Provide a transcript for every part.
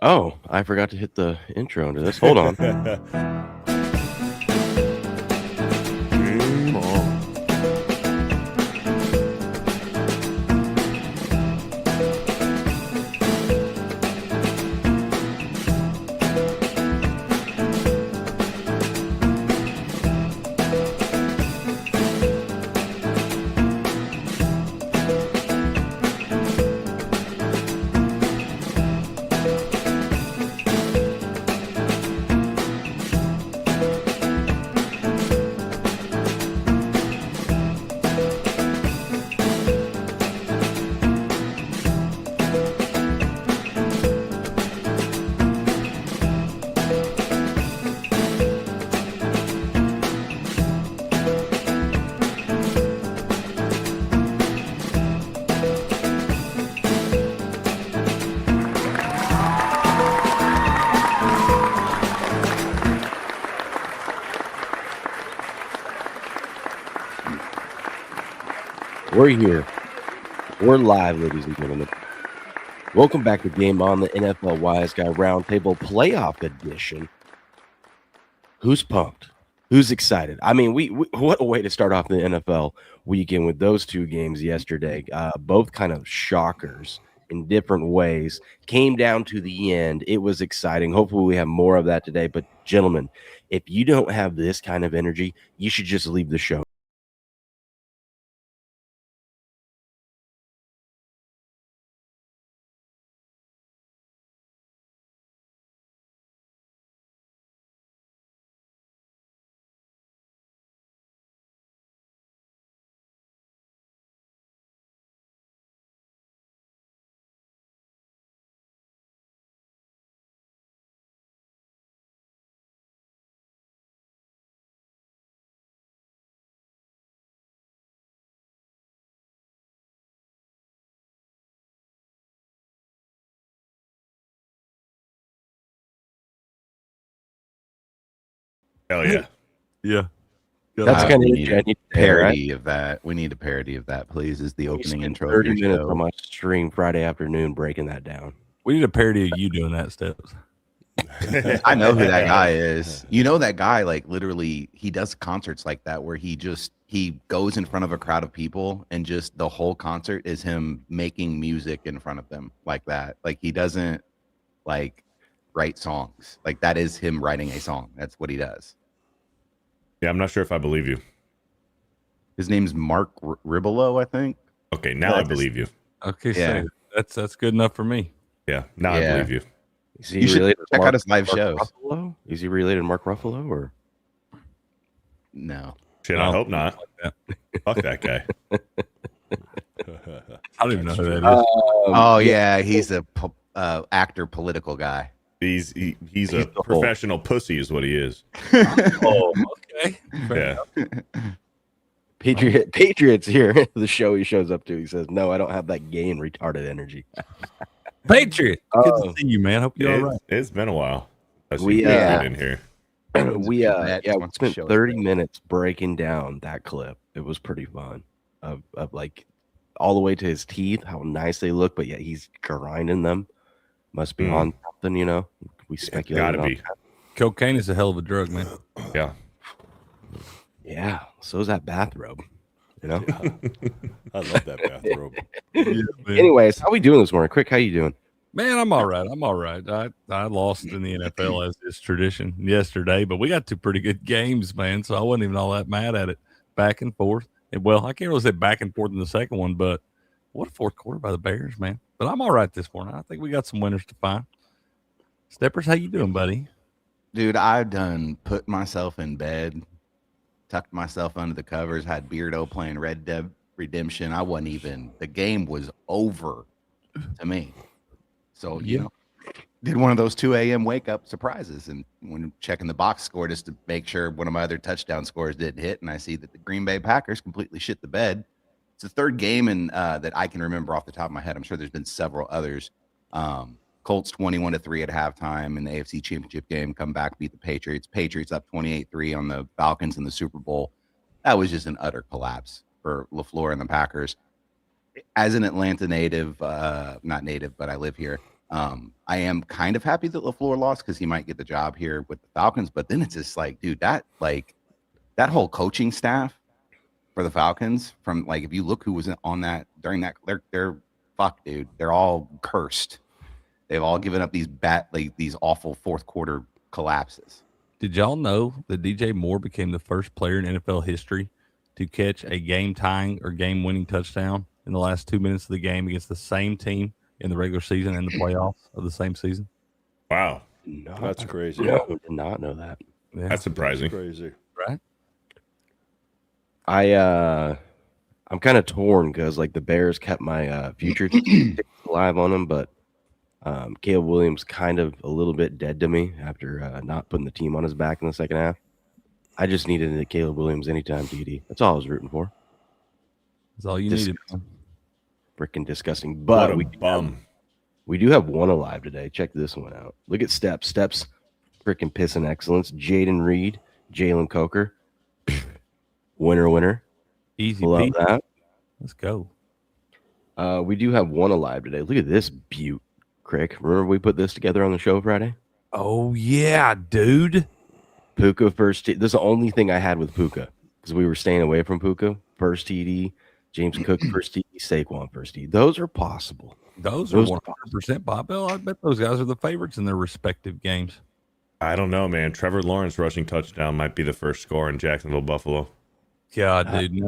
Oh, I forgot to hit the intro into this. Hold on. Game on. We're here. We're live, ladies and gentlemen. Welcome back to Game On, the NFL Wiseguy Roundtable Playoff Edition. Who's pumped? Who's excited? I mean, we what a way to start off the NFL weekend with those two games yesterday. Both kind of shockers in different ways. Came down to the end. It was exciting. Hopefully we have more of that today. But gentlemen, if you don't have this kind of energy, you should just leave the show. Hell yeah. Yeah. That's kind of a parody of that. We need a parody of that, please. Is the opening intro. 30 minutes on my stream Friday afternoon breaking that down. We need a parody of you doing that, Steps. I know who that guy is. You know that guy, like literally, he does concerts like that where he goes in front of a crowd of people and just the whole concert is him making music in front of them like that. Like he doesn't like write songs. Like that is him writing a song. That's what he does. Yeah, I'm not sure if I believe you. His name's Mark Ribolo, I think. Okay, now I believe you. Okay, Yeah. so that's good enough for me. Yeah, now I believe you. Is he You should related check to out his live shows. Ruffalo? Is he related to Mark Ruffalo or? No. Shit, I hope not. Fuck that guy. I don't even know who that is. Oh yeah, he's a actor, political guy. He's a professional pussy is what he is. Oh, okay. Yeah. Patriots here. The show he shows up to. He says, "No, I don't have that gay and retarded energy." Patriot. Good to see you, man. Hope you're all right. It's been a while. We in here. we spent 30 minutes breaking down that clip. It was pretty fun. Of like all the way to his teeth, how nice they look, but yet he's grinding them. Must be on something, you know. We speculate. Gotta be. Cocaine is a hell of a drug, man. Yeah. Yeah. So is that bathrobe. You know. Yeah. I love that bathrobe. Anyways, how we doing this morning? Quick, how you doing? Man, I'm all right. I lost in the NFL as is tradition yesterday, but we got two pretty good games, man. So I wasn't even all that mad at it. Back and forth. And well, I can't really say back and forth in the second one, but what a fourth quarter by the Bears, man. But I'm all right this morning. I think we got some winners to find. Steppers, how you doing, buddy? Dude, I done put myself in bed, tucked myself under the covers, had Beardo playing Red Dead Redemption. The game was over to me. So, you know, did one of those 2 a.m. wake up surprises. And when checking the box score just to make sure one of my other touchdown scores didn't hit, and I see that the Green Bay Packers completely shit the bed. It's the third game that I can remember off the top of my head. I'm sure there's been several others. Colts 21-3 at halftime in the AFC Championship game, come back, beat the Patriots. Patriots up 28-3 on the Falcons in the Super Bowl. That was just an utter collapse for LaFleur and the Packers. As an Atlanta native, not native, but I live here, I am kind of happy that LaFleur lost because he might get the job here with the Falcons. But then it's just like, dude, that whole coaching staff for the Falcons, from like, if you look who was on that during that, they're fuck, dude. They're all cursed. They've all given up these awful fourth quarter collapses. Did y'all know that DJ Moore became the first player in NFL history to catch a game-tying or game-winning touchdown in the last 2 minutes of the game against the same team in the regular season and the playoffs of the same season? Wow. That's crazy. No, I did not know that. Yeah. That's surprising. Crazy. Right? I'm kind of torn because like the Bears kept my future tickets alive on them, but Caleb Williams kind of a little bit dead to me after not putting the team on his back in the second half. I just needed a Caleb Williams anytime TD. That's all I was rooting for. That's all you needed. Freaking disgusting. What But a bum. we do have one alive today. Check this one out. Look at Steps. Steps freaking pissing excellence. Jaden Reed, Jalen Coker. Winner. Easy Love peasy. that. Let's go. We do have one alive today. Look at this beaut, Crick. Remember we put this together on the show Friday? Oh, yeah, dude. Puka first. This is the only thing I had with Puka because we were staying away from Puka. First TD, James Cook first TD, Saquon first TD. Those are possible. Those are 100% Bob Bell. I bet those guys are the favorites in their respective games. I don't know, man. Trevor Lawrence rushing touchdown might be the first score in Jacksonville, Buffalo. God, dude.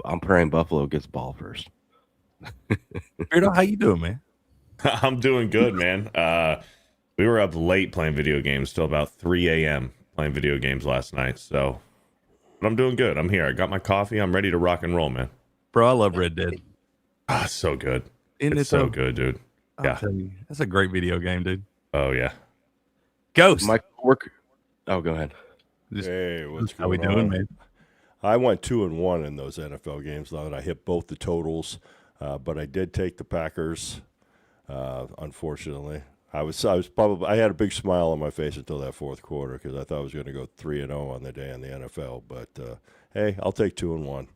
I'm praying Buffalo gets ball first. Beardo, how you doing, man? I'm doing good, man. We were up late playing video games till about 3 a.m. playing video games last night. So, but I'm doing good. I'm here. I got my coffee. I'm ready to rock and roll, man. Bro, I love Red Dead. Ah, so good. Isn't It's it so though? good, dude. I'll Yeah. tell you, that's a great video game, dude. Oh yeah. Ghost. My work. Oh, go ahead. Hey, what's How we going doing, on? man? I went 2-1 in those NFL games. Now that I hit both the totals, but I did take the Packers. Unfortunately, I had a big smile on my face until that fourth quarter because I thought I was going to go 3-0 on the day in the NFL. But hey, I'll take 2-1.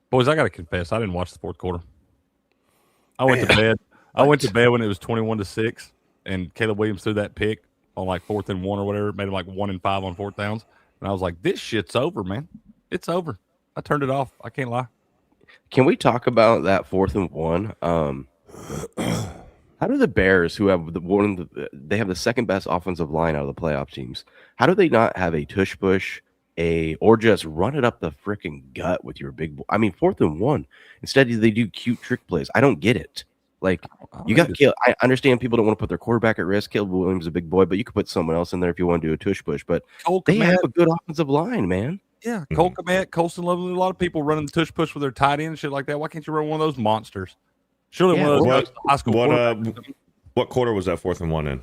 Boys, I got to confess, I didn't watch the fourth quarter. I went to bed. I went to bed when it was 21-6, and Caleb Williams threw that pick on like 4th and 1 or whatever. It made him like 1 and 5 on 4th downs. And I was like, this shit's over, man. It's over. I turned it off. I can't lie. Can we talk about that 4th and 1? How do the Bears, who have they have the second best offensive line out of the playoff teams, how do they not have a tush push, or just run it up the freaking gut with your big boy? I mean, 4th and 1. Instead, they do cute trick plays. I don't get it. Like, you got Caleb. I understand people don't want to put their quarterback at risk. Caleb Williams is a big boy, but you could put someone else in there if you want to do a tush push. But they have a good offensive line, man. Yeah, Cole Kmet, Colston Lovely, a lot of people running the tush push with their tight end and shit like that. Why can't you run one of those monsters? Surely one of those guys high school. What quarter was that 4th and 1 in?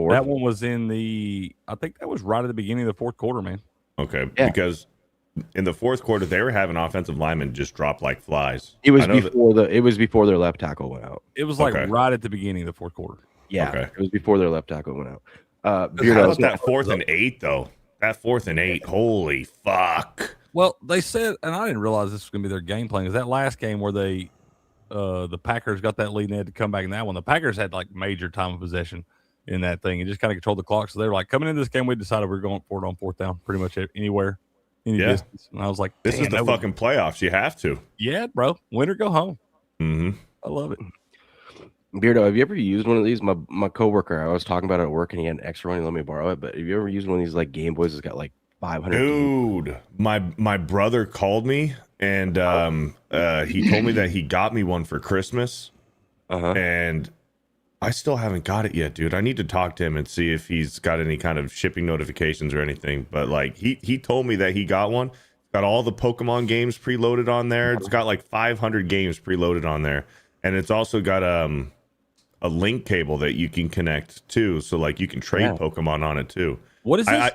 That one was in I think that was right at the beginning of the fourth quarter, man. Okay, because in the fourth quarter they were having offensive linemen just drop like flies. It was before their left tackle went out. It was like right at the beginning of the fourth quarter. Yeah, it was before their left tackle went out. How about that 4th and 8 though? That 4th and 8, holy fuck! Well, they said, and I didn't realize this was going to be their game plan. Is that last game where they, the Packers got that lead and they had to come back in that one? The Packers had like major time of possession in that thing and just kind of controlled the clock. So they were like, coming into this game, we decided we were going for it on 4th down, pretty much anywhere, any distance. And I was like, this is the fucking playoffs. You have to. Yeah, bro. Win or go home. Mm-hmm. I love it. Beardo, have you ever used one of these? My coworker, I was talking about it at work, and he had an extra one. He let me borrow it. But have you ever used one of these like Game Boys that's got like 500? Dude, my brother called me and he told me that he got me one for Christmas, and I still haven't got it yet, dude. I need to talk to him and see if he's got any kind of shipping notifications or anything. But like he told me that he got one. It's got all the Pokemon games preloaded on there. It's got like 500 games preloaded on there, and it's also got a link cable that you can connect to, so like you can trade Pokemon on it too. What is this?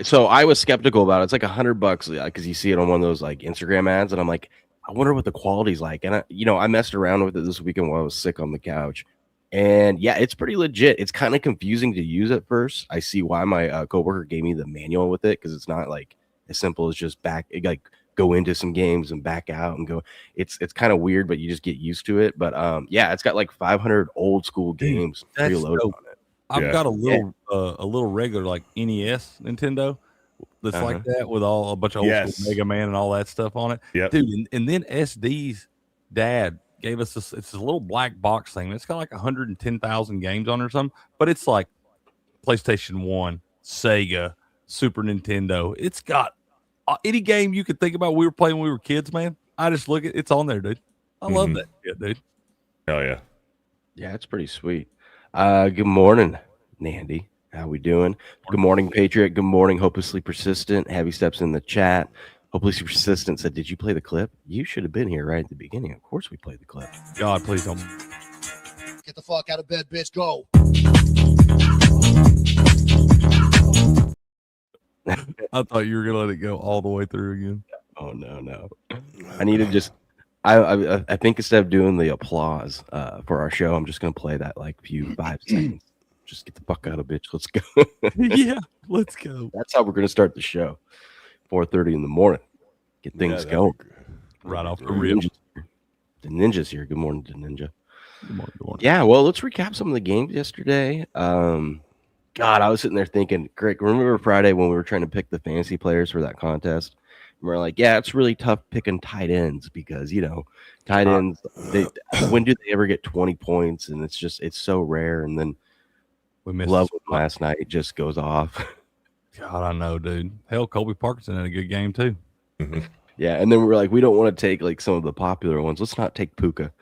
So I was skeptical about it. It's like $100 because you see it on one of those like Instagram ads, and I'm like, I wonder what the quality's like. And I messed around with it this weekend while I was sick on the couch, and yeah, it's pretty legit. It's kind of confusing to use at first. I see why my coworker gave me the manual with it because it's not like as simple as just go into some games and back out and go. It's kind of weird, but you just get used to it. But yeah, it's got like 500 old school games preloaded on it. I've got a little regular like NES Nintendo that's like that with a bunch of old school Mega Man and all that stuff on it. Yep. Dude, and then SD's dad gave us this. It's a little black box thing. It's got like 110,000 games on it or something, but it's like PlayStation 1, Sega, Super Nintendo. It's got any game you could think about we were playing when we were kids, man. I just look at it's on there, dude. I love that shit, dude. Hell yeah. Yeah, it's pretty sweet. Good morning, Nandy. How we doing? Good morning, Patriot. Good morning, Hopelessly Persistent. Heavy Steps in the chat. Hopelessly Persistent said, did you play the clip? You should have been here right at the beginning. Of course we played the clip. God, please don't. Get the fuck out of bed, bitch. Go. I thought you were going to let it go all the way through again. Oh, no. I need to just... I think instead of doing the applause for our show, I'm just going to play that like few 5 seconds. Just get the fuck out of bitch. Let's go. Yeah, let's go. That's how we're going to start the show. 4:30 in the morning. Get things going. Right off the rip. The Ninja's here. Good morning, the Ninja. Good morning. Yeah, well, let's recap some of the games yesterday. God, I was sitting there thinking, Greg, remember Friday when we were trying to pick the fantasy players for that contest? And we're like, yeah, it's really tough picking tight ends because, tight ends, when do they ever get 20 points? And it's so rare. And then we missed Love last night. It just goes off. God, I know, dude. Hell, Colby Parkinson had a good game, too. Yeah, and then we were like, we don't want to take like some of the popular ones. Let's not take Puka.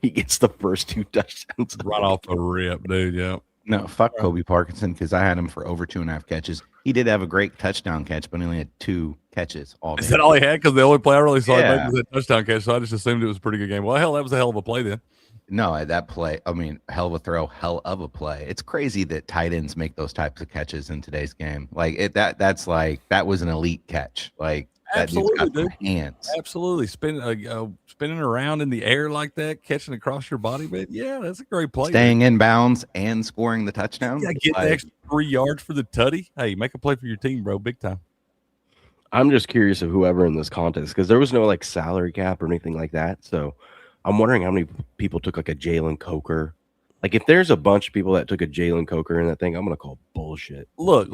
He gets the first 2 touchdowns. Right off the rip, dude, yeah. No, fuck Kobe Parkinson because I had him for over 2.5 catches. He did have a great touchdown catch, but he only had 2 catches all day. Is that all he had? Because the only play I really saw him was a touchdown catch, so I just assumed it was a pretty good game. Well, hell, that was a hell of a play then. No, that play, hell of a throw, hell of a play. It's crazy that tight ends make those types of catches in today's game. Like that's like that was an elite catch. Like that dude's got some hands. Absolutely, spinning around in the air like that, catching across your body, man. Yeah, that's a great play. Staying in bounds and scoring the touchdown. Yeah, get the extra 3 yards for the tutty. Hey, make a play for your team, bro. Big time. I'm just curious of whoever in this contest because there was no like salary cap or anything like that. So I'm wondering how many people took like a Jalen Coker. Like if there's a bunch of people that took a Jalen Coker in that thing, I'm gonna call bullshit. Look.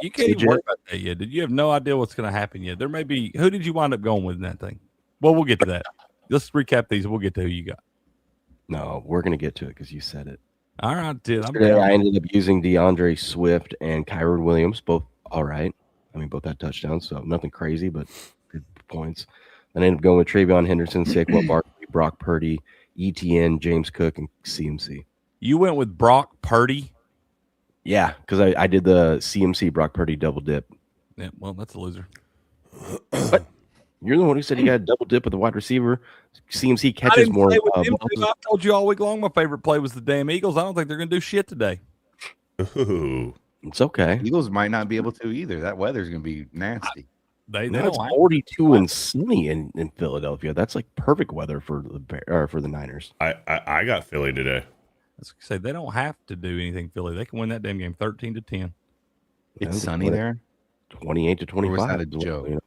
You can't even worry about that yet. Did you have no idea what's gonna happen yet? There may be. Who did you wind up going with in that thing? Well, we'll get to that. Let's recap these and we'll get to who you got. No, we're gonna get to it because you said it. All right, dude. I ended up using DeAndre Swift and Kyron Williams, both all right. I mean, both had touchdowns, so nothing crazy, but good points. Then I ended up going with Travion Henderson, Saquon Barkley, Brock Purdy, ETN, James Cook, and CMC. You went with Brock Purdy? Yeah, because I did the CMC Brock Purdy double dip. Yeah, well, that's a loser. But you're the one who said you got a double dip with the wide receiver. CMC catches more. I told you all week long my favorite play was the damn Eagles. I don't think they're going to do shit today. Ooh. It's okay. Eagles might not be able to either. That weather's going to be nasty. It's 42 and sunny in Philadelphia. That's like perfect weather for the Niners. I got Philly today. I was gonna say they don't have to do anything, Philly. They can win that damn game 13-10. It's sunny there. 28 to 25. Or was that a joke?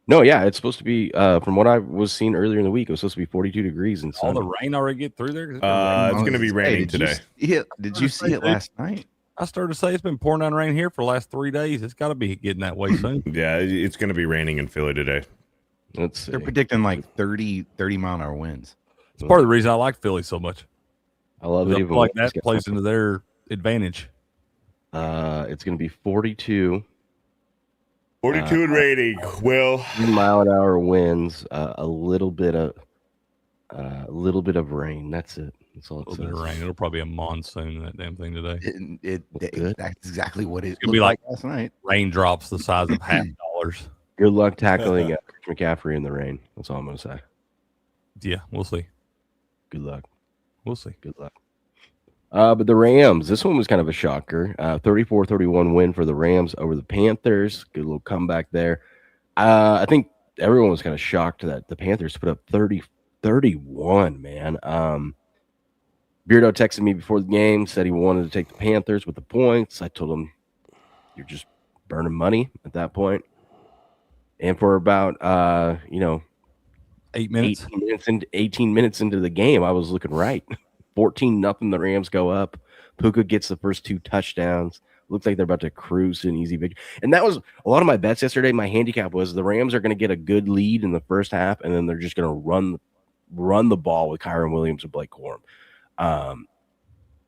No, yeah, it's supposed to be. From what I was seeing earlier in the week, it was supposed to be 42 degrees and all the rain already get through there. It's going to be raining today. Did you see it last night? I started to say it's been pouring down rain here for the last 3 days. It's got to be getting that way soon. Yeah, it's going to be raining in Philly today. They're predicting like 30 mile-an-hour winds. It's part of the reason I like Philly so much. I love it. I feel like that plays into their advantage. It's going to be 42. 42 and raining. Will 3 mile-an-hour winds. A little bit of rain. That's it. That's all. A little bit of rain. It'll probably be a monsoon. That damn thing today. That's exactly what it looked be like last night. Raindrops the size of $50. Good luck tackling Chris McCaffrey in the rain. That's all I'm going to say. Yeah, we'll see. Good luck. We'll see. Good luck. But the Rams, this one was kind of a shocker. 34-31 win for the Rams over the Panthers. Good little comeback there. I think everyone was kind of shocked that the Panthers put up 30-31, man. Beardo texted me before the game, said he wanted to take the Panthers with the points. I told him, you're just burning money at that point. And for about 8 minutes. 18 minutes into the game, I was looking right. 14-0, the Rams go up. Puka gets the first 2 touchdowns. Looks like they're about to cruise to an easy victory. And that was a lot of my bets yesterday. My handicap was the Rams are going to get a good lead in the first half, and then they're just going to run the ball with Kyron Williams and Blake Corum.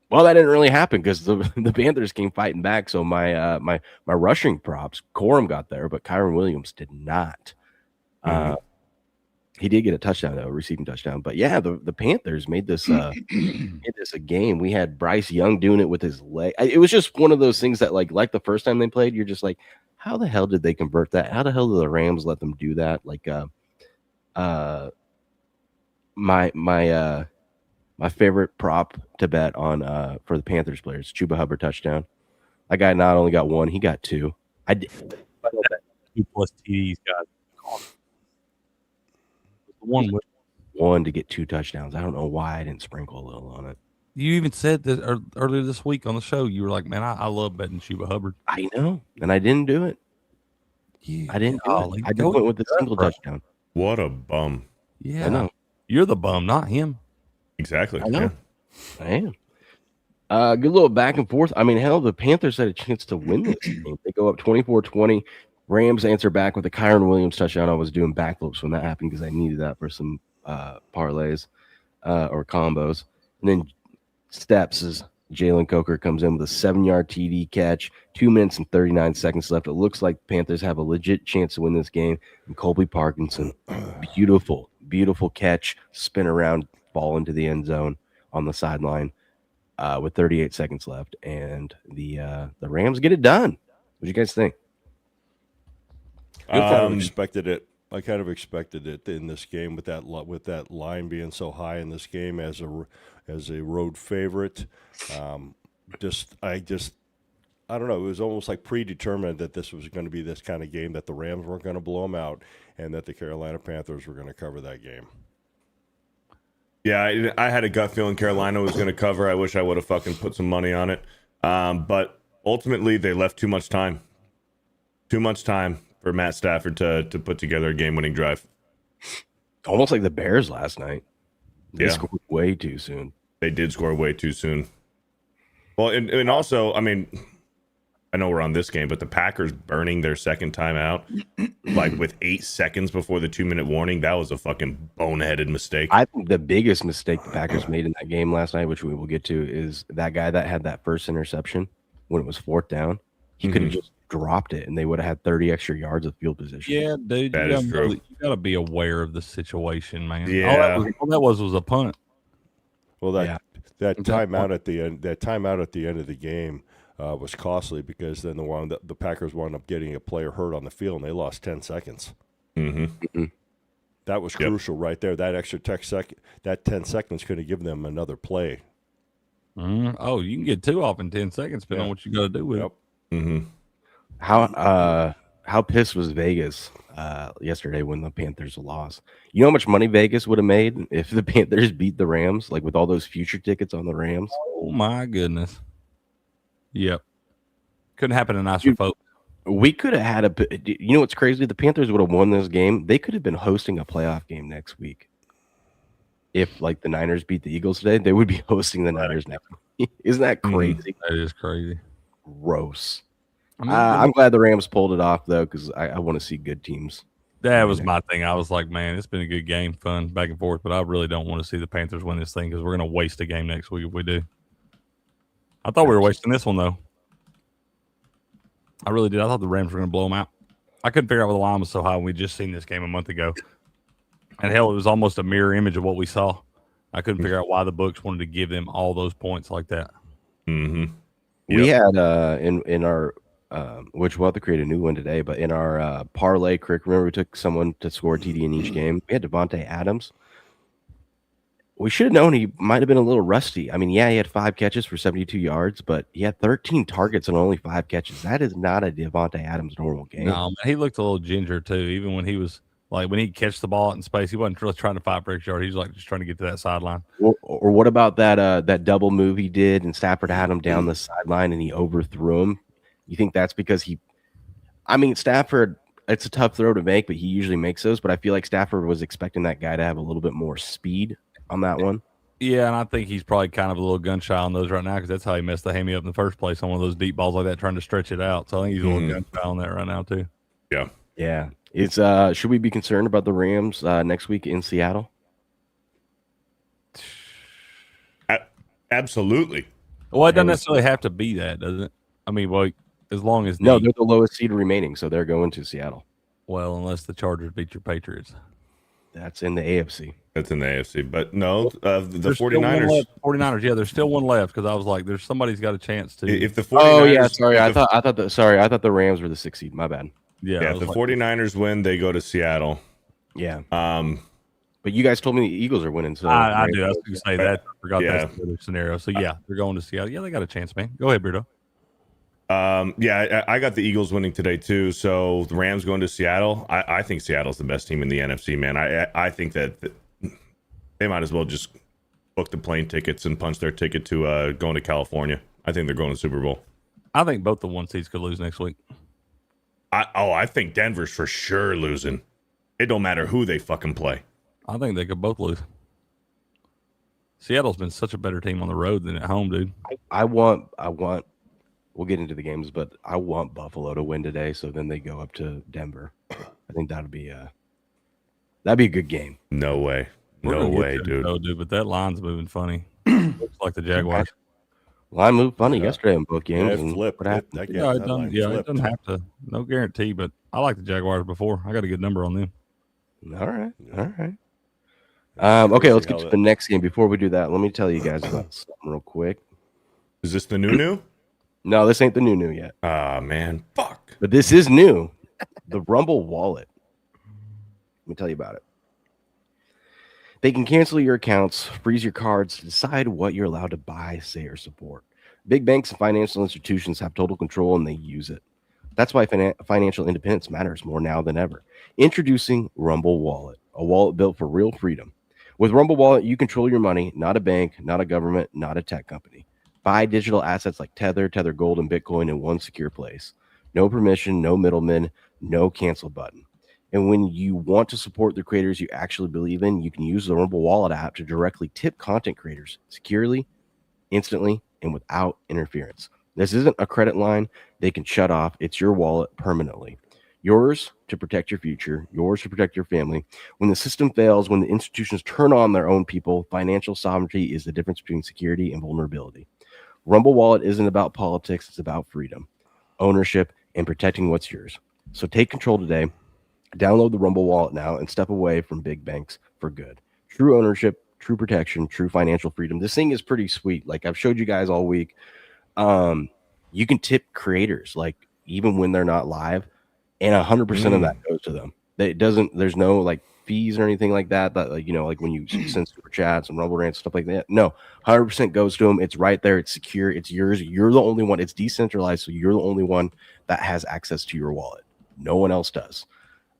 Well, that didn't really happen because the Panthers came fighting back. So my rushing props, Corum got there, but Kyron Williams did not. He did get a touchdown, though, a receiving touchdown. But yeah, the Panthers made this a game. We had Bryce Young doing it with his leg. It was just one of those things that, like the first time they played, you're just like, how the hell did they convert that? How the hell did the Rams let them do that? Like, my favorite prop to bet on for the Panthers players, Chuba Hubbard touchdown. That guy not only got 1, he got 2. I did 2+ TDs, guys. One to get 2 touchdowns. I don't know why I didn't sprinkle a little on it. You even said that earlier this week on the show. You were like, man, I love betting Chuba Hubbard. I know, and I didn't do it. I didn't do it. I just went with the single touchdown. What a bum. Yeah, I know. You're the bum, not him. Exactly. I know. Yeah. I am. Good little back and forth. I mean, hell, the Panthers had a chance to win this game. They go up 24-20. Rams answer back with a Kyron Williams touchdown. I was doing backflips when that happened because I needed that for some parlays or combos. And then steps as Jalen Coker comes in with a 7-yard TD catch, 2 minutes and 39 seconds left. It looks like the Panthers have a legit chance to win this game. And Colby Parkinson, beautiful catch, spin around, fall into the end zone on the sideline with 38 seconds left. And the Rams get it done. What do you guys think? I kind of expected it in this game with that line being so high in this game as a road favorite. I don't know. It was almost like predetermined that this was going to be this kind of game, that the Rams weren't going to blow them out, and that the Carolina Panthers were going to cover that game. Yeah, I had a gut feeling Carolina was going to cover. I wish I would have fucking put some money on it. But ultimately, they left too much time. Too much time for Matt Stafford to put together a game-winning drive. Almost like the Bears last night. They Yeah. scored way too soon. They did score way too soon. Well, and also, I mean, I know we're on this game, but the Packers burning their second time out, like with 8 seconds before the 2-minute warning, that was a fucking boneheaded mistake. I think the biggest mistake the Packers made in that game last night, which we will get to, is that guy that had that first interception when it was 4th down. He could have just dropped it, and they would have had 30 extra yards of field position. Yeah, dude. That is true. You got to be aware of the situation, man. Yeah. All that was a punt. Well, that timeout at the end, of the game was costly because then the Packers wound up getting a player hurt on the field, and they lost 10 seconds. That was crucial right there. That extra 10 seconds could have given them another play. Oh, you can get 2 off in 10 seconds, depending on what you got to do with it. How pissed was Vegas yesterday when the Panthers lost? You know how much money Vegas would have made if the Panthers beat the Rams, like with all those future tickets on the Rams? Oh my goodness. Yep. Couldn't happen to nicer folks. We could have had you know what's crazy? The Panthers would have won this game. They could have been hosting a playoff game next week. If like the Niners beat the Eagles today, they would be hosting the Niners next week. Isn't that crazy? That is crazy. Gross. I mean, I'm glad the Rams pulled it off, though, because I want to see good teams. That was my thing. I was like, man, it's been a good game, fun, back and forth, but I really don't want to see the Panthers win this thing because we're going to waste a game next week if we do. I thought we were wasting this one, though. I really did. I thought the Rams were going to blow them out. I couldn't figure out why the line was so high when we just seen this game a month ago. And hell, it was almost a mirror image of what we saw. I couldn't figure out why the books wanted to give them all those points like that. We had in our which we'll have to create a new one today, but in our parlay crick, remember we took someone to score a TD in each game. We had Devontae Adams. We should have known he might have been a little rusty. I mean, yeah, he had 5 catches for 72 yards, but he had 13 targets and only 5 catches. That is not a Devontae Adams normal game. No, man, he looked a little ginger too. Even when he was like when he catch the ball out in space, he wasn't really trying to fight for extra yard. He was like just trying to get to that sideline. Or what about that double move he did and Stafford had him down the sideline and he overthrew him? You think that's because Stafford, it's a tough throw to make, but he usually makes those. But I feel like Stafford was expecting that guy to have a little bit more speed on that one. Yeah, and I think he's probably kind of a little gun shy on those right now because that's how he messed the hammy up in the first place on one of those deep balls like that, trying to stretch it out. So I think he's a little gun shy on that right now too. Yeah. Yeah. It's should we be concerned about the Rams next week in Seattle? Absolutely. Well, it doesn't necessarily have to be that, does it? I mean, well, as long as no, they're the lowest seed remaining, so they're going to Seattle. Well, unless the Chargers beat your Patriots. That's in the AFC. That's in the AFC. But no, the There's 49ers. 49ers, yeah, there's still one left because I was like, there's somebody's got a chance to. If the 49ers. Oh, yeah, sorry. I thought the Rams were the 6th seed. My bad. Yeah, if the 49ers win, they go to Seattle. Yeah. But you guys told me the Eagles are winning. So I do. I was going to say that. I forgot Yeah. that's the other scenario. So, yeah, they're going to Seattle. Yeah, they got a chance, man. Go ahead, Beardo. Yeah, I got the Eagles winning today too. So the Rams going to Seattle. I think Seattle's the best team in the NFC, man. I think that they might as well just book the plane tickets and punch their ticket to going to California. I think they're going to the Super Bowl. I think both the 1 seeds could lose next week. I think Denver's for sure losing. It don't matter who they fucking play. I think they could both lose. Seattle's been such a better team on the road than at home, dude. I want. We'll get into the games, but I want Buffalo to win today, so then they go up to Denver. I think that'd be a good game. No way. No way, dude. No, dude, but that line's moving funny. Looks like the Jaguars. Line moved funny yesterday in both games. Yeah, it flipped. What happened? That Yeah, it line doesn't flipped. have to. No guarantee, but I like the Jaguars before. I got a good number on them. All right. Okay, let's get to the next game. Before we do that, let me tell you guys about something real quick. Is this the new? No, this ain't the new yet. Ah, man. Fuck. But this is new. The Rumble wallet. Let me tell you about it. They can cancel your accounts, freeze your cards, decide what you're allowed to buy, say, or support. Big banks and financial institutions have total control and they use it. That's why financial independence matters more now than ever. Introducing Rumble Wallet, a wallet built for real freedom. With Rumble Wallet, you control your money, not a bank, not a government, not a tech company. Buy digital assets like Tether Gold, and Bitcoin in one secure place. No permission, no middleman, no cancel button. And when you want to support the creators you actually believe in, you can use the Rumble Wallet app to directly tip content creators securely, instantly, and without interference. This isn't a credit line they can shut off. It's your wallet permanently. Yours to protect your future, yours to protect your family. When the system fails, when the institutions turn on their own people, financial sovereignty is the difference between security and vulnerability. Rumble Wallet isn't about politics. It's about freedom, ownership, and protecting what's yours. So take control today. Download the Rumble Wallet now and step away from big banks for good. True ownership, true protection, true financial freedom. This thing is pretty sweet. Like I've showed you guys all week. You can tip creators, like even when they're not live, and 100% of that goes to them. There's no like fees or anything like that. That like, like when you send super chats and Rumble rants, stuff like that. No, 100% goes to them. It's right there. It's secure. It's yours. You're the only one. It's decentralized, so you're the only one that has access to your wallet. No one else does.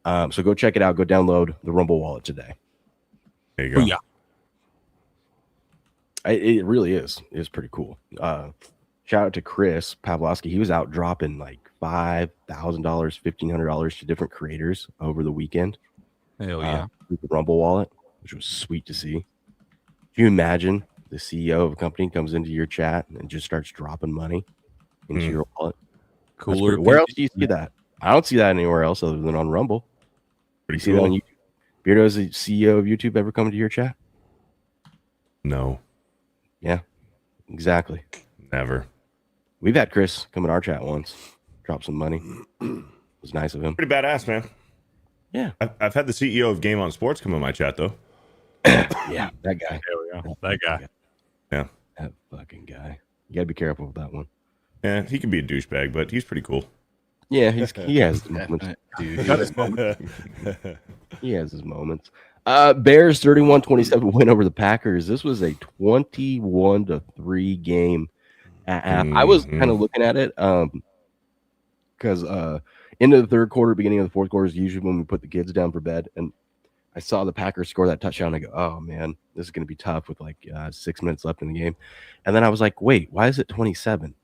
So go check it out. Go download the Rumble Wallet today. There you go. Yeah. It really is. It's pretty cool. Shout out to Chris Pavlovsky. He was out dropping like $5,000, $1,500 to different creators over the weekend. Hell yeah. With the Rumble Wallet, which was sweet to see. Can you imagine the CEO of a company comes into your chat and just starts dropping money into your wallet? Cooler. Where else do you see that? I don't see that anywhere else other than on Rumble. Pretty See that cool. on YouTube? Beardo, is the CEO of YouTube ever come into your chat? No, Yeah, exactly. never. We've had Chris come in our chat once, drop some money. It was nice of him. Pretty badass, man. Yeah. I've had the CEO of Game On Sports come in my chat though. Yeah, that guy. Hell yeah. That guy. Yeah. That fucking guy. You got to be careful with that one. Yeah, he can be a douchebag, but he's pretty cool. Yeah, he has his moments. Dude. He has his moments. Bears 31-27 win over the Packers. This was a 21-3 game at half. I was kind of looking at it because into the third quarter, beginning of the fourth quarter is usually when we put the kids down for bed. And I saw the Packers score that touchdown. I go, oh, man, this is going to be tough with like 6 minutes left in the game. And then I was like, wait, why is it 27?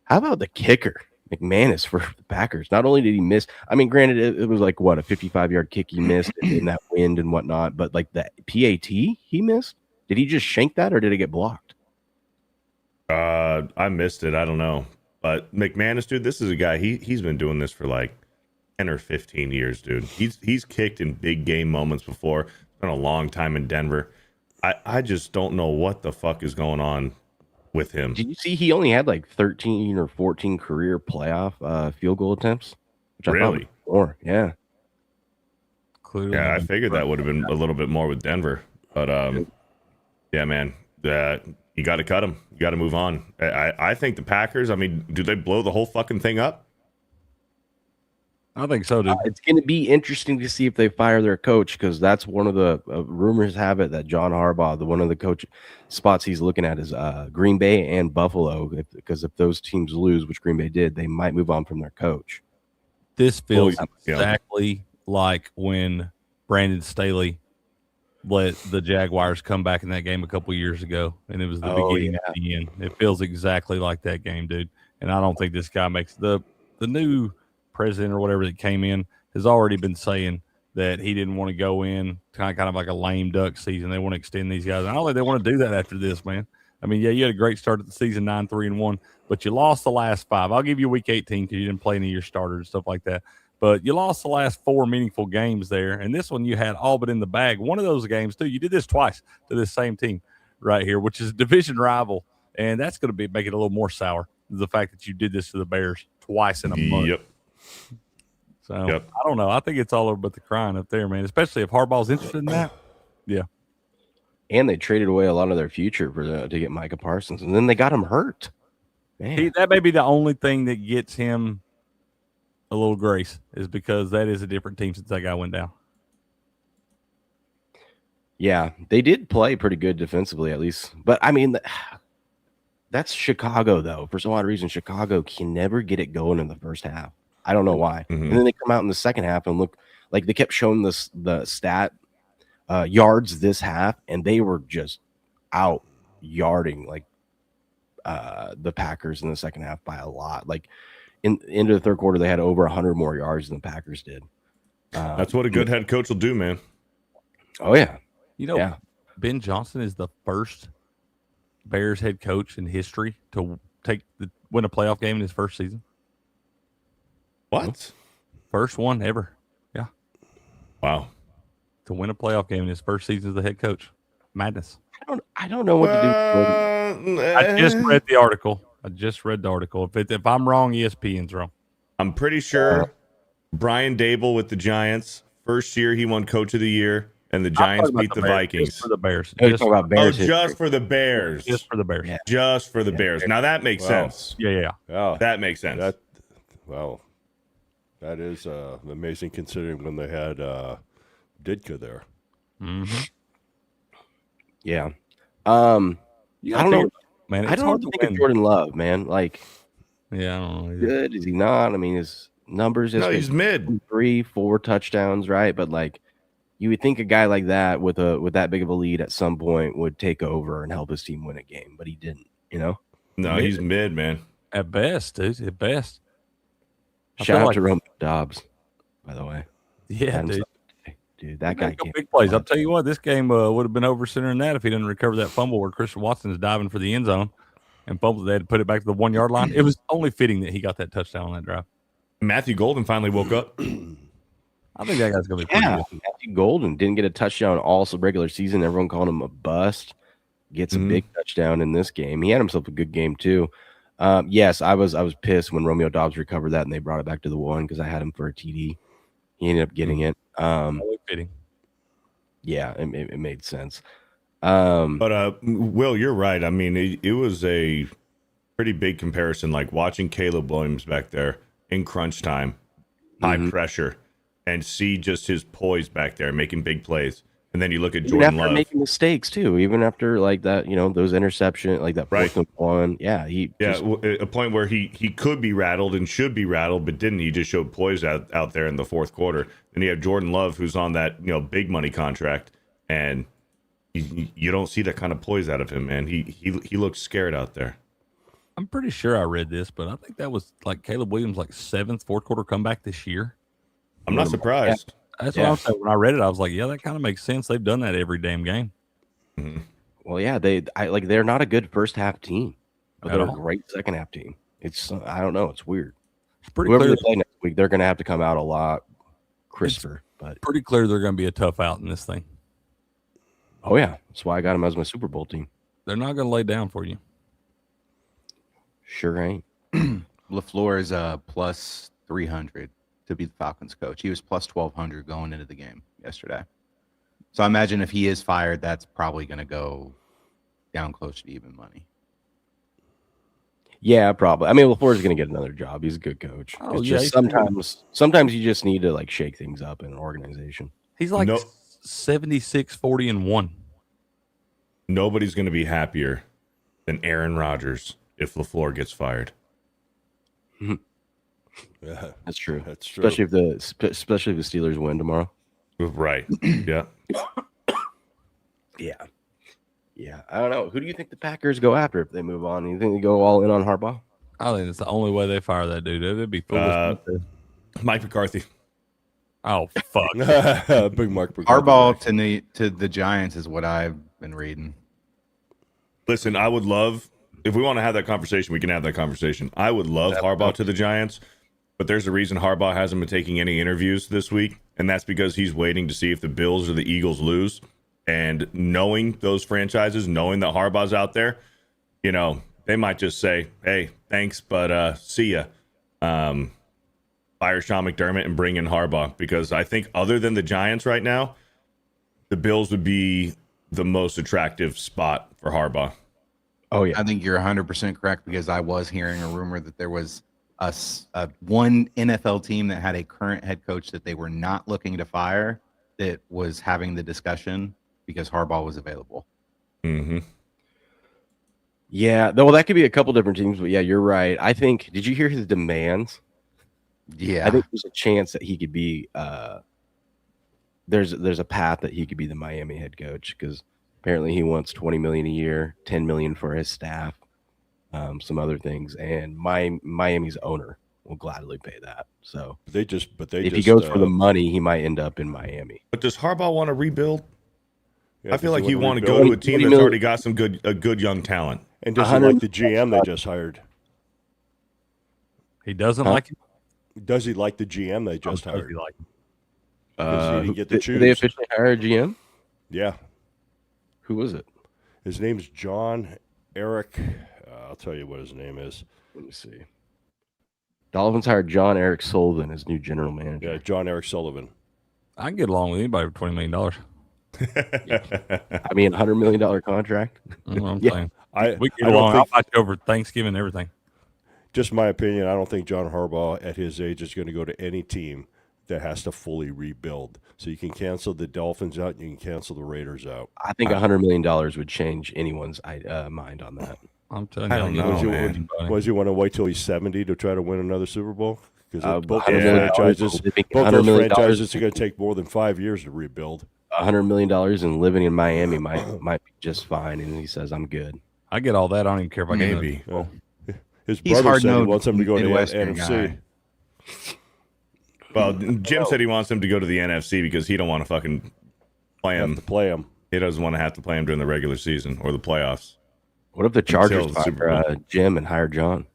How about the kicker? McManus for the Packers. Not only did he miss, I mean, granted, it was like what, a 55-yard kick he missed in that wind and whatnot, but like the PAT he missed. Did he just shank that or did it get blocked? I missed it. I don't know. But McManus, dude, this is a guy. He's been doing this for like 10 or 15 years, dude. He's kicked in big game moments before. Spent a long time in Denver. I just don't know what the fuck is going on with him. Did you see he only had like 13 or 14 career playoff field goal attempts? Which I thought was more. Yeah. Clearly, Yeah, I figured that would have been a little bit more with Denver. But yeah, man, you got to cut him. You got to move on. I think the Packers, I mean, do they blow the whole fucking thing up? I think so, dude. It's going to be interesting to see if they fire their coach, because that's one of the rumors have it that John Harbaugh, one of the coach spots he's looking at is Green Bay and Buffalo, because if those teams lose, which Green Bay did, they might move on from their coach. This feels exactly like when Brandon Staley let the Jaguars come back in that game a couple years ago, and it was the beginning of the end. It feels exactly like that game, dude. And I don't think this guy makes the new president or whatever that came in has already been saying that he didn't want to go in kind of like a lame duck season. They want to extend these guys. And I don't think they want to do that after this, man. I mean, yeah, you had a great start at the season, 9-3-1, but you lost the last 5. I'll give you week 18 because you didn't play any of your starters and stuff like that. But you lost the last 4 meaningful games there. And this one you had all but in the bag. One of those games, too, you did this twice to this same team right here, which is a division rival. And that's going to make it a little more sour, the fact that you did this to the Bears twice in a month. Yep. So I don't know. I think it's all over but the crying up there, man, especially if Harbaugh's interested in that. Yeah. And they traded away a lot of their future to get Micah Parsons. And then they got him hurt. Man. That may be the only thing that gets him a little grace, is because that is a different team since that guy went down. Yeah, they did play pretty good defensively, at least. But, I mean, that's Chicago, though. For some odd reason, Chicago can never get it going in the first half. I don't know why. Mm-hmm. And then they come out in the second half and look like they kept showing the stat yards this half, and they were just out yarding like the Packers in the second half by a lot. Like into the third quarter, they had over 100 more yards than the Packers did. That's what a good head coach will do, man. Oh, yeah. You know, Ben Johnson is the first Bears head coach in history to win a playoff game in his first season. What? First one ever. Yeah. Wow. To win a playoff game in his first season as the head coach. Madness. I don't know what to do. I just read the article. If I'm wrong, ESPN's wrong. I'm pretty sure Brian Dable with the Giants. First year he won Coach of the Year, and the Giants beat the Vikings. Just for the Bears. Just for the Bears. Just for the Bears. Just for the Bears. Yeah. Just for the Bears. Now that makes sense. Yeah. That makes sense. That is amazing considering when they had Ditka there. Mm-hmm. Yeah. I don't know, man. I don't think of Jordan Love, man. Like, yeah, I don't know. Good is he not? I mean, his numbers. He's mid. 3-4 touchdowns, right? But like, you would think a guy like that with that big of a lead at some point would take over and help his team win a game, but he didn't. You know? No, he's mid, man. At best, dude. At best. Shout out to Romeo Dobbs, by the way. Yeah, dude, that guy came big plays. I'll tell you what, this game would have been over sooner than that if he didn't recover that fumble where Christian Watson is diving for the end zone and fumbled. They had to put it back to the 1 yard line. It was only fitting that he got that touchdown on that drive. Matthew Golden finally woke up. I think that guy's gonna be pretty good. Matthew Golden didn't get a touchdown all regular season. Everyone called him a bust. Gets a big touchdown in this game. He had himself a good game too. Yes, I was pissed when Romeo Dobbs recovered that and they brought it back to the 1 because I had him for a TD. He ended up getting it. Fitting. Yeah, it made sense. But Will, you're right. I mean, it was a pretty big comparison. Like watching Caleb Williams back there in crunch time, high pressure, and see just his poise back there making big plays. And then you look at Jordan Love making mistakes too, even after like that, those interception, like that 4th and 1. Yeah, a point where he could be rattled and should be rattled, but didn't. He just showed poise out there in the 4th quarter. And you have Jordan Love, who's on that big money contract, and you don't see that kind of poise out of him, man. He looks scared out there. I'm pretty sure I read this, but I think that was like Caleb Williams' like 7th fourth quarter comeback this year. I'm not surprised. That's what I'm saying. When I read it, I was like, yeah, that kind of makes sense. They've done that every damn game. Mm-hmm. Well, yeah, they're not a good first half team, but At they're a all. great second half team. It's I don't know, it's weird. It's pretty Whoever clear. they play next week, they're going to have to come out a lot crisper. But Pretty clear they're going to be a tough out in this thing. oh yeah, that's why I got them as my Super Bowl team. They're not going to lay down for you. Sure ain't. LaFleur is plus 300 to be the Falcons coach. He was plus 1,200 going into the game yesterday. So I imagine if he is fired, that's probably going to go down close to even money. Yeah, probably. I mean, LaFleur's going to get another job. He's a good coach. Oh, It's yeah, just sometimes you just need to like shake things up in an organization. He's like No. 76-40-1. Nobody's going to be happier than Aaron Rodgers if LaFleur gets fired. Yeah, That's true. that's true. Especially if the Steelers win tomorrow. Right. Yeah. Yeah. Yeah. I don't know. Who do you think the Packers go after if they move on? You think they go all in on Harbaugh? I think it's the only way they fire that dude. It'd be foolish. Mike McCarthy. Oh, fuck. Big Mark. Harbaugh to the Giants is what I've been reading. Listen, I would love, if we want to have that conversation, we can have that conversation. I would love Harbaugh to the Giants, but there's a reason Harbaugh hasn't been taking any interviews this week, and that's because he's waiting to see if the Bills or the Eagles lose. And knowing those franchises, knowing that Harbaugh's out there, you know, they might just say, hey, thanks, but see ya. Fire Sean McDermott and bring in Harbaugh, because I think other than the Giants right now, the Bills would be the most attractive spot for Harbaugh. Oh, yeah. I think you're 100% correct, because I was hearing a rumor that there was one NFL team that had a current head coach that they were not looking to fire that was having the discussion because Harbaugh was available. Mm-hmm. Yeah. Well, that could be a couple different teams, but yeah, you're right. I think, did you hear his demands? Yeah. I think there's a chance that he could be there's a path that he could be the Miami head coach, because apparently he wants $20 million a year, $10 million for his staff, some other things, and Miami's owner will gladly pay that. So if he goes for the money, he might end up in Miami. But does Harbaugh want to rebuild? Yeah, I feel like you want to rebuild. go to a team that's already got some good young talent. And does he like the GM they just hired? He doesn't like it. Does he like the GM they just Does he hired? like it? Because he didn't get to Did choose. they officially hire a GM? Yeah, Who was it? his name's John Eric. I'll tell you what his name is. Let me see. Dolphins hired John Eric Sullivan as new general manager. Yeah, John Eric Sullivan. I can get along with anybody for $20 million. I mean, $100 million contract. That's what I'm Yeah. saying. I We get I don't along. I'll think, fight you over Thanksgiving and everything. just my opinion, I don't think John Harbaugh at his age is going to go to any team that has to fully rebuild. So you can cancel the Dolphins out and you can cancel the Raiders out. I think $100 million would change anyone's mind on that. I'm telling I you. don't know, know, man. Was you want to wait till he's 70 to try to win another Super Bowl? Because both $100 those million franchises, living- both $100 those million franchises are going to take more than 5 years to rebuild. $100 million and living in Miami might be just fine. And he says, I'm good. I get all that. I don't even care if I get Maybe. His He's brother said he hard-nosed wants him to go to the Midwestern NFC. guy. Well, Jim said he wants him to go to the NFC because he don't want to fucking play Have him. to play him. He doesn't want to have to play him during the regular season or the playoffs. What if the Chargers Until the Super fire Jim and hire John?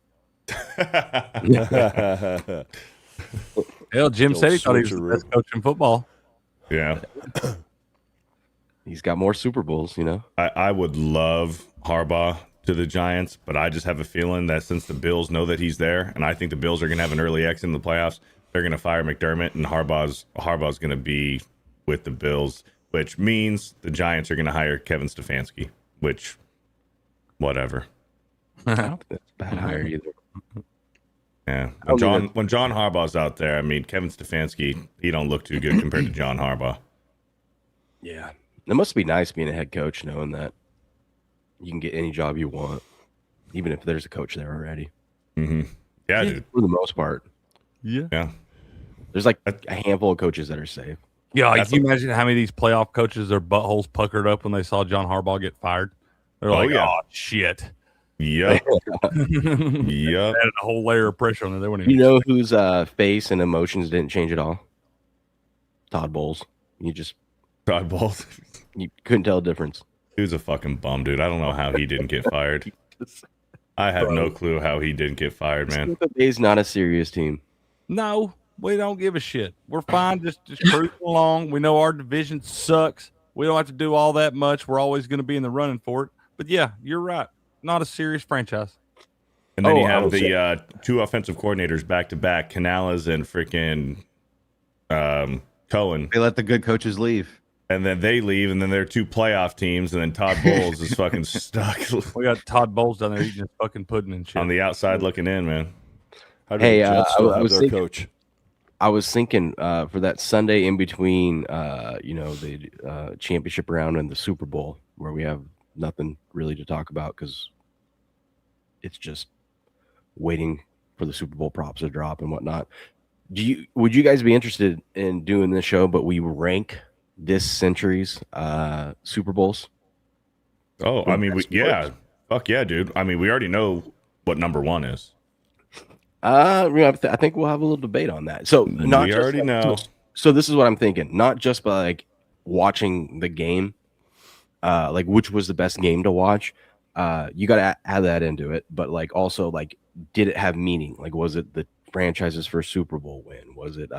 Hell, Jim Still said he thought he was the switcheroo. best coach in football. Yeah. He's got more Super Bowls, you know? I would love Harbaugh to the Giants, but I just have a feeling that since the Bills know that he's there, and I think the Bills are going to have an early exit in the playoffs, they're going to fire McDermott, and Harbaugh's going to be with the Bills, which means the Giants are going to hire Kevin Stefanski, which, whatever. That's a bad hire either. Yeah. I mean, When John Harbaugh's out there, I mean, Kevin Stefanski, he don't look too good compared to John Harbaugh. Yeah. It must be nice being a head coach knowing that you can get any job you want, even if there's a coach there already. Mm-hmm. Yeah, dude. For the most part. Yeah. There's like a handful of coaches that are safe. Yeah, That's can you imagine how many of these playoff coaches, their buttholes puckered up when they saw John Harbaugh get fired? They're like, yeah. oh, shit. Yep. Yep. Added a whole layer of pressure on there. They wouldn't You even know whose face and emotions didn't change at all? Todd Bowles. Todd Bowles. You couldn't tell the difference. He was a fucking bum, dude. I don't know how he didn't get fired. I have no clue how he didn't get fired, man. Tampa Bay's not a serious team. No, we don't give a shit. We're fine. Just cruising along. We know our division sucks. We don't have to do all that much. We're always going to be in the running for it. But yeah, you're right. Not a serious franchise. And then you have the two offensive coordinators back to back, Canales and freaking Cohen. They let the good coaches leave. And then they leave, and then they're two playoff teams, and then Todd Bowles is fucking stuck. We got Todd Bowles down there eating his fucking pudding and shit. On the outside looking in, man. Hey, I was thinking, coach? I was thinking for that Sunday in between, the championship round and the Super Bowl, where we have nothing really to talk about because it's just waiting for the Super Bowl props to drop and whatnot. Would you guys be interested in doing this show, but we rank this century's Super Bowls? Oh, I mean, yeah. Fuck yeah, dude. I mean, we already know what number one is. I think we'll have a little debate on that. So we already know. So this is what I'm thinking. Not just by like watching the game, like which was the best game to watch. You got to add that into it, but like also like, did it have meaning? Like, was it the franchise's first Super Bowl win? Was it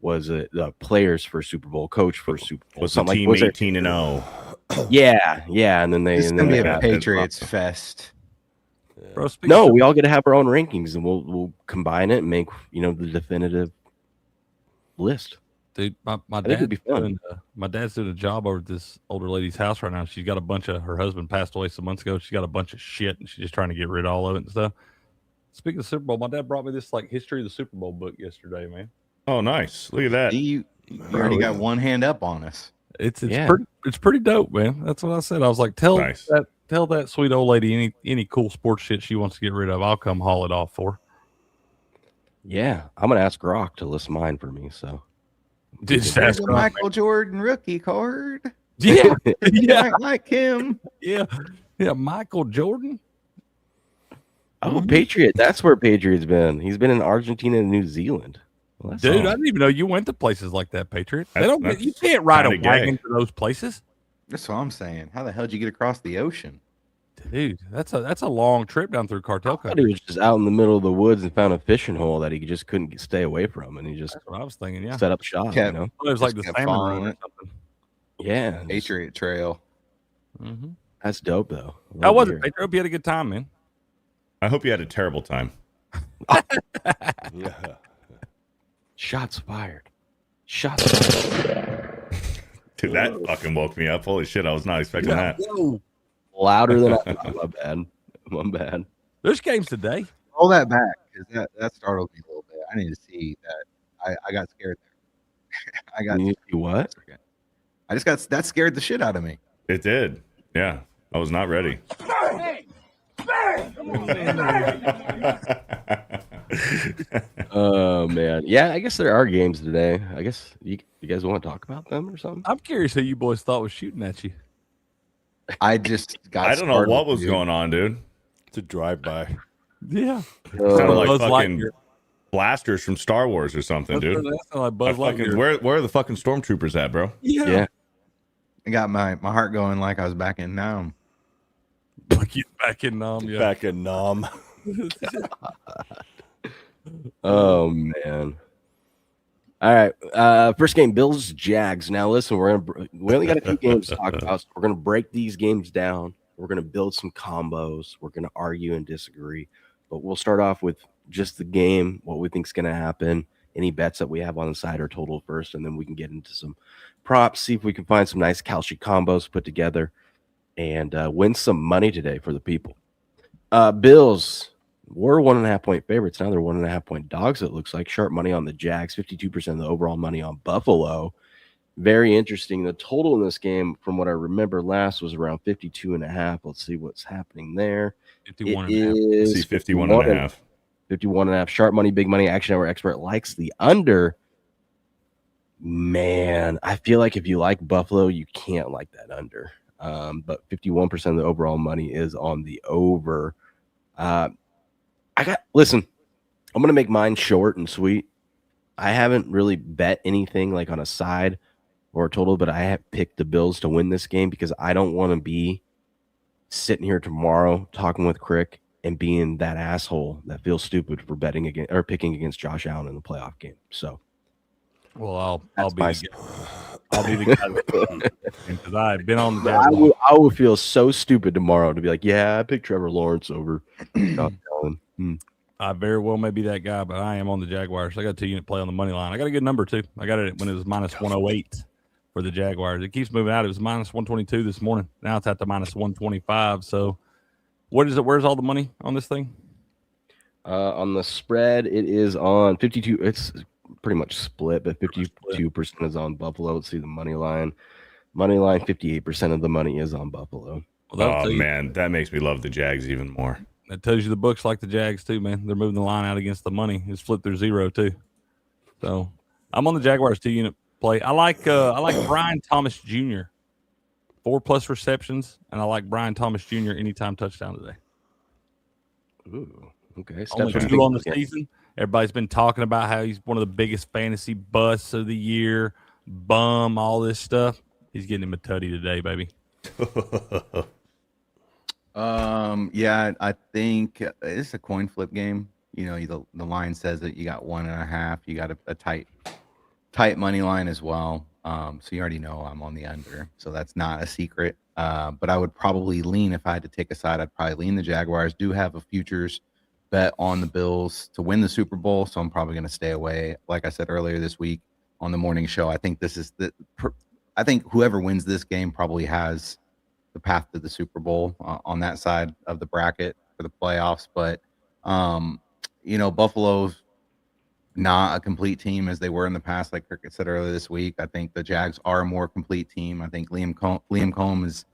was it the players for Super Bowl, coach for Super Bowl? Was the team 18-0? Yeah, and then It's gonna be a Patriots fest. Bro, no, we all get to have our own rankings, and we'll combine it and make the definitive list. Dude, my dad's doing a job over at this older lady's house right now. She's got a bunch of, her husband passed away some months ago. She's got a bunch of shit, and she's just trying to get rid of all of it and stuff. Speaking of Super Bowl, my dad brought me this like history of the Super Bowl book yesterday, man. Oh, nice! Look at that. You already got one hand up on us. It's pretty dope, man. That's what I said. I was like, tell that sweet old lady any cool sports shit she wants to get rid of. I'll come haul it off for her. Yeah, I'm gonna ask Rock to list mine for me. So, just ask a Michael Jordan rookie card. Yeah, yeah, like him. Yeah, Michael Jordan. Oh, Patriot. That's where Patriot's been. He's been in Argentina and New Zealand. Well, dude, I didn't even know you went to places like that, Patriot. You can't ride a wagon to those places. That's what I'm saying. How the hell did you get across the ocean? Dude, that's a long trip down through cartel country. He was just out in the middle of the woods and found a fishing hole that he just couldn't stay away from, and he just that's what I was thinking. Yeah, set up shop. It was like the salmon run or something. Yeah, Patriot Trail. Mm-hmm. That's dope, though. How was it, Patriot? I hope you had a good time, man. I hope you had a terrible time. Yeah. Shots fired. Shots fired. Dude, that fucking woke me up. Holy shit, I was not expecting that. Whoa. Louder than I thought. My bad. There's games today. Roll that back, because that startled me a little bit. I need to see that. I got scared there. You what? I just got that scared the shit out of me. It did. Yeah. I was not ready. Oh man, yeah. I guess there are games today. I guess you guys want to talk about them or something. I'm curious who you boys thought was shooting at you. I just got. I don't know what was going on, dude. It's a drive-by. Yeah, sounded like fucking blasters from Star Wars or something, dude. Like Buzz Lightyear. Where are the fucking stormtroopers at, bro? Yeah. I got my heart going like I was back in Nam. Like he's back in Nam. Yeah. Back in Nam. Oh man. All right. First game, Bills Jags. Now listen, we only got a few games to talk about, so we're gonna break these games down. We're gonna build some combos. We're gonna argue and disagree, but we'll start off with just the game, what we think is gonna happen, any bets that we have on the side or total first, and then we can get into some props, see if we can find some nice Kalshi combos put together, and win some money today for the people. Bills were 1.5 point favorites. Now they're 1.5 point dogs. It looks like sharp money on the Jags, 52% of the overall money on Buffalo. Very interesting. The total in this game, from what I remember last, was around 52.5. Let's see what's happening there. 51.5. Let's see 51.5. 51.5. Sharp money, big money. Action Hour expert likes the under. Man, I feel like if you like Buffalo, you can't like that under. but 51% of the overall money is on the over. Listen, I'm going to make mine short and sweet. I haven't really bet anything like on a side or a total, but I have picked the Bills to win this game because I don't want to be sitting here tomorrow talking with Crick and being that asshole that feels stupid for betting against or picking against Josh Allen in the playoff game. So, well, I'll be my the guy because I've been on the Jaguars. I would feel so stupid tomorrow to be like, yeah, I picked Trevor Lawrence over Josh Allen. I very well may be that guy, but I am on the Jaguars. I got a 2-unit play on the money line. I got a good number too. I got it when it was minus 108 for the Jaguars. It keeps moving out. It was minus 122 this morning. Now it's at the minus 125. So what is it? Where's all the money on this thing? On the spread, it is on 52. It's pretty much split, but 52% is on Buffalo. Let's see the money line. Money line, 58% of the money is on Buffalo. Well, man, that makes me love the Jags even more. That tells you the books like the Jags too, man. They're moving the line out against the money. It's flipped through zero too. So I'm on the Jaguars 2-unit play. I like Brian Thomas Jr. 4+ receptions, and I like Brian Thomas Jr. anytime touchdown today. Ooh, okay. Only 2 on the season. Everybody's been talking about how he's one of the biggest fantasy busts of the year, bum, all this stuff. He's getting him a tutty today, baby. Yeah, I think it's a coin flip game. You know, the line says that you got 1.5. You got a tight money line as well. So you already know I'm on the under. So that's not a secret. But I would probably lean, if I had to take a side, I'd probably lean the Jaguars. Do have a futures bet on the Bills to win the Super Bowl. So I'm probably going to stay away. Like I said earlier this week on the morning show, I think I think whoever wins this game probably has the path to the Super Bowl on that side of the bracket for the playoffs. But, you know, Buffalo's not a complete team as they were in the past. Like Cricket said earlier this week, I think the Jags are a more complete team. I think Liam Combs has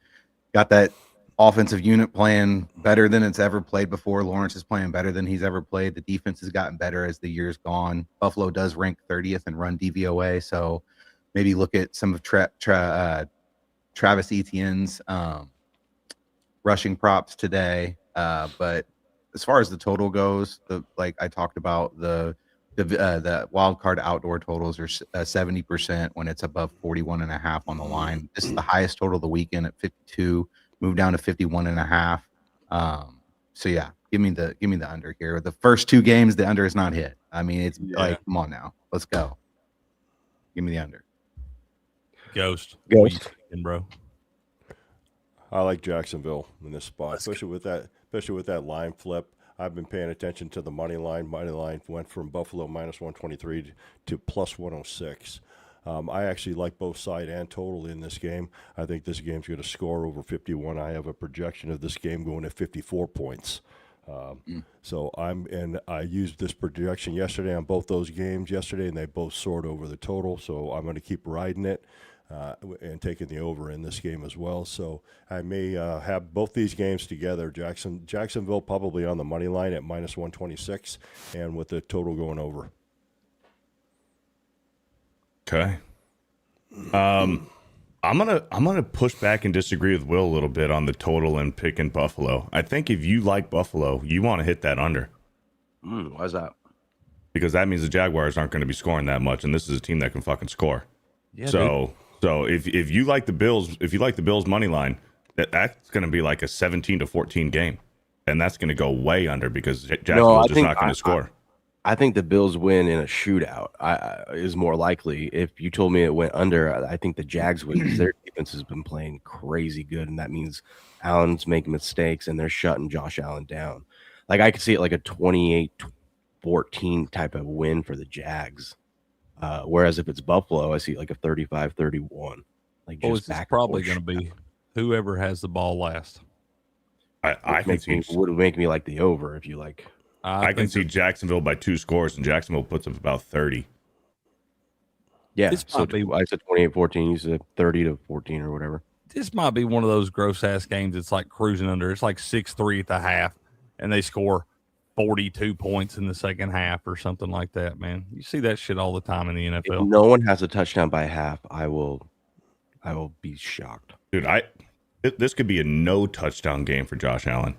got that offensive unit playing better than it's ever played before. Lawrence is playing better than he's ever played. The defense has gotten better as the year's gone. Buffalo does rank 30th in run DVOA, so maybe look at some of Travis Etienne's rushing props today. But as far as the total goes, like I talked about, the Wildcard outdoor totals are 70% when it's above 41.5 on the line. This is the highest total of the weekend at 52. Moved down to 51.5. So yeah, give me the under here. The first 2 games, the under is not hit. I mean, it's like, come on now, let's go. Give me the under. Ghost, bro. I like Jacksonville in this spot, especially with that line flip. I've been paying attention to the money line. Money line went from Buffalo minus 123 to plus 106. I actually like both side and total in this game. I think this game's going to score over 51. I have a projection of this game going to 54 points. So I used this projection yesterday on both those games and they both soared over the total. So I'm going to keep riding it and taking the over in this game as well. So I may have both these games together. Jacksonville probably on the money line at minus 126 and with the total going over. Okay. I'm gonna push back and disagree with Will a little bit on the total and picking Buffalo. I think if you like Buffalo, you want to hit that under. Why is that? Because that means the Jaguars aren't going to be scoring that much, and this is a team that can fucking score. Yeah, so if you like the Bills money line, that's going to be like a 17-14 game, and that's going to go way under because Jacksonville's just not going to score. I think the Bills win in a shootout is more likely. If you told me it went under, I think the Jags win because their defense has been playing crazy good, and that means Allen's making mistakes and they're shutting Josh Allen down. Like I could see it like a 28-14 type of win for the Jags. Whereas if it's Buffalo, I see like a 35-31. Like just back. It's probably going to be whoever has the ball last. Would make me like the over if you like. I can see Jacksonville by 2 scores, and Jacksonville puts up about 30. Yeah, so I said 28-14. You said 30-14 or whatever. This might be one of those gross-ass games that's like cruising under. It's like 6-3 at the half, and they score 42 points in the second half or something like that, man. You see that shit all the time in the NFL. If no one has a touchdown by half, I will be shocked. Dude, This could be a no touchdown game for Josh Allen.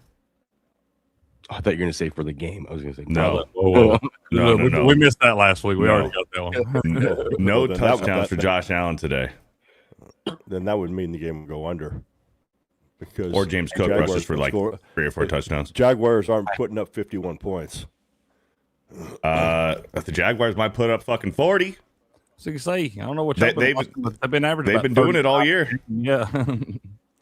I thought you were going to say for the game. I was going to say No. Whoa. No. We missed that last week. We No. already got that one. No Well, then touchdowns for Josh Allen today. Then that would mean the game would go under. Because Or James Cook Jaguars rushes for can like score. 3 or 4 touchdowns. Jaguars aren't putting up 51 points. The Jaguars might put up fucking 40. So you say, I don't know what They've been averaging. They've been doing it all year. Yeah.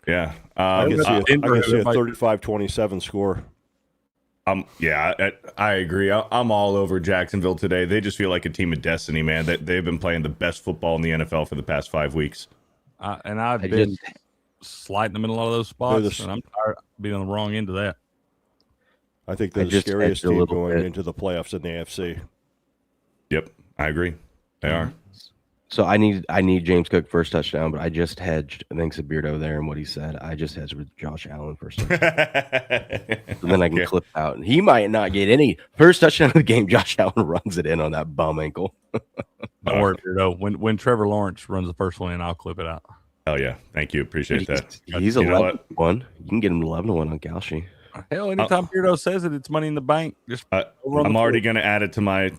Yeah. I can see a Denver, 35-27 score. Yeah, I agree. I'm all over Jacksonville today. They just feel like a team of destiny, man. They've been playing the best football in the NFL for the past 5 weeks. And I've been sliding them in a lot of those spots, and I'm tired of being on the wrong end of that. I think they're the scariest team going into the playoffs in the AFC. Yep, I agree. They are. So I need James Cook first touchdown, but I just hedged. Thanks to Beardo there and what he said. I just hedged with Josh Allen first touchdown. And then I can clip out. And he might not get any first touchdown of the game. Josh Allen runs it in on that bum ankle. Don't worry, Beardo. When Trevor Lawrence runs the first one in, I'll clip it out. Hell yeah. Thank you. Appreciate that. He's 11-1. You can get him 11-1 on Kalshi. Hell, anytime Beardo says it, it's money in the bank. Just I'm already going to add it to my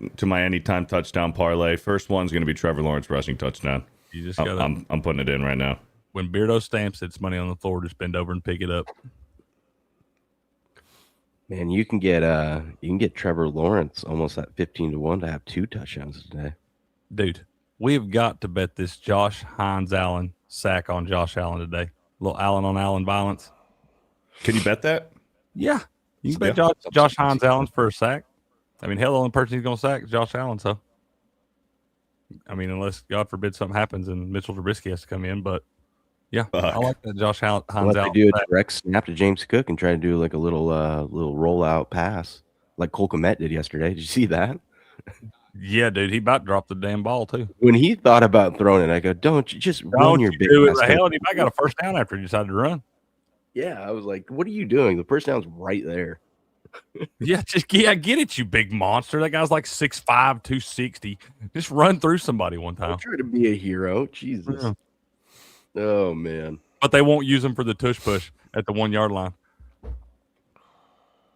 anytime touchdown parlay. First one's going to be Trevor Lawrence rushing touchdown. You just got. I'm putting it in right now. When Beardo stamps, it's money on the floor. Just bend over and pick it up. Man, you can get Trevor Lawrence almost at 15-1 to have 2 touchdowns today. Dude, we've got to bet this Josh Hines Allen sack on Josh Allen today. A little Allen on Allen violence. Can you bet that? Yeah. You can bet Josh Hines Allen for a sack. I mean, hell, the only person he's going to sack is Josh Allen. So, I mean, unless, God forbid, something happens and Mitchell Trubisky has to come in. But, yeah, I like that Josh Hines Allen. Do a direct snap to James Cook and try to do like a little rollout pass like Cole Kmet did yesterday. Did you see that? Yeah, dude, he about dropped the damn ball, too. When he thought about throwing it, I go, don't you just run your big ass. Hell, he might got a first down after he decided to run. Yeah, I was like, what are you doing? The first down's right there. Yeah, get it, you big monster. That guy's like 6'5", 260. Just run through somebody one time. Try to be a hero. Jesus. Yeah. Oh, man. But they won't use him for the tush push at the 1 yard line.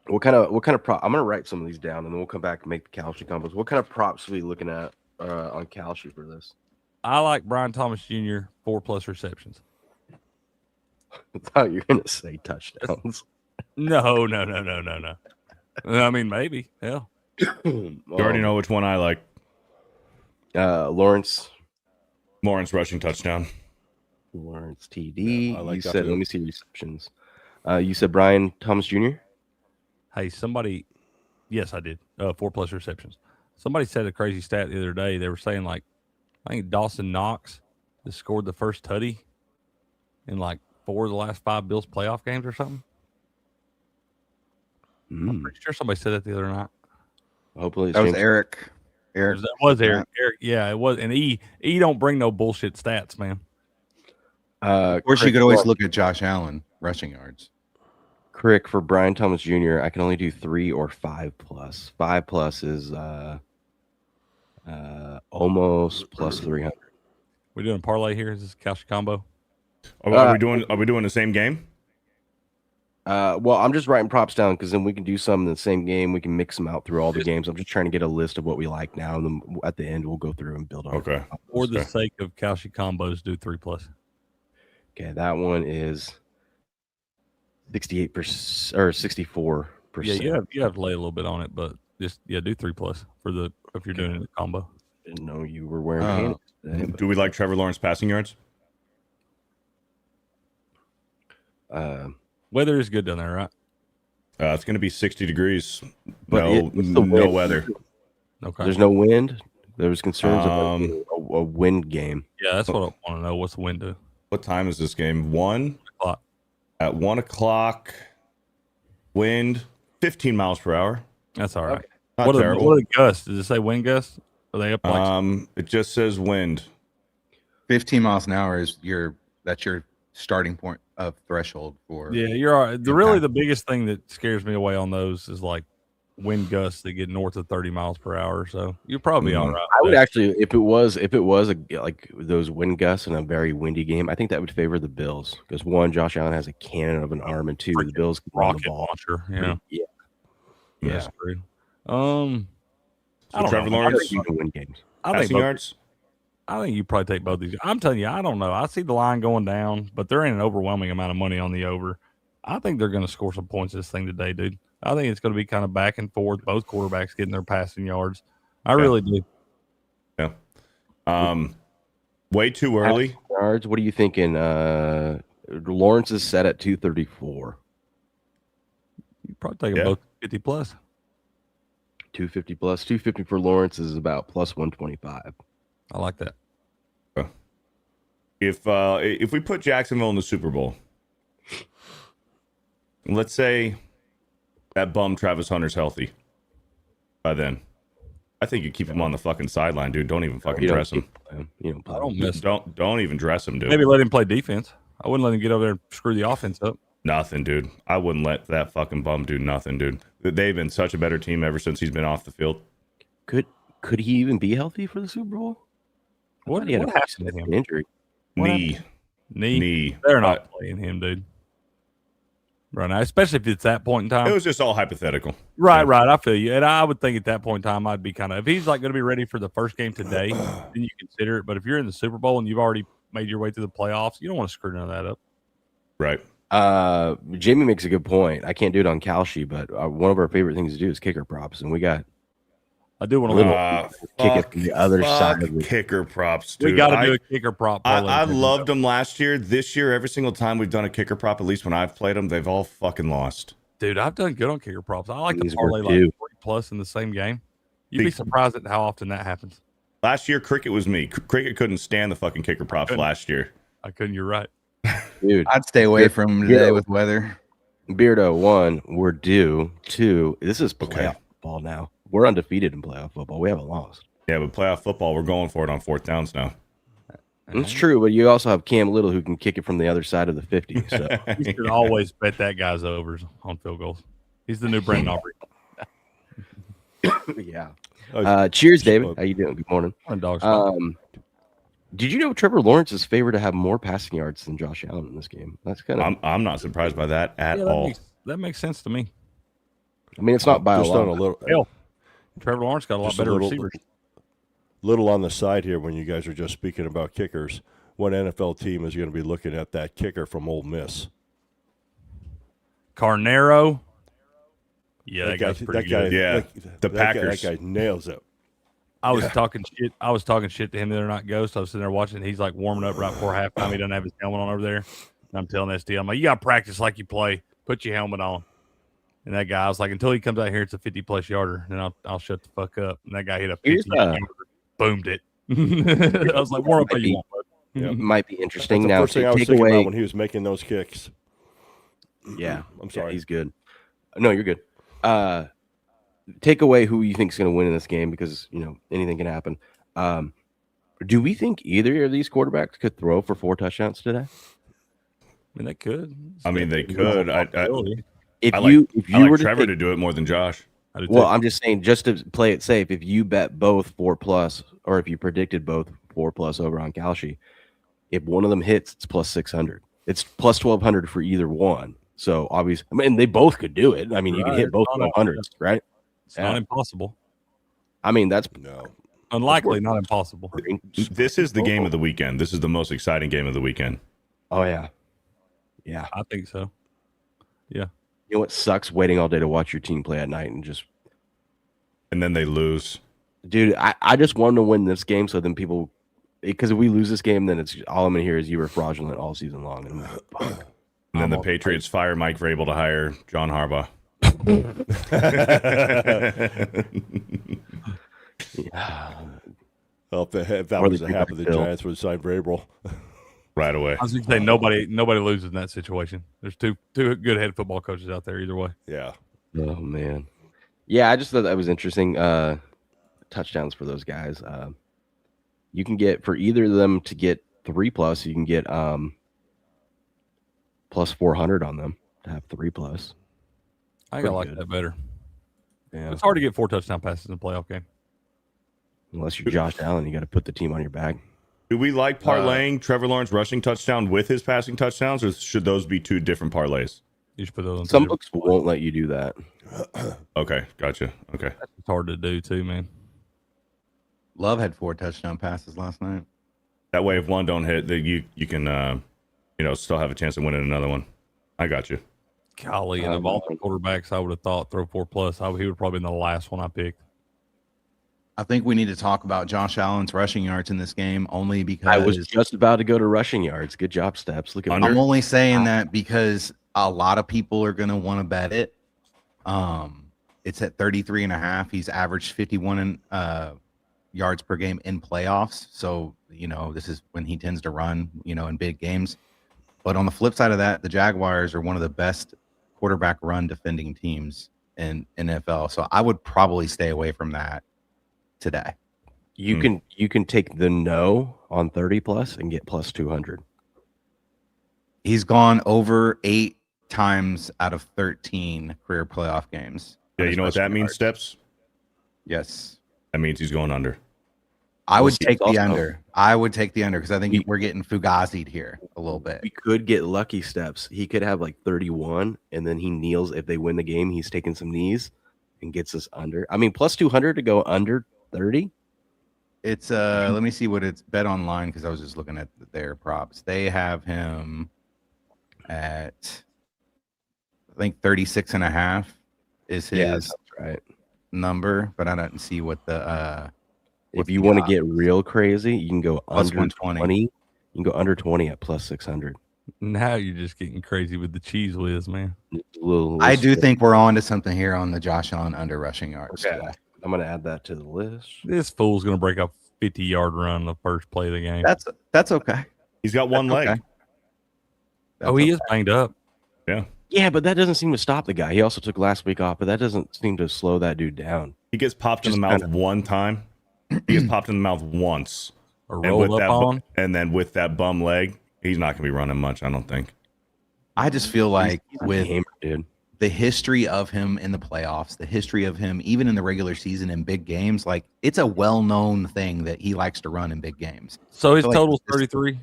What kind of prop? I'm gonna write some of these down, and then we'll come back and make the Kalshi combos. What kind of props are we looking at on Kalshi for this? I like Brian Thomas Jr. 4+ receptions. I thought you were gonna say touchdowns. No. I mean, maybe. Hell, you already know which one I like. Lawrence rushing touchdown. Lawrence TD. Yeah, I like you that said, too. let me see receptions. You said Brian Thomas Jr. hey, somebody. Yes, I did. 4+ receptions. Somebody said a crazy stat the other day. They were saying like, I think Dawson Knox just scored the first tutty in like 4 of the last 5 Bills playoff games or something. I'm pretty sure somebody said that the other night. Hopefully that was Eric. That was Eric. Eric, yeah, it was. And he don't bring no bullshit stats, man. Of course, you could always look at Josh Allen rushing yards. Crick for Brian Thomas Jr. I can only do 3 or 5+. 5+ is almost plus 300. We doing a parlay here? Is this a Kalshi combo? Are we doing the same game? Well, I'm just writing props down because then we can do some in the same game. We can mix them out through all the games. I'm just trying to get a list of what we like now, and then at the end we'll go through and build our. Okay. For the sake of Kalshi combos, do 3+. Okay, that one is 68% or 64%. Yeah, you have to lay a little bit on it, but just do 3+ for the if you're doing it in a combo. Didn't know you were wearing pants today. Do we like Trevor Lawrence passing yards? Weather is good down there, right? It's going to be 60 degrees. But No weather. Okay. There's no wind. There was concerns about a wind game. Yeah, that's what I want to know. What's the wind do? What time is this game? 1 o'clock. At 1 o'clock. Wind 15 miles per hour. That's all right. Okay. Not terrible. What are the gusts? Does it say wind gusts? Are they up like? It just says wind. 15 miles an hour is that's your starting point of threshold for. Yeah, you're all right. The biggest thing that scares me away on those is like wind gusts that get north of 30 miles per hour. So you'll probably be all right. I would actually, if it was like those wind gusts in a very windy game, I think that would favor the Bills because one, Josh Allen has a cannon of an arm, and two, the Bills can run the Rocket ball. launcher. Yeah. Yeah. That's true. I don't Trevor know. Lawrence, You can win games. I think passing yards. I think you probably take both these. I'm telling you, I don't know. I see the line going down, but there ain't an overwhelming amount of money on the over. I think they're going to score some points this thing today, dude. I think it's going to be kind of back and forth. Both quarterbacks getting their passing yards. I really do. Yeah. Way too early. Yards. What are you thinking? Lawrence is set at 234. You probably take them both 50 plus. 250 plus. 250 for Lawrence is about plus 125. I like that. If we put Jacksonville in the Super Bowl, let's say that bum Travis Hunter's healthy by then, I think you keep him on the fucking sideline, dude. Don't even fucking dress him. Don't even dress him, dude. Maybe let him play defense. I wouldn't let him get over there and screw the offense up. Nothing, dude. I wouldn't let that fucking bum do nothing, dude. They've been such a better team ever since he's been off the field. Could he even be healthy for the Super Bowl? What He had happened to him? Injury. Knee. They're not playing him, dude. Right now, especially if it's that point in time. It was just all hypothetical. Right. I feel you. And I would think at that point in time, I'd be kind of, if he's like going to be ready for the first game today, then you consider it. But if you're in the Super Bowl and you've already made your way through the playoffs, you don't want to screw none of that up. Right. Jamie makes a good point. I can't do it on Kalshi, but one of our favorite things to do is kicker props. And I do want to kick it from the other side of the kicker props, dude. We got to do a kicker prop. I loved them last year. This year, every single time we've done a kicker prop, at least when I've played them, they've all fucking lost. Dude, I've done good on kicker props. I like to parlay like 3 plus in the same game. You'd be surprised at how often that happens. Last year, Cricket was me. Cricket couldn't stand the fucking kicker props last year. I couldn't. You're right. Dude, I'd stay away from today with weather. Beardo, 1, we're due. 2, this is playoff ball now. We're undefeated in playoff football. We haven't lost. Yeah, but playoff football, we're going for it on 4th downs now. That's true, but you also have Cam Little who can kick it from the other side of the 50. So you should always bet that guy's overs on field goals. He's the new Brandon Aubrey. Yeah. Cheers, David. How you doing? Good morning. Did you know Trevor Lawrence is favored to have more passing yards than Josh Allen in this game? That's kind of. I'm not surprised by that at all. That makes sense to me. I mean, it's not by a lot. Hell, Trevor Lawrence got a lot better receivers. Little on the side here when you guys are just speaking about kickers. What NFL team is going to be looking at that kicker from Ole Miss? Carnero. Yeah, that guy's pretty good. Yeah, the Packers. That guy nails it. I was talking shit. I was talking shit to him the other night, Ghost. I was sitting there watching. He's like warming up right before halftime. He doesn't have his helmet on over there. And I'm telling SD, I'm like, you got to practice like you play. Put your helmet on. And that guy, I was like, until he comes out here, it's a 50-plus yarder. Then I'll shut the fuck up. And that guy hit a 50 yarder, boomed it. I was like, warm up you want, bud. It might be interesting. That's the Now, first thing I was thinking about when he was making those kicks. Yeah, I'm sorry. Yeah, he's good. No, you're good. Take away who you think is going to win in this game because, anything can happen. Do we think either of these quarterbacks could throw for 4 touchdowns today? I mean, they could. They could. I like Trevor to do it more than Josh. Well, I'm just saying, just to play it safe, if you bet both 4+, or if you predicted both 4+ over on Kalshi, if one of them hits, it's plus 600. It's plus 1,200 for either one. So obviously, they both could do it. I mean, you can hit both 1,200s, right? It's not impossible. I mean, that's unlikely, not impossible. This is the game of the weekend. This is the most exciting game of the weekend. Oh yeah, yeah, I think so. Yeah. You know what sucks? Waiting all day to watch your team play at night and then they lose. Dude, I just want to win this game so then people, because if we lose this game, then it's all I'm gonna hear is you were fraudulent all season long. And I'm like, fuck. And then the Patriots fire Mike Vrabel to hire John Harbaugh. Well, if that was the half of the Giants would sign Vrabel right away. I was going to say nobody loses in that situation. There's two good head football coaches out there either way. Yeah. Oh man. Yeah, I just thought that was interesting. Touchdowns for those guys. You can get for either of them to get 3+. You can get plus 400 on them to have 3+. I think I like that better. Yeah. It's hard to get 4 touchdown passes in a playoff game. Unless you're Josh Allen, you got to put the team on your back. Do we like parlaying Trevor Lawrence rushing touchdown with his passing touchdowns, or should those be 2 different parlays? You should put those on Some books won't let you do that. Okay, gotcha. Okay. It's hard to do too, man. Love had 4 touchdown passes last night. That way, if one don't hit, that you can still have a chance of winning another one. I got you. Golly, and of all the quarterbacks, I would have thought throw 4+. He would probably been the last one I picked. I think we need to talk about Josh Allen's rushing yards in this game only because I was just about to go to rushing yards. Good job, Steps. Look at Under. I'm only saying that because a lot of people are going to want to bet it. It's at 33.5. He's averaged 51 yards per game in playoffs. So, this is when he tends to run, in big games. But on the flip side of that, the Jaguars are one of the best quarterback run defending teams in NFL. So I would probably stay away from that today. You can take the no on 30+ and get plus 200. He's gone over 8 times out of 13 career playoff games. Yeah, you know what that means, Steps? Yes. That means he's going under. I would take the under. I would take the under because I think we're getting Fugazi'd here a little bit. We could get lucky, Steps. He could have like 31, and then he kneels. If they win the game, he's taking some knees and gets us under. I mean, plus 200 to go under 30. It's let me see what it's bet online because I was just looking at their props. They have him at I think 36.5 is his that's right. number, but I don't see what the If you want to get real crazy, you can go Plus under 120. 20. You can go under 20 at plus 600. Now you're just getting crazy with the cheese whiz, man. I do think we're on to something here on the Josh Allen under rushing yards. Okay. I'm going to add that to the list. This fool's going to break a 50-yard run the first play of the game. That's okay. He's got one leg. Okay. He is banged up. Yeah. Yeah, but that doesn't seem to stop the guy. He also took last week off, but that doesn't seem to slow that dude down. He gets popped in the mouth one time. He gets popped in the mouth once. Or rolled up on. And then with that bum leg, he's not going to be running much, I don't think. I just feel like with dude. The history of him in the playoffs, the history of him even in the regular season in big games, like it's a well-known thing that he likes to run in big games. So his like total's 33?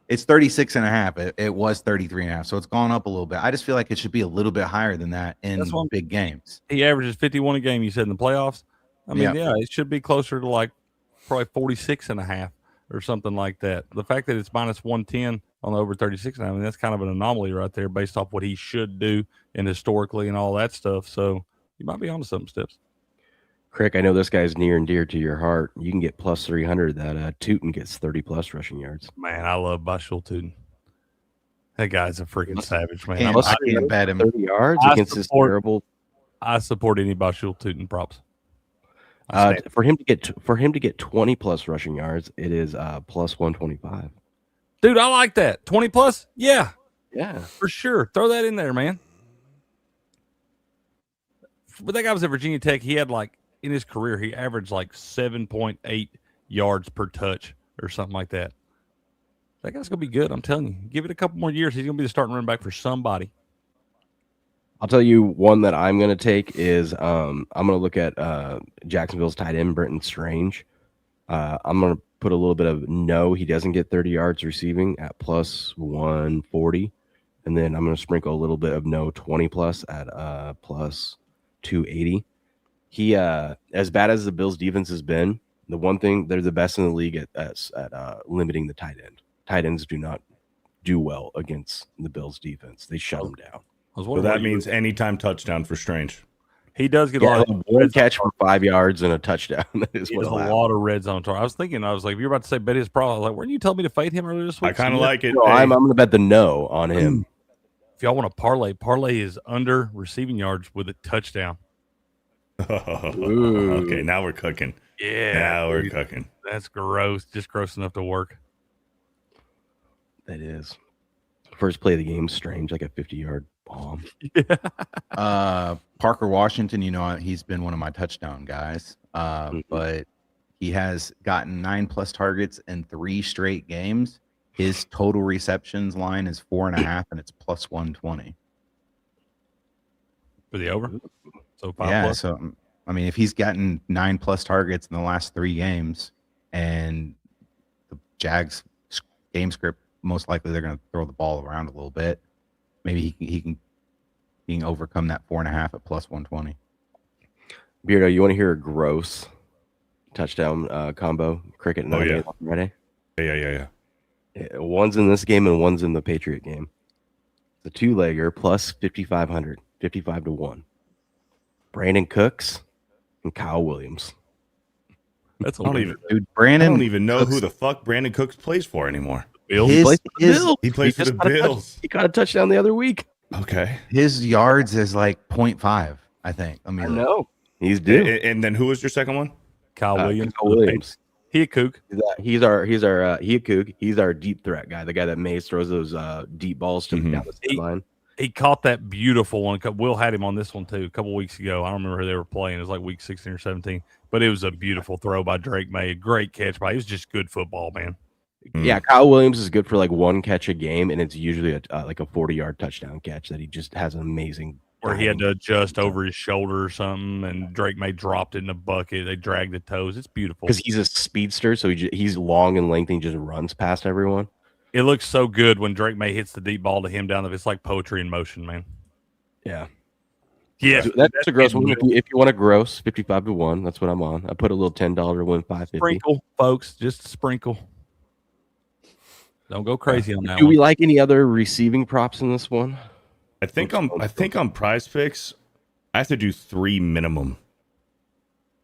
It's 36.5. It was 33.5. So it's gone up a little bit. I just feel like it should be a little bit higher than that in big games. He averages 51 a game, you said, in the playoffs. I mean, yeah, it should be closer to like probably 46.5 or something like that. The fact that it's minus 110 on the over 36, I mean, that's kind of an anomaly right there based off what he should do and historically and all that stuff. So you might be onto something, Steps. Crick, I know this guy's near and dear to your heart. You can get plus 300 that Tootin gets 30+ rushing yards. Man, I love Bashul Tootin. That guy's a freaking savage, man. I can't bet him 30 yards against this terrible. I support any Bashul Tootin props. For him to get 20+ rushing yards, it is plus 125. Dude, I like that. 20+? Yeah. Yeah. For sure. Throw that in there, man. But that guy was at Virginia Tech. He had in his career, he averaged 7.8 yards per touch or something like that. That guy's going to be good. I'm telling you. Give it a couple more years. He's going to be the starting running back for somebody. I'll tell you one that I'm going to take is I'm going to look at Jacksonville's tight end, Brenton Strange. I'm going to put a little bit of no, he doesn't get 30 yards receiving at plus 140. And then I'm going to sprinkle a little bit of no 20+ at plus 280. He, as bad as the Bills defense has been, the one thing, they're the best in the league at limiting the tight end. Tight ends do not do well against the Bills defense. They shut them down. So that means anytime touchdown for Strange. He does get a lot of one catch for 5 yards and a touchdown. That is a lot of red zone target. I was like, if you're about to say bet his problem, I was like, weren't you telling me to fade him earlier this week? I kind of like it. No, I'm going to bet the no on him. If y'all want to parlay is under receiving yards with a touchdown. Okay, now we're cooking. Yeah. Now we're cooking. That's gross. Just gross enough to work. That is. First play of the game, Strange, like a 50-yard bomb. Parker Washington, he's been one of my touchdown guys. But he has gotten 9+ targets in 3 straight games. His total receptions line is 4.5, and it's plus 120. for the over. So 5 Yeah. plus. So, I mean, if he's gotten 9+ targets in the last 3 games, and the Jags game script, most likely they're going to throw the ball around a little bit. Maybe he can overcome that 4.5 at plus 120. Beardo, you want to hear a gross touchdown combo? Cricket and yeah. on Friday. Yeah. One's in this game and one's in the Patriot game. The 2-legger plus 5,500, 55 to 1. Brandon Cooks and Kyle Williams. That's a I don't weird. even, Dude, I Brandon don't even know Cooks- who the fuck Brandon Cooks plays for anymore. Bills. He plays for the his- Bills. He plays for just the got a Bills. he got a touchdown the other week. Okay. his yards is like 0.5, I think. I I mean, know. He's due. And then who was your second one? Kyle Williams. Kyle Williams. He a kook. He's our Kook. He's our deep threat guy, the guy that Mays throws those deep balls to down the sideline. He caught that beautiful one. Will had him on this one too a couple weeks ago. I don't remember who they were playing. It was like week 16 or 17, but it was a beautiful throw by Drake May. Great catch by. It was just good football, man. Yeah, Kyle Williams is good for like one catch a game, and it's usually like a 40-yard touchdown catch that he just has an amazing. Where he had to adjust over his shoulder or something, and Drake May dropped it in the bucket. They dragged the toes. It's beautiful because he's a speedster, so he's long and lengthy and just runs past everyone. It looks so good when Drake May hits the deep ball to him down. It's like poetry in motion, man. Yeah. Yeah, So that's a gross one. If you want a gross 55 to 1, that's what I'm on. I put a little $10 win 550. Sprinkle, folks, just sprinkle. Don't go crazy on that. Do one. we like any other receiving props in this one? I think on Prize Picks, I have to do 3 minimum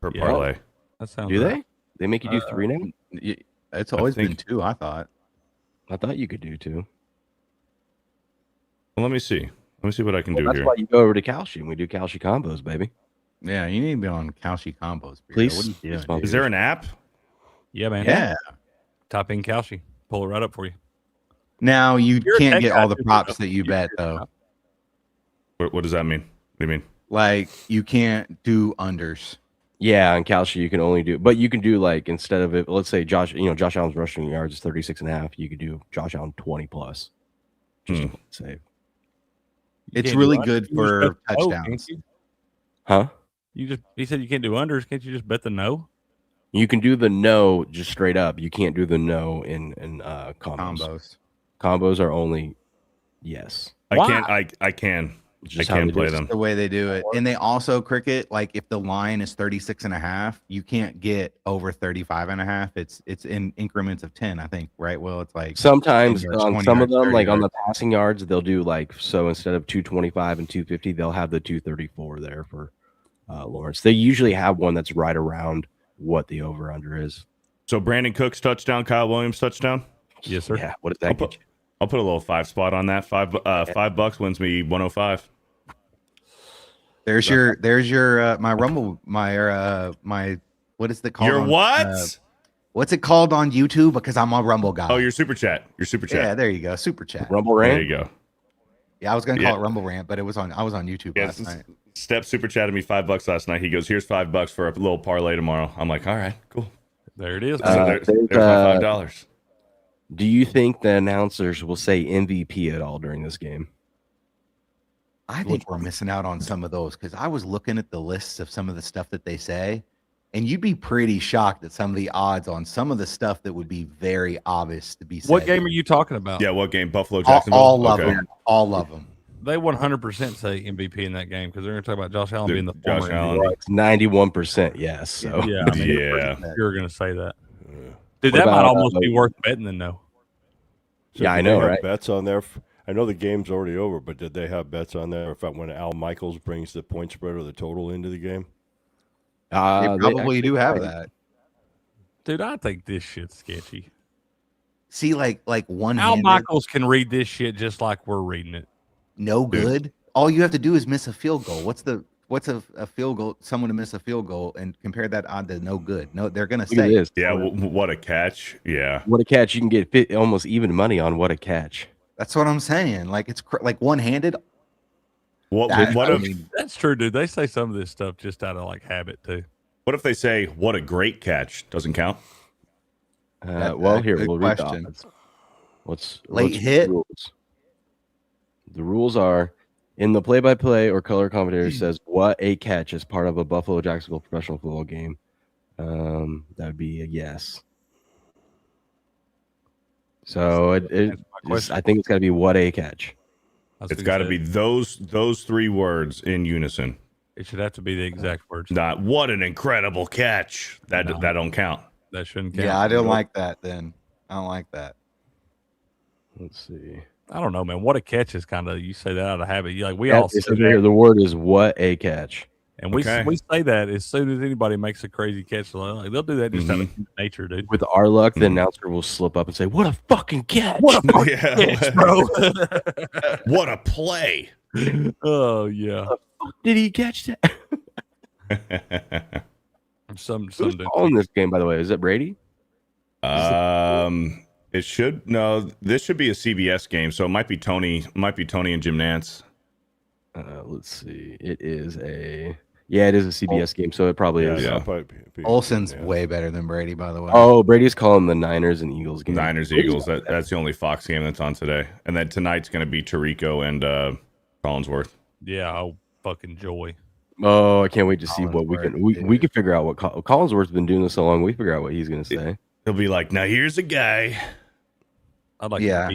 per Yeah. parlay. That sounds Do right. they? They make you do 3 now? it's always been think- 2, I thought. I thought you could do 2. Well, let me see. Let me see what I can do That's here. why you go over to Kalshi and we do Kalshi combos, baby. Yeah, you need to be on Kalshi combos. Peter. Please. What are you doing, Sponsor. dude? Is there an app? Yeah, man. Yeah. Type in Kalshi. Pull it right up for you. Now you You're a can't tech get guy all the too, props though. that you bet though. What does that mean? What do you mean? Like you can't do unders. Yeah, on Kalshi you can only do, but you can do like instead of it, let's say Josh Allen's rushing yards is 36.5. You could do Josh Allen 20 plus. Just to save. It's can't really do good unders. You just for bet the no, touchdowns. can't you? Huh? He said you can't do unders. Can't you just bet the no? You can do the no just straight up. You can't do the no in combos. Combos are only yes. I Why? can't. I can. Just I how can they play do it. them. The way they do it. And they also cricket, like if the line is 36.5, you can't get over 35.5. It's in increments of 10, I think, right? Well, it's like Sometimes 10 yards, on 20 some of yards, them, 30 like on yards. the passing yards, they'll do like so instead of 225 and 250, they'll have the 234 there for Lawrence. They usually have one that's right around what the over under is. So Brandon Cooks touchdown, Kyle Williams touchdown. Yes, sir. Yeah, what does that get you? I'll put a little 5 spot on that. $5 wins me 105. There's your my Rumble, my what is the called? Your on, what? What's it called on YouTube? Because I'm a Rumble guy. Oh, your super chat. Your super chat. Yeah, there you go. Super chat. Rumble There Rant? you go. Yeah, I was gonna call it Rumble Rant, but I was on YouTube Yeah, last night. Step super chatted me $5 last night. He goes, "Here's $5 for a little parlay tomorrow." I'm like, "All right, cool." There it is. So there's my $5. Do you think the announcers will say MVP at all during this game? I think we're missing out on some of those because I was looking at the lists of some of the stuff that they say, and you'd be pretty shocked at some of the odds on some of the stuff that would be very obvious to be said. What game are you talking about? Yeah, what game? Buffalo, Jacksonville. All of Okay. them. All of them. They 100% say MVP in that game because they're going to talk about Josh Allen being the Josh former Allen. MVP. Well, it's 91% yes. So Yeah, I mean, Yeah. you're going to say that. Dude, What that might about, almost be worth betting then, though. Yeah, I did know, they have right? Bets on there. I know the game's already over, but did they have bets on there? If when Al Michaels brings the point spread or the total into the game? They they probably do have actually- that. Dude, I think this shit's sketchy. See, like one Al Michaels can read this shit just like we're reading it. no good. All you have to do is miss a field goal. What's a field goal? Someone to miss a field goal and compare that odd to no good. No, they're gonna Look at say this. Yeah, what a catch. Yeah. What a catch. You can get almost even money on what a catch. that's what I'm saying. Like it's like one handed. What if That's true, dude. They say some of this stuff just out of like habit, too. what if they say what a great catch? Doesn't count. Well, here, good we'll read the question. odds. What's Late the hit? rules? The rules are In the play-by-play or color commentator says what a catch as part of a Buffalo Jacksonville professional football game. That would be a yes. So I think it's got to be what a catch. It's got to be those 3 words in unison. It should have to be the exact words. Not what an incredible catch. That don't count. That shouldn't count. Yeah, I don't like that. Then I don't like that. Let's see. I don't know, man. What a catch is kind of, you say that out of habit. You like we Yeah, all say here, the word is what a catch. and we say that as soon as anybody makes a crazy catch, like, they'll do that just out of human nature, dude. With our luck, the announcer will slip up and say, "What a fucking catch! What a fucking catch, bro! What a play!" Oh yeah. Did he catch that? Who's calling this game, by the way? Is it Brady? It should this should be a CBS game, so it might be Tony and Jim Nance. Let's see. It is a CBS game, so it probably is. Yeah. Olsen's way better than Brady, by the way. Oh, Brady's calling the Niners and Eagles game. Eagles. That's the only Fox game that's on today, and then tonight's going to be Tirico and Collinsworth. Yeah, oh fucking joy. Oh, I can't wait to see what we can figure out what Collinsworth's been doing this so long. We figure out what he's going to say. He'll be like, "Now here's a guy." I'd like Yeah.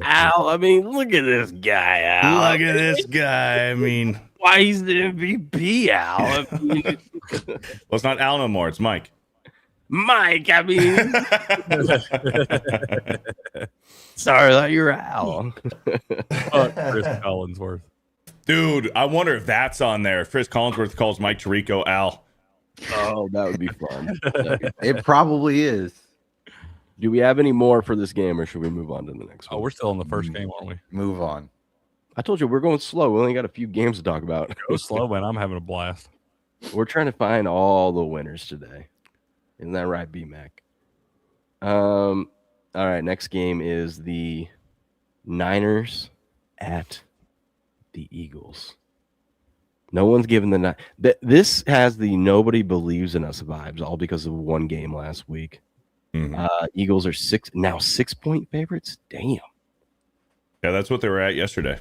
Al, I mean, look at this guy, Al. Look at this guy. I mean, why he's the MVP, Al? I mean, well, it's not Al no more. It's Mike. Mike, I mean, sorry that you're Al. Chris Collinsworth. Dude, I wonder if that's on there. Chris Collinsworth calls Mike Tirico Al. Oh, that would be fun. It probably is. Do we have any more for this game, or should we move on to the next one? Oh, we're still in the first game, aren't we? Move on. I told you we're going slow. We only got a few games to talk about. Go slow, man. I'm having a blast. We're trying to find all the winners today. Isn't that right, B-Mac? All right, next game is the Niners at the Eagles. No one's given the this has the nobody believes in us vibes, all because of one game last week. Mm-hmm. Eagles are 6-point favorites. Damn. Yeah, that's what they were at yesterday.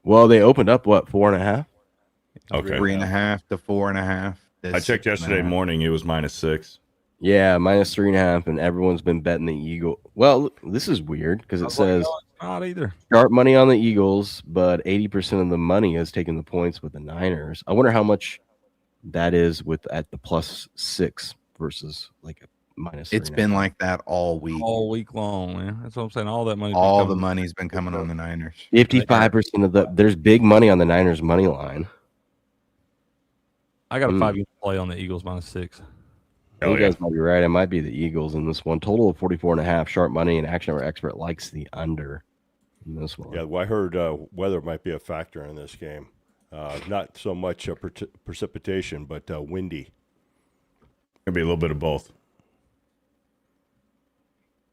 Well, they opened up 4.5. Okay, 3.5 to 4.5. I checked yesterday morning. It was -6. Yeah, -3.5, and everyone's been betting the Eagle. Well, this is weird because it says Not either. sharp money on the Eagles, but 80% of the money is taking the points with the Niners. I wonder how much that is at the +6 versus like a -3. It's been like that all week. All week long, man. That's what I'm saying. All that money. All the money's been coming on the Niners. 55% of there's big money on the Niners money line. I got a 5-unit play on the Eagles -6. You guys might be right. It might be the Eagles in this one. Total of 44.5. Sharp money, and Action Hour Expert likes the under in this one. Yeah, well, I heard weather might be a factor in this game. Not so much precipitation, but windy. Gonna be a little bit of both.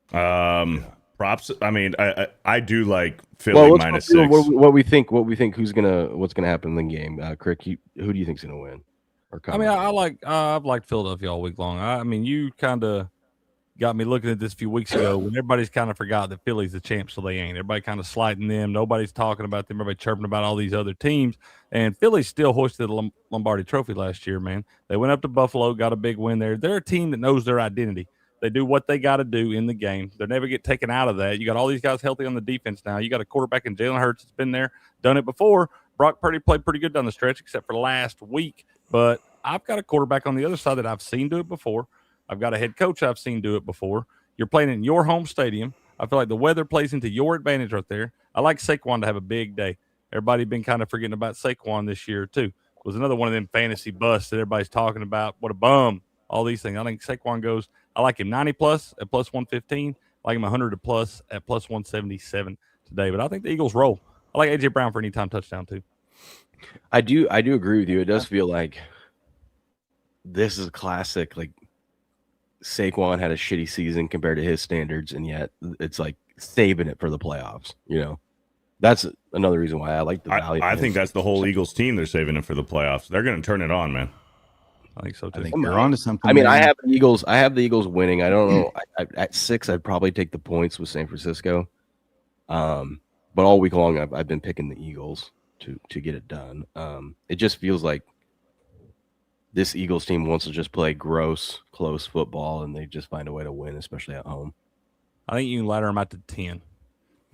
Props. I mean, I do like Philly -6. What we think? What's gonna happen in the game? Crick, who do you think's gonna win? I mean, I've liked Philadelphia all week long. I mean, you kind of got me looking at this a few weeks ago when everybody's kind of forgot that Philly's the champs, so they ain't. Everybody kind of slighting them. Nobody's talking about them. Everybody chirping about all these other teams. And Philly still hoisted the Lombardi Trophy last year, man. They went up to Buffalo, got a big win there. They're a team that knows their identity. They do what they got to do in the game. They never get taken out of that. You got all these guys healthy on the defense now. You got a quarterback in Jalen Hurts that's been there, done it before. Brock Purdy played pretty good down the stretch, except for last week. But I've got a quarterback on the other side that I've seen do it before. I've got a head coach I've seen do it before. You're playing in your home stadium. I feel like the weather plays into your advantage right there. I like Saquon to have a big day. Everybody been kind of forgetting about Saquon this year, too. It was another one of them fantasy busts that everybody's talking about. What a bum. All these things. I think Saquon goes, I like him 90+ at +115. I like him 100+ at +177 today. But I think the Eagles roll. I like A.J. Brown for anytime touchdown, too. I do agree with you. It does feel like this is a classic. Like Saquon had a shitty season compared to his standards, and yet it's like saving it for the playoffs. You know, that's another reason why I like the value. I think that's the whole Eagles team. They're saving it for the playoffs. They're going to turn it on, man. I think so too. I think they're on to something. I mean, I have the Eagles winning. I don't know. At 6, I'd probably take the points with San Francisco. But all week long, I've been picking the Eagles. to get it done. It just feels like this Eagles team wants to just play gross, close football, and they just find a way to win, especially at home. I think you can ladder them out to 10.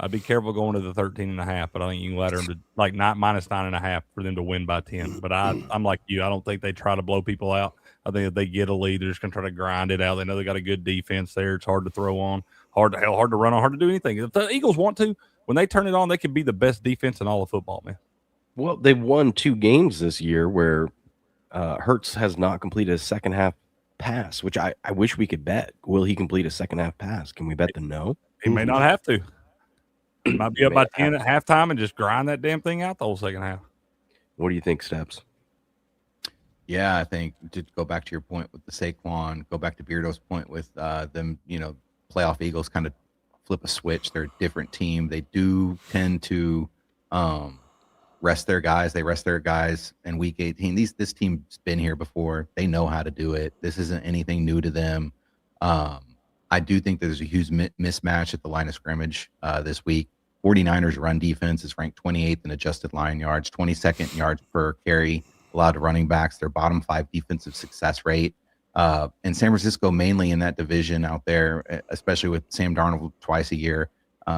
I'd be careful going to the 13.5, but I think you can ladder them to like -9.5 for them to win by 10. But I'm like you. I don't think they try to blow people out. I think if they get a lead, they're just going to try to grind it out. They know they got a good defense there. It's hard to throw on, hard to run on, hard to do anything. If the Eagles want to, when they turn it on, they can be the best defense in all of football, man. Well, they've won 2 games this year where Hurts has not completed a second half pass, which I wish we could bet. Will he complete a second half pass? Can we bet the no? He may not have to. He might be up by 10 at halftime and just grind that damn thing out the whole second half. What do you think, Steps? Yeah, I think to go back to your point with the Saquon, go back to Beardo's point with them, playoff Eagles kind of flip a switch. They're a different team. They do tend to rest their guys. They rest their guys in week 18. This team's been here before. They know how to do it. This isn't anything new to them. I do think there's a huge mismatch at the line of scrimmage this week. 49ers run defense is ranked 28th in adjusted line yards, 22nd in yards per carry allowed to running backs. Their bottom 5 defensive success rate. And San Francisco mainly in that division out there, especially with Sam Darnold twice a year.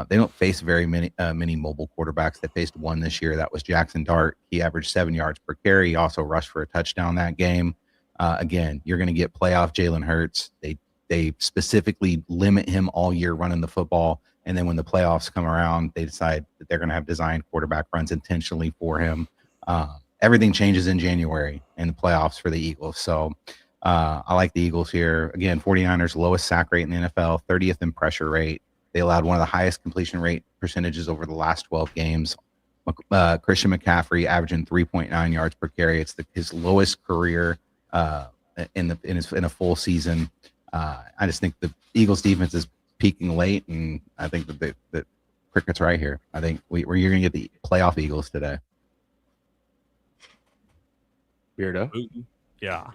They don't face very many mobile quarterbacks. They faced one this year. That was Jackson Dart. He averaged 7 yards per carry. He also rushed for a touchdown that game. Again, you're going to get playoff Jalen Hurts. They specifically limit him all year running the football. And then when the playoffs come around, they decide that they're going to have designed quarterback runs intentionally for him. Everything changes in January in the playoffs for the Eagles. So I like the Eagles here. Again, 49ers lowest sack rate in the NFL, 30th in pressure rate. They allowed one of the highest completion rate percentages over the last 12 games. Christian McCaffrey averaging 3.9 yards per carry. It's his lowest career in a full season. I just think the Eagles defense is peaking late, and I think that Cricket's right here. I think you're going to get the playoff Eagles today. Beardo? Yeah.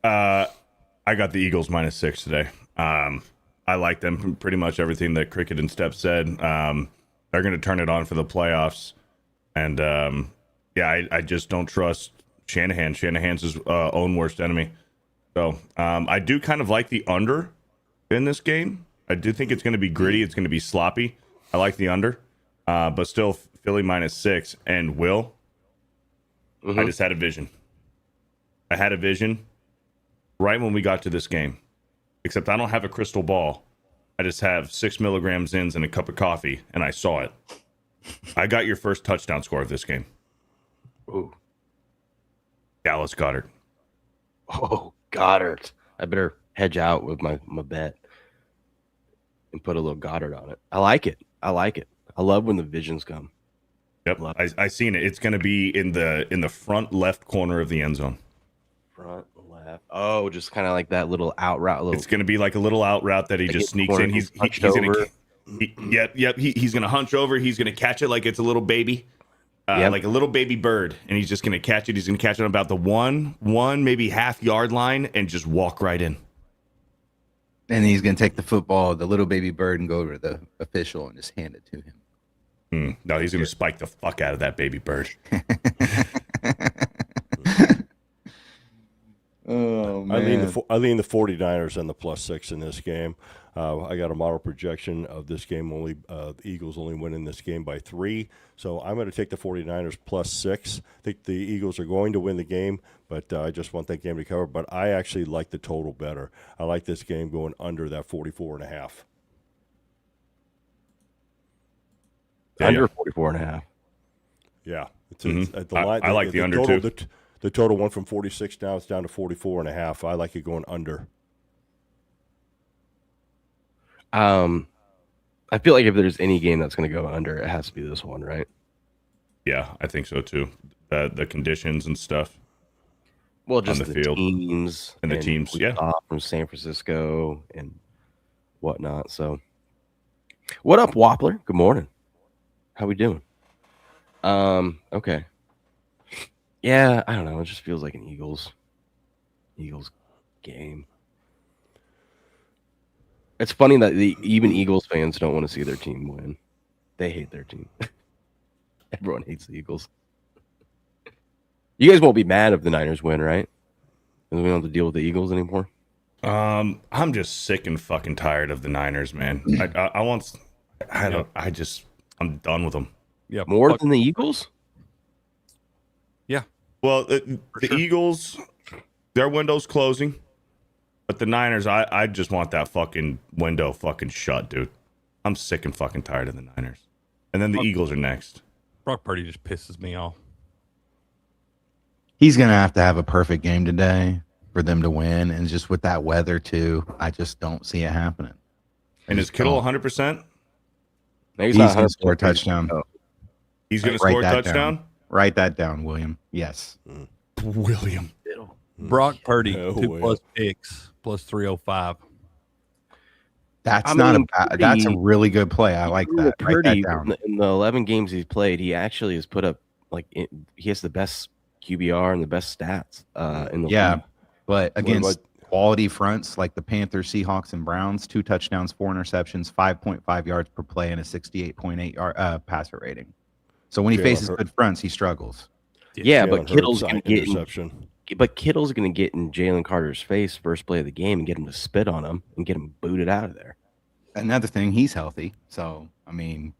I got the Eagles -6 today. I like them from pretty much everything that Cricket and Step said. They're going to turn it on for the playoffs. And, I just don't trust Shanahan. Shanahan's his own worst enemy. So I do kind of like the under in this game. I do think it's going to be gritty. It's going to be sloppy. I like the under. But still, Philly -6. And Will, I just had a vision. I had a vision right when we got to this game. Except I don't have a crystal ball. I just have 6 milligrams Zins and a cup of coffee, and I saw it. I got your first touchdown score of this game. Ooh. Dallas Goedert. Oh, Goddard. I better hedge out with my bet and put a little Goddard on it. I like it. I love when the visions come. Yep, I seen it. It's going to be in the front left corner of the end zone. Front left. Oh, just kind of like that little out route. It's going to be like a little out route that he just sneaks in. He's going to. He's going to hunch over. He's going to catch it like it's a little baby, like a little baby bird, and he's just going to catch it. He's going to catch it on about the one maybe half yard line and just walk right in. And he's going to take the football, the little baby bird, and go over to the official and just hand it to him. No, he's going to spike the fuck out of that baby bird. Oh, man. I lean the 49ers and the +6 in this game. I got a model projection of this game only. The Eagles only winning this game by 3. So I'm going to take the 49ers +6. I think the Eagles are going to win the game, but I just want that game to cover. But I actually like the total better. I like this game going under that 44.5. Under 44.5. Yeah. It's at the line. I like the under total, too. The total went from 46 now. It's down to 44.5. I like it going under. I feel like if there's any game that's going to go under, it has to be this one, right? Yeah, I think so too. The conditions and stuff. Well, just on the the field. teams And the teams, we yeah. saw from San Francisco and whatnot. So, what up, Wappler? Good morning. How we doing? Okay. Yeah, I don't know. It just feels like an Eagles game. It's funny that even Eagles fans don't want to see their team win. They hate their team. Everyone hates the Eagles. You guys won't be mad if the Niners win, right? Because we don't have to deal with the Eagles anymore. I'm just sick and fucking tired of the Niners, man. I'm done with them. Yeah, More than the Eagles? Yeah. Well, the sure. Eagles, their window's closing, but the Niners, I just want that fucking window fucking shut, dude. I'm sick and fucking tired of the Niners. And then the Eagles are next. Brock Purdy just pisses me off. He's going to have a perfect game today for them to win. And just with that weather, too, I just don't see it happening. And is Kittle 100%? He's going to score a touchdown. He's going to score a touchdown? Write that down, William. Yes. William. Brock Purdy, No 2 way. plus picks, plus 305. That's Purdy, that's a really good play. I like that. Write that Purdy, down. in the 11 games he's played, he actually has put up, he has the best QBR and the best stats in the league. But against about- quality fronts like the Panthers, Seahawks, and Browns, 2 touchdowns, 4 interceptions, 5.5 yards per play, and a 68.8 yard passer rating. So when he Jalen faces Hurts. good fronts, he struggles. Yeah, Jalen but Kittle's Hurts, going to get in, interception. but Kittle's going to get in Jalen Carter's face first play of the game and get him to spit on him and get him booted out of there. Another thing, he's healthy. So I mean,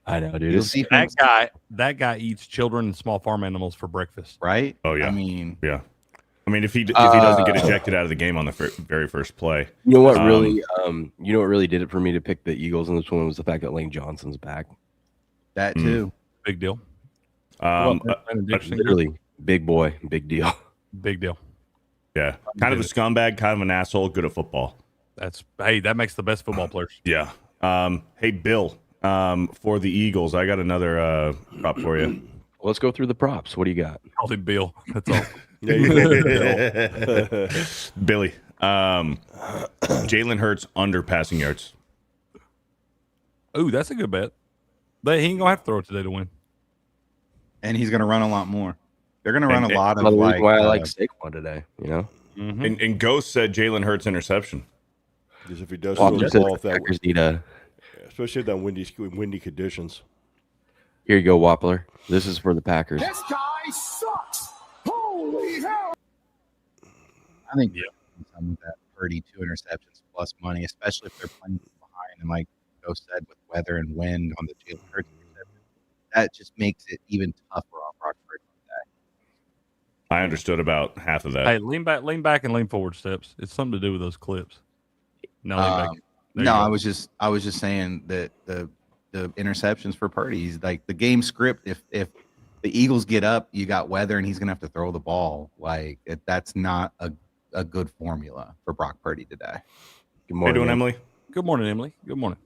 I know, dude. Eagles It's- defense, That guy eats children and small farm animals for breakfast. right? Oh, yeah. I mean, Yeah. I mean, if he doesn't get ejected out of the game on the very first play. You know what really did it for me to pick the Eagles in this one was the fact that Lane Johnson's back. that too. Big deal. Literally, big boy, big deal. Big deal. Yeah. Kind of a scumbag, kind of an asshole, good at football. That makes the best football players. Yeah. Hey, Bill, for the Eagles, I got another prop for you. Let's go through the props. What do you got? Call him Bill. That's all. Yeah, you know, Billy. Jalen Hurts under passing yards. Ooh, that's a good bet. But he ain't gonna have to throw it today to win. And he's going to run a lot more. They're going to run a lot of Another reason like. why I like Saquon today. You know, And Ghost said Jalen Hurts interception. because if he does throw Walker the said ball, the if that, Packers need a. especially in that windy conditions. Here you go, Wappler. This is for the Packers. This guy sucks. Holy hell. I think some of that 32 interceptions plus money, especially if they're playing from behind. And like Joe said, with weather and wind on the Jalen Hurts interception, that just makes it even tougher on Brock Purdy today. I understood about half of that. Hey, lean back, and lean forward steps. It's something to do with those clips. No, lean back. There you No, go. I was just saying that the interceptions for Purdy, he's like the game script. If the Eagles get up, you got weather, and he's gonna have to throw the ball. Like that's not a good formula for Brock Purdy today. Good How you morning, doing, Emily? Good morning, Emily. Good morning.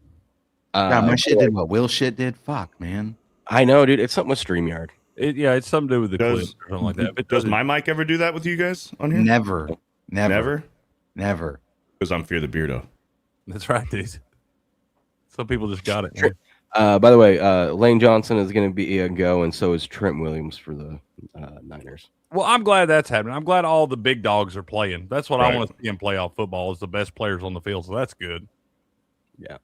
God, my shit did what Will shit did. Fuck, man. I know, dude. It's something with StreamYard. It's something to do with the Does- clips or something like that. If it Does doesn't- my mic ever do that with you guys on here? Never. Never? Because I'm Fear the Beardo. That's right, dude. Some people just got it. man. By the way, Lane Johnson is going to be a go, and so is Trent Williams for the Niners. Well, I'm glad that's happening. I'm glad all the big dogs are playing. That's what Right. I want to see in playoff football is the best players on the field. So that's good. Yeah.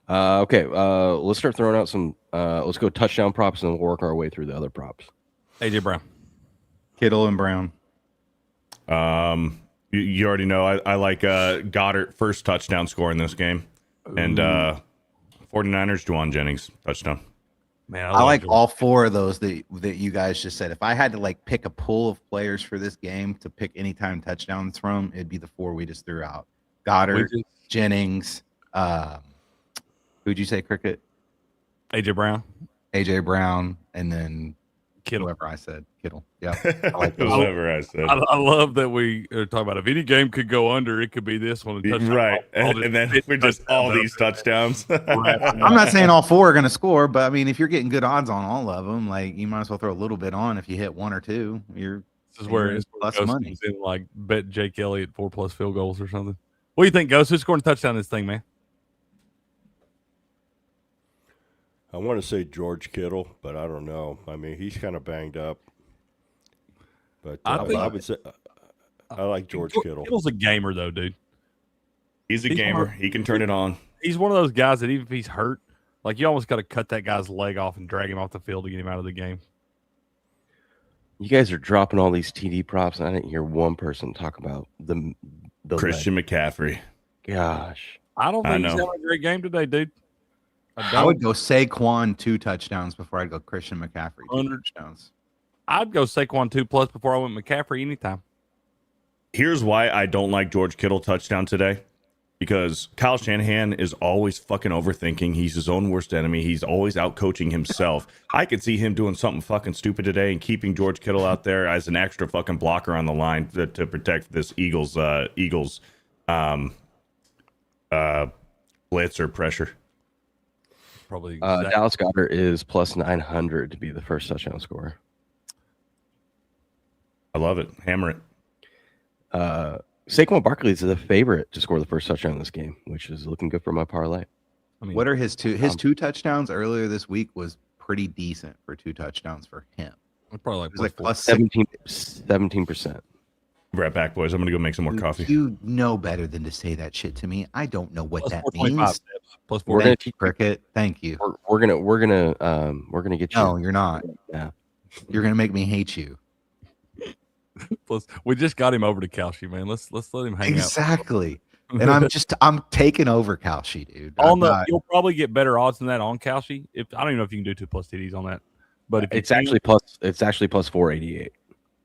Okay. Let's start throwing out some. Let's go touchdown props and work our way through the other props. AJ Brown. Kittle and Brown. You already know I like Goddard first touchdown score in this game. And 49ers, Juwan Jennings, touchdown. Man, I like love all 4 of those that you guys just said. If I had to like pick a pool of players for this game to pick anytime touchdowns from, it'd be the 4 we just threw out. Goddard, Jennings, who'd you say, Cricket? AJ Brown. AJ Brown, and then Kittle. whoever I said. Kittle. Yeah. I like those. Whatever I said. I love that we are talking about if any game could go under, it could be this one. Right. And then we're just all these touchdowns. I'm not saying all 4 are going to score, but I mean, if you're getting good odds on all of them, like you might as well throw a little bit on. If you hit 1 or 2, you're This is where you're it's plus Ghost money. comes in, like bet Jake Elliott 4+ field goals or something. What do you think, Ghost? Who's scoring a touchdown in this thing, man? I want to say George Kittle, but I don't know. I mean, he's kind of banged up. But I think- I would say I like George Kittle. Kittle's a gamer, though, dude. He's a He's gamer. one of- He can turn it on. He's one of those guys that even if he's hurt, Like, you almost got to cut that guy's leg off and drag him off the field to get him out of the game. You guys are dropping all these TD props, and I didn't hear one person talk about the Christian McCaffrey. Gosh. I don't I think he's know. having a great game today, dude. I would go Saquon 2 touchdowns before I'd go Christian McCaffrey 2 100. touchdowns. I'd go Saquon 2+ before I went McCaffrey anytime. Here's why I don't like George Kittle touchdown today. Because Kyle Shanahan is always fucking overthinking. He's his own worst enemy. He's always out coaching himself. I could see him doing something fucking stupid today and keeping George Kittle out there as an extra fucking blocker on the line to protect this Eagles blitz or pressure. Probably Dallas Goedert is plus 900 to be the first touchdown scorer. I love it. Hammer it. Saquon Barkley is the favorite to score the first touchdown in this game, which is looking good for my parlay. I mean, What are his two? His 2 touchdowns earlier this week was pretty decent for 2 touchdowns for him. it's probably It was like plus plus 17%. Be right back, boys. I'm gonna go make some more coffee. You know better than to say that shit to me. I don't know what plus that 425 means. steps. Plus We're 4. gonna Thank you, Cricket. Thank you. we're gonna get you. No, you're not. Yeah. You're gonna make me hate you. Plus, we just got him over to Kalshi, man. Let's let him hang Exactly. out. And I'm taking over Kalshi, dude. on the. You'll probably get better odds than that on Kalshi. If I don't even know if you can do 2+ TDs on that, but if you It's can- actually plus 488.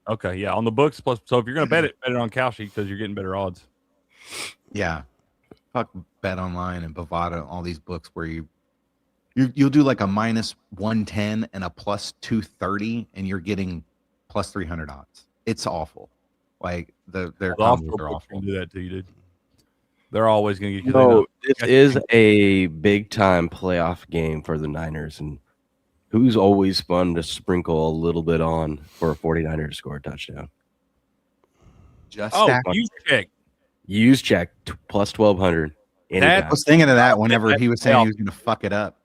okay, yeah, on the books plus. So if you're gonna bet it on Kalshi because you're getting better odds. Yeah. Fuck Bet Online and Bovada, all these books where you'll do like a minus 110 and a plus 230, and you're getting plus 300 odds. It's awful. Like their The combos offshore are books awful. can do that to you, dude. They're always gonna get you. No, this is a big time playoff game for the Niners, and who's always fun to sprinkle a little bit on for a 49er to score a touchdown. Just Oh, stack. you check. Use check plus 1200. I was thinking of that whenever he was saying he was going to fuck it up.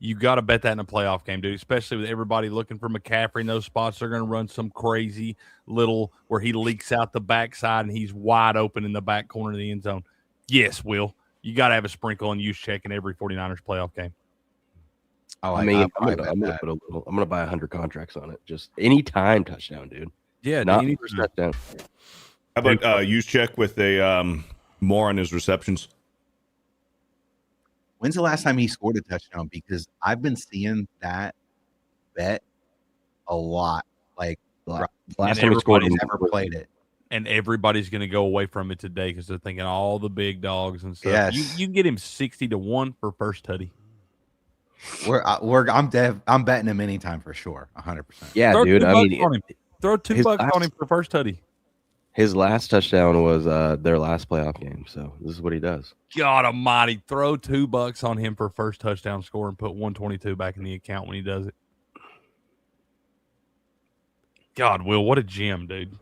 You got to bet that in a playoff game, dude, especially with everybody looking for McCaffrey in those spots. They're going to run some crazy little where he leaks out the backside and he's wide open in the back corner of the end zone. Yes, Will. You got to have a sprinkle and use check in every 49ers playoff game. I'm gonna buy 100 contracts on it. Just any-time touchdown, dude. Yeah, Not any first touchdown. How about use check with a more on his receptions? When's the last time he scored a touchdown? Because I've been seeing that bet a lot. Like Last time he scored, everybody's ever played it. and everybody's going to go away from it today because they're thinking all the big dogs and stuff. Yes. You can get him 60-1 for first tutty. I'm betting him anytime for sure, 100%. Yeah, Throw dude. $2 I mean, on him. Throw $2 on him for first tutty. his last touchdown was their last playoff game. So this is what he does. God almighty, throw $2 on him for first touchdown score and put 122 back in the account when he does it. God, Will, what a gem, dude.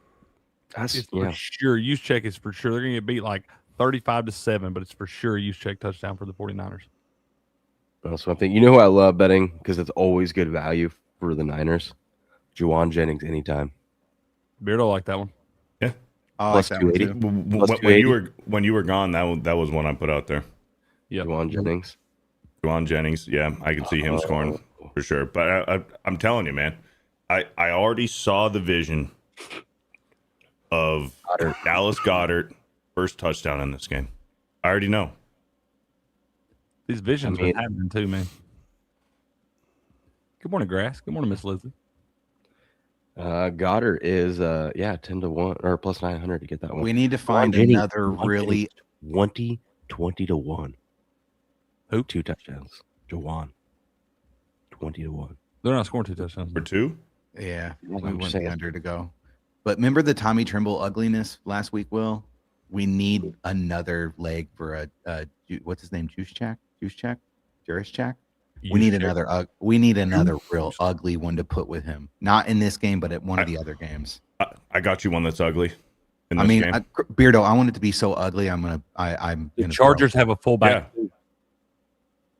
That's It's for sure. Use check is for sure. They're going to get beat like 35-7, but it's for sure use check touchdown for the 49ers. That's one thing. You know who I love betting because it's always good value for the Niners? Juwan Jennings anytime. Beardo like that one. Yeah. I Plus like that one 280. too. Plus When you were gone, that was one I put out there. Yeah. Juwan Jennings. Juwan Jennings, yeah, I can see him scoring for sure. But I'm telling you, man, I already saw the vision of Dallas Goedert first touchdown in this game. I already know. These visions been happening too, man. Good morning, Grass. Good morning, Miss Leslie. Goddard is 10-1 or plus 900 to get that one. We need to find Jennings, another really 20-1. Who? 2 touchdowns. Juwan. 20-1. They're not scoring 2 touchdowns. For 2? Yeah, I'm we went saying. the under to go. But remember the Tommy Trimble ugliness last week, Will? We need another leg for a what's his name? Juice check? We need another real ugly one to put with him. Not in this game, but at one of the other games. I got you one that's ugly. In this I mean, game. Beardo, I want it to be so ugly. I'm The gonna Chargers have a fullback. Yeah.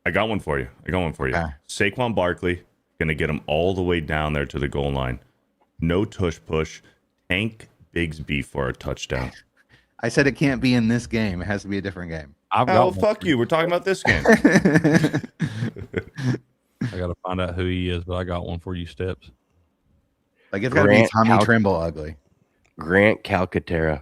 I got one for you. Okay. Saquon Barkley gonna get him all the way down there to the goal line. No tush push. Tank Bigsby for a touchdown. I said it can't be in this game. It has to be a different game. I've got Oh, one fuck for you. We're talking about this game. I got to find out who he is, but I got one for you, Steps. Like it's got to be Tommy Trimble ugly. Grant Calcaterra.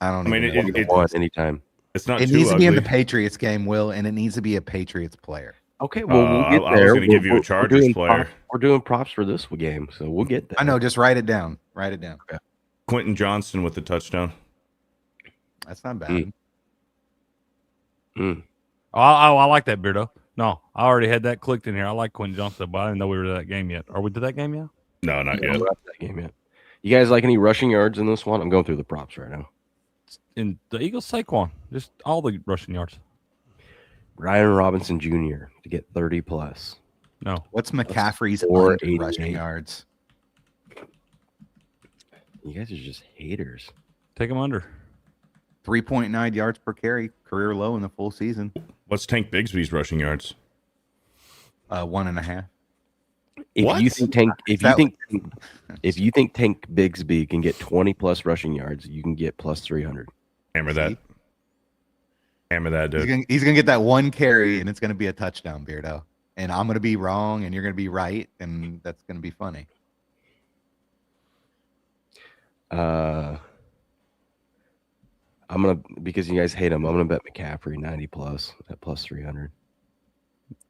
I mean, even know. One anytime. It's not It too needs to ugly. be in the Patriots game, Will, and it needs to be a Patriots player. Okay, well, we'll get there. I was going to give you a Chargers doing player. We're doing props for this game, so we'll get there. I know. Just write it down. Write it down. Okay. Quentin Johnston with the touchdown. That's not bad. Mm. Oh, I like that, Beardo. No, I already had that clicked in here. I like Quentin Johnson, but I didn't know we were to that game yet. Are we to that game yet? No, not Yeah, yet. we're not to that game yet. You guys like any rushing yards in this one? I'm going through the props right now. In the Eagles, Saquon, just all the rushing yards. Ryan Robinson Jr. to get 30 plus. No. What's McCaffrey's under 488. rushing yards? You guys are just haters. Take him under. 3.9 yards per carry, career low in the full season. What's Tank Bigsby's rushing yards? 1.5. What? If you think Tank Bigsby can get 20 plus rushing yards, you can get plus 300. Hammer that. Hammer that, dude. He's gonna get that one carry, and it's gonna be a touchdown, Beardo. And I'm gonna be wrong, and you're gonna be right, and that's gonna be funny. I'm gonna, because you guys hate him, I'm gonna bet McCaffrey 90 plus at plus 300.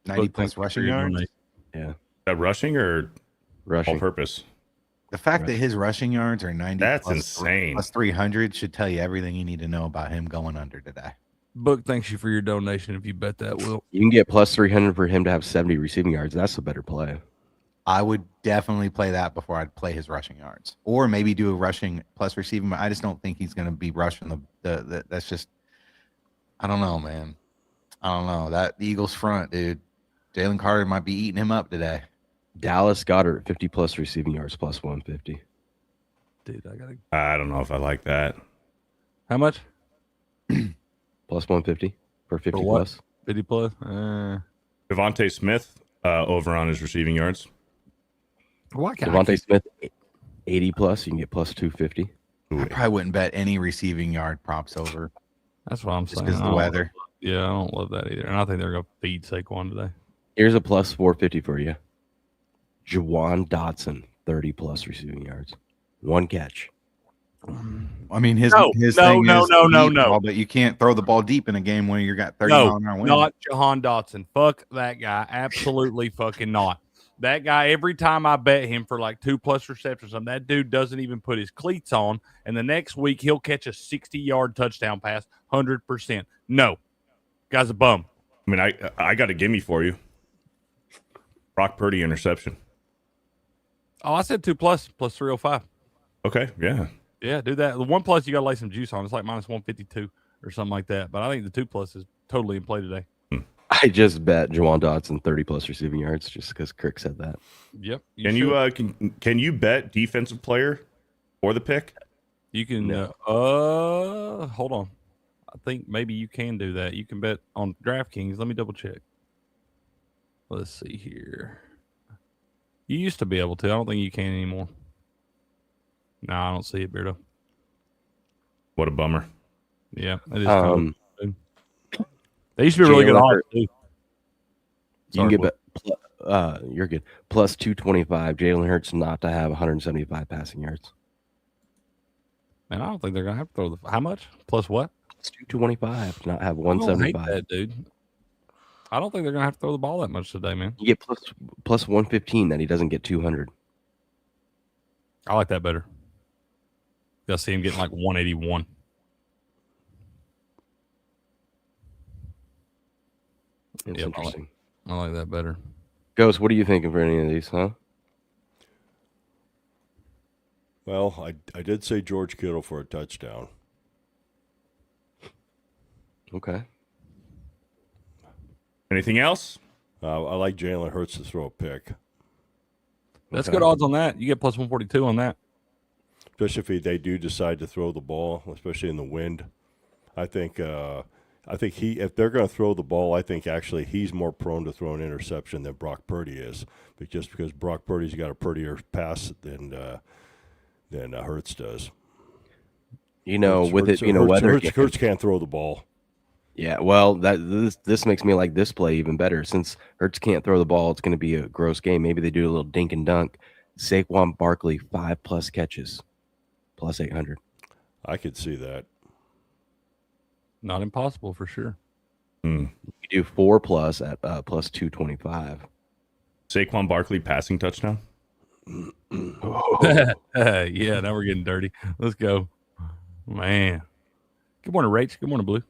90 plus rushing yards. Yeah, That rushing or rushing. all purpose? The fact that his rushing yards are 90 That's plus, insane. plus 300 should tell you everything you need to know about him going under today. Book thanks you for your donation if you bet that, Will. You can get plus 300 for him to have 70 receiving yards. That's a better play. I would definitely play that before I'd play his rushing yards, or maybe do a rushing plus receiving. I just don't think he's going to be rushing the. That's just, I don't know, man. I don't know that the Eagles front, dude. Jalen Carter might be eating him up today. Dallas Goedert 50 plus receiving yards plus 150. Dude, I gotta. I don't know if I like that. How much? Plus 150 for 50 For what? plus. 50 plus. Devontae Smith over on his receiving yards. Why can't Devontae Smith 80 plus. You can get plus 250. I probably wouldn't bet any receiving yard props over That's what I'm just saying. because of the weather. Yeah, I don't love that either. And I think they're gonna feed Saquon today. Here's a plus 450 for you. Jawan Dotson 30 plus receiving yards. One catch. I mean, his No, his no, thing no, is no, deep no, no. ball, but you can't throw the ball deep in a game when you got 30 No, mile an hour wind. not Jahan Dotson. Fuck that guy. Absolutely fucking not. That guy, every time I bet him for like 2+ receptions, that dude doesn't even put his cleats on. And the next week, he'll catch a 60-yard touchdown pass, 100%. No. Guy's a bum. I mean, I got a gimme for you. Brock Purdy interception. Oh, I said 2+ plus 305. Okay, yeah. Yeah, do that. The 1+, you got to lay some juice on. It's like minus 152 or something like that. But I think the 2+ is totally in play today. I just bet Jawan Dotson 30 plus receiving yards just because Kirk said that. Yep. Can you bet defensive player for the pick? You can. No. Hold on. I think maybe you can do that. You can bet on DraftKings. Let me double check. Let's see here. You used to be able to. I don't think you can anymore. No, I don't see it, Beardo. What a bummer. Yeah, it is. They used to be really good odds too. You Sorry, can get you're good. Plus 225. Jalen Hurts not to have 175 passing yards. Man, I don't think they're gonna have to throw the. How much? Plus what? Plus 225 to not have I don't hate 175. that, dude. I don't think they're gonna have to throw the ball that much today, man. You get plus 115 that he doesn't get 200. I like that better. You'll see him getting like 181. It's Yep, interesting. I like that better. Ghost, what are you thinking for any of these, huh? Well, I did say George Kittle for a touchdown. Okay. Anything else? I like Jalen Hurts to throw a pick, That's Okay. good odds on that. You get plus 142 on that. especially if they do decide to throw the ball, especially in the wind. I think if they're going to throw the ball, I think actually he's more prone to throw an interception than Brock Purdy is, but just because Brock Purdy's got a prettier pass than Hurts does. You know, Hurts, with Hurts, it, you know, Hurts, weather. Hurts can't throw the ball. Yeah, well, this makes me like this play even better. Since Hurts can't throw the ball, it's going to be a gross game. Maybe they do a little dink and dunk. Saquon Barkley 5+ catches, plus 800. I could see that. Not impossible for sure. You do 4+ at plus 225. Saquon Barkley passing touchdown. Yeah, now we're getting dirty. Let's go, man. Good morning, Rach. Good morning, Blue.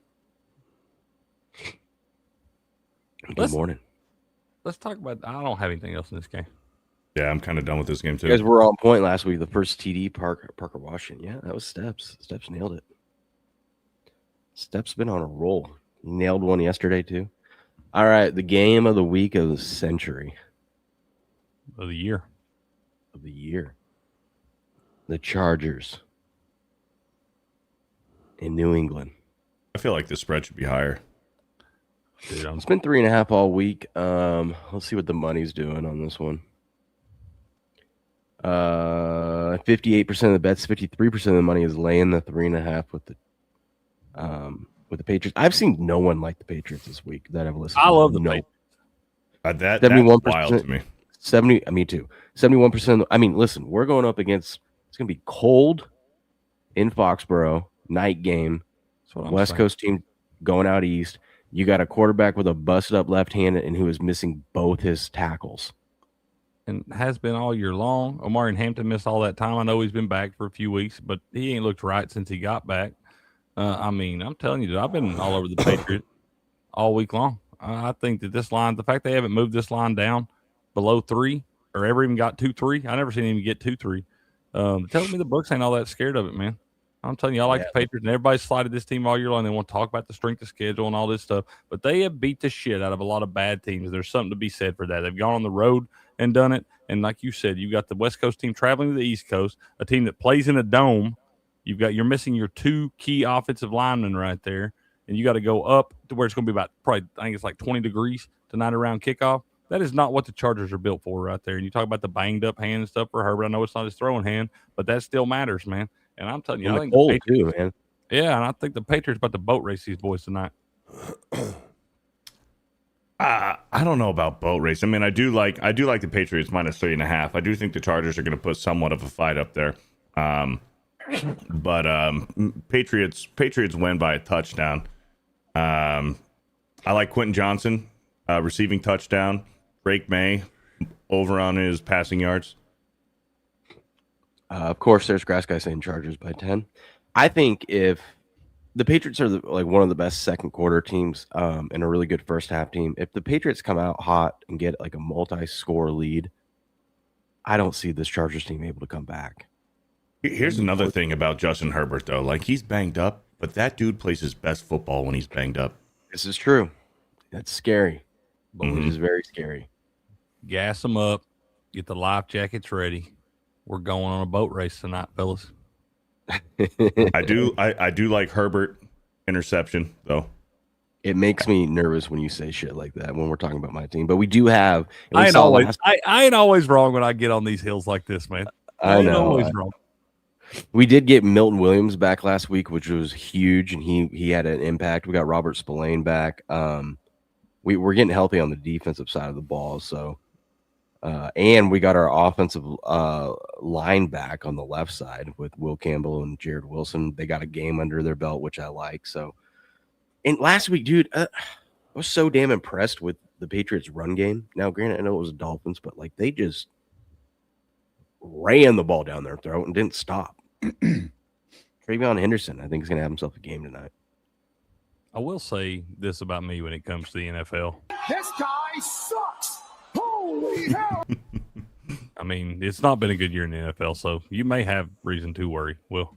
Good morning. Let's talk about. I don't have anything else in this game. Yeah, I'm kind of done with this game too. You guys were on point last week. The first TD, Parker Washington. Yeah, that was Steps. Steps nailed it. Steps been on a roll. He nailed one yesterday too. All right, the game of the week of the century. Of the year. The Chargers in New England. I feel like the spread should be higher. Dude, It's been 3.5 all week. Let's see what the money's doing on this one. 58% of the bets, 53% of the money is laying the 3.5 with the Patriots. I've seen no one like the Patriots this week that I've listened to. I love the no. Patriots. That's 71%. wild to me. 70. Me too. 71%. I mean, listen, we're going up against. It's going to be cold in Foxborough. Night game. That's what I'm West saying. Coast team going out east. You got a quarterback with a busted up left hand and who is missing both his tackles. And has been all year long. Omari and Hampton missed all that time. I know he's been back for a few weeks, but he ain't looked right since he got back. I mean, I'm telling you, dude, I've been all over the Patriots all week long. I think that this line, the fact they haven't moved this line down below 3 or ever even got 2-3, I never seen him get 2-3. Tells me the books ain't all that scared of it, man. I'm telling you, I like the Patriots, and everybody slided this team all year long. They want to talk about the strength of schedule and all this stuff, but they have beat the shit out of a lot of bad teams. There's something to be said for that. They've gone on the road and done it, and like you said, you got the West Coast team traveling to the East Coast, a team that plays in a dome. You're missing your 2 key offensive linemen right there, and you got to go up to where it's going to be about probably, I think it's like 20 degrees tonight around kickoff. That is not what the Chargers are built for right there. And you talk about the banged up hand and stuff for Herbert. I know it's not his throwing hand, but that still matters, man. And I'm telling you, I think cold the Patriots, too, man. yeah, and I think the Patriots about to boat race these boys tonight. I don't know about boat race. I mean, I do like the Patriots minus 3.5. I do think the Chargers are going to put somewhat of a fight up there. But Patriots win by a touchdown. I like Quentin Johnson receiving touchdown. Drake May over on his passing yards. Of course, there's Grass Guy saying Chargers by 10. I think if the Patriots are like one of the best second quarter teams and a really good first half team, if the Patriots come out hot and get like a multi-score lead, I don't see this Chargers team able to come back. Here's another thing about Justin Herbert, though. Like, he's banged up, but that dude plays his best football when he's banged up. This is true. That's scary. But which is very scary. Gas them up. Get the life jackets ready. We're going on a boat race tonight, fellas. I do like Herbert interception, though. It makes me nervous when you say shit like that when we're talking about my team. But we do have. I ain't always wrong when I get on these hills like this, man. I know. Always wrong. We did get Milton Williams back last week, which was huge, and he had an impact. We got Robert Spillane back. We're getting healthy on the defensive side of the ball, so and we got our offensive line back on the left side with Will Campbell and Jared Wilson. They got a game under their belt, which I like. So, and last week, dude, I was so damn impressed with the Patriots' run game. Now, granted, I know it was the Dolphins, but like they just ran the ball down their throat and didn't stop. Travion Henderson, I think, is going to have himself a game tonight. I will say this about me when it comes to the NFL. This guy sucks. Holy hell. I mean, it's not been a good year in the NFL, so you may have reason to worry. Will.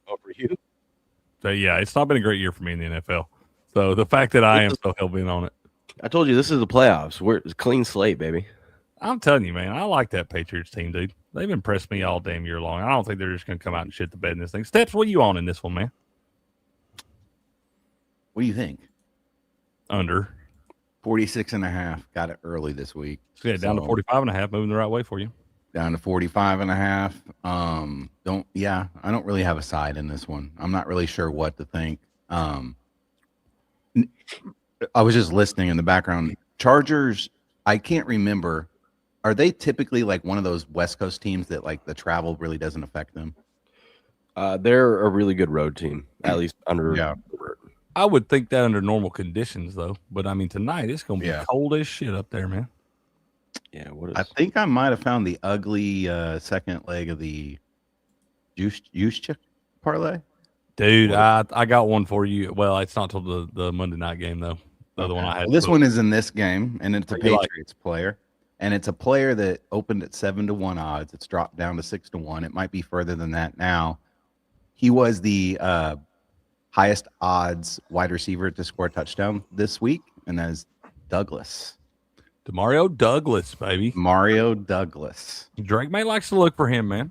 Oh, for you? So, yeah, it's not been a great year for me in the NFL. So the fact that I am so hell-bent on it. I told you this is the playoffs. It's a clean slate, baby. I'm telling you, man, I like that Patriots team, dude. They've impressed me all damn year long. I don't think they're just going to come out and shit the bed in this thing. Steps, what are you on in this one, man? What do you think? Under. 46.5. Got it early this week. So, yeah, down to 45.5, moving the right way for you. Down to 45.5. I don't really have a side in this one. I'm not really sure what to think. I was just listening in the background. Chargers, I can't remember. Are they typically like one of those West Coast teams that like the travel really doesn't affect them? They're a really good road team, at least under. Yeah. I would think that under normal conditions, though. But I mean, tonight it's going to be cold as shit up there, man. Yeah. What is? I think I might have found the ugly second leg of the Juszczyk parlay. Dude, I got one for you. Well, it's not till the Monday night game, though. The other one I had. Well, this one is in this game, and it's a Patriots player. And it's a player that opened at 7-1 odds. It's dropped down to 6-1. It might be further than that now. He was the highest odds wide receiver to score a touchdown this week, and that is Douglas. Demario Douglas, baby. Mario Douglas. Drake May likes to look for him, man.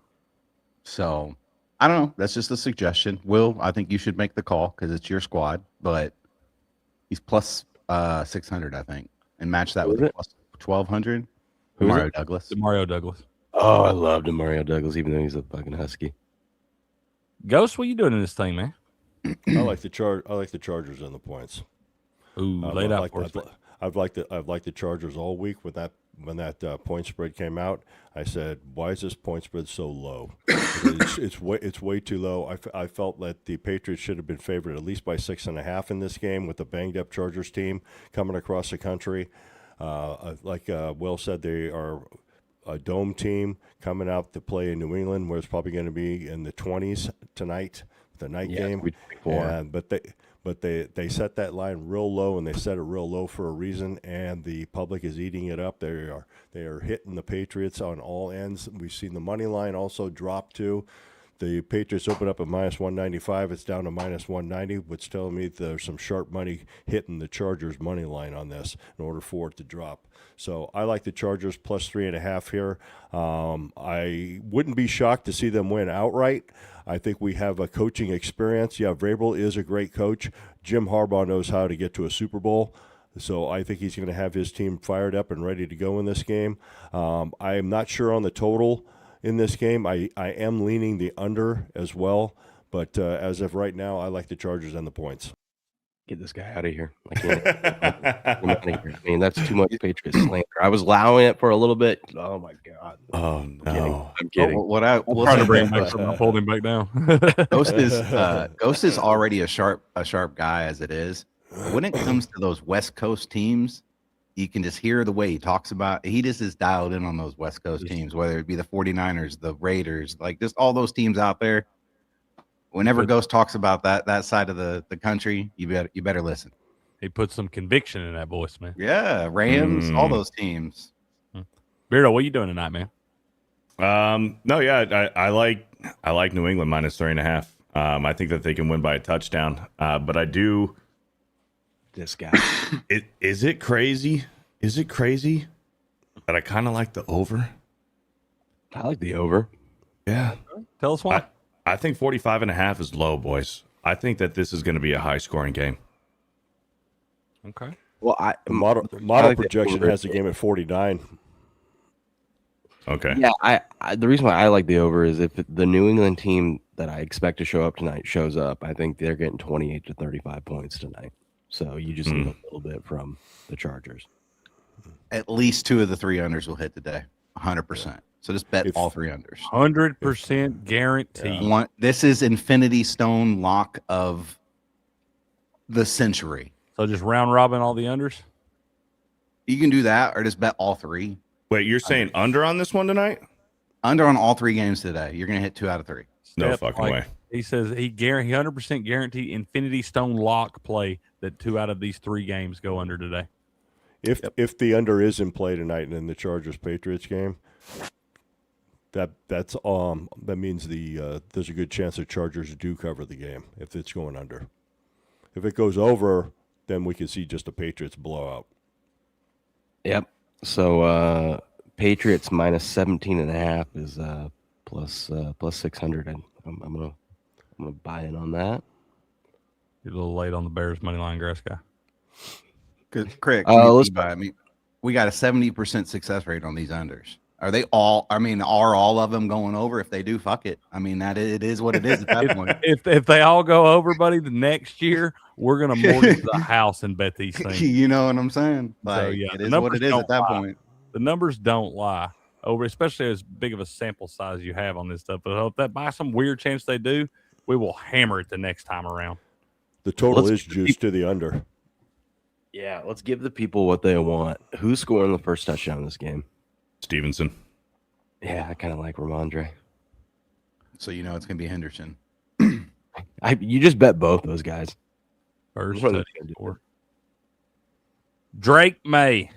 So, I don't know. That's just a suggestion. Will, I think you should make the call because it's your squad, but he's plus 600, I think, and match that with plus 1,200. Demario Douglas. Demario Douglas. Oh, I love Demario Douglas, even though he's a fucking husky. Ghost, what you doing in this thing, man? I like the Chargers and the points. Ooh, lay it out for us. I've liked the Chargers all week when that point spread came out. I said, why is this point spread so low? it's way too low. I felt that the Patriots should have been favored at least by 6.5 in this game with the banged up Chargers team coming across the country. Like Will said, they are a dome team coming out to play in New England, where it's probably going to be in the 20s tonight, the night game. But they set that line real low, and they set it real low for a reason. And the public is eating it up. They are hitting the Patriots on all ends. We've seen the money line also drop too. The Patriots open up at minus 195. It's down to minus 190, which telling me there's some sharp money hitting the Chargers money line on this in order for it to drop. So I like the Chargers plus 3.5 here. I wouldn't be shocked to see them win outright. I think we have a coaching experience. Yeah, Vrabel is a great coach. Jim Harbaugh knows how to get to a Super Bowl. So I think he's going to have his team fired up and ready to go in this game. I am not sure on the total in this game. I am leaning the under as well. But as of right now, I like the Chargers and the points. Get this guy out of here. I can't. I mean, that's too much Patriots slander. I was allowing it for a little bit. Oh, my God. Oh, no. I'm kidding. We'll trying to bring him back. I'm holding him back down. Ghost is already a sharp guy as it is. But when it comes to those West Coast teams, you can just hear the way he talks about. He just is dialed in on those West Coast teams, whether it be the 49ers, the Raiders, like just all those teams out there. Whenever Ghost talks about that side of the country, you better listen. He puts some conviction in that voice, man. Yeah, Rams, all those teams. Beardo, what are you doing tonight, man? No, yeah, I like New England minus 3.5. I think that they can win by a touchdown. But I do. This guy. Is it crazy? Is it crazy that I kind of like the over? I like the over. Yeah. Tell us why. I think 45.5 is low, boys. I think that this is going to be a high-scoring game. Okay. Well, the model projection has the game at 49. Okay. Yeah, I the reason why I like the over is if the New England team that I expect to show up tonight shows up, I think they're getting 28 to 35 points tonight. So you just need a little bit from the Chargers. At least 2 of the 3 unders will hit today, 100%. So just bet all 3 unders. 100% guarantee. This is Infinity Stone lock of the century. So just round robin all the unders? You can do that or just bet all 3. Wait, you're saying under on this one tonight? Under on all 3 games today. You're going to hit 2 out of 3. No fucking way. He says he 100% guarantee Infinity Stone lock play that 2 out of these 3 games go under today. If the under is in play tonight and in the Chargers Patriots game, that means there's a good chance the Chargers do cover the game if it's going under. If it goes over, then we can see just a Patriots blowout. Yep. So Patriots minus 17.5 is plus 600. I'm gonna buy in on that. You're a little late on the Bears money line, grass guy. Craig, we got a 70% success rate on these unders. Are they all? I mean, are all of them going over? If they do, fuck it. I mean, it is what it is at that point. If they all go over, buddy, the next year we're gonna mortgage the house and bet these things. You know what I'm saying? So Like, yeah, it the is what numbers it is don't at that lie. point. The numbers don't lie over, especially as big of a sample size you have on this stuff. But if that by some weird chance they do, we will hammer it the next time around. The total Let's is juiced to the under. Yeah, let's give the people what they want. Who's scoring the first touchdown in this game? Stevenson. Yeah, I kind of like Ramondre. So you know it's gonna be Henderson. You just bet both those guys. First What are they touchdown gonna do? score. Drake May.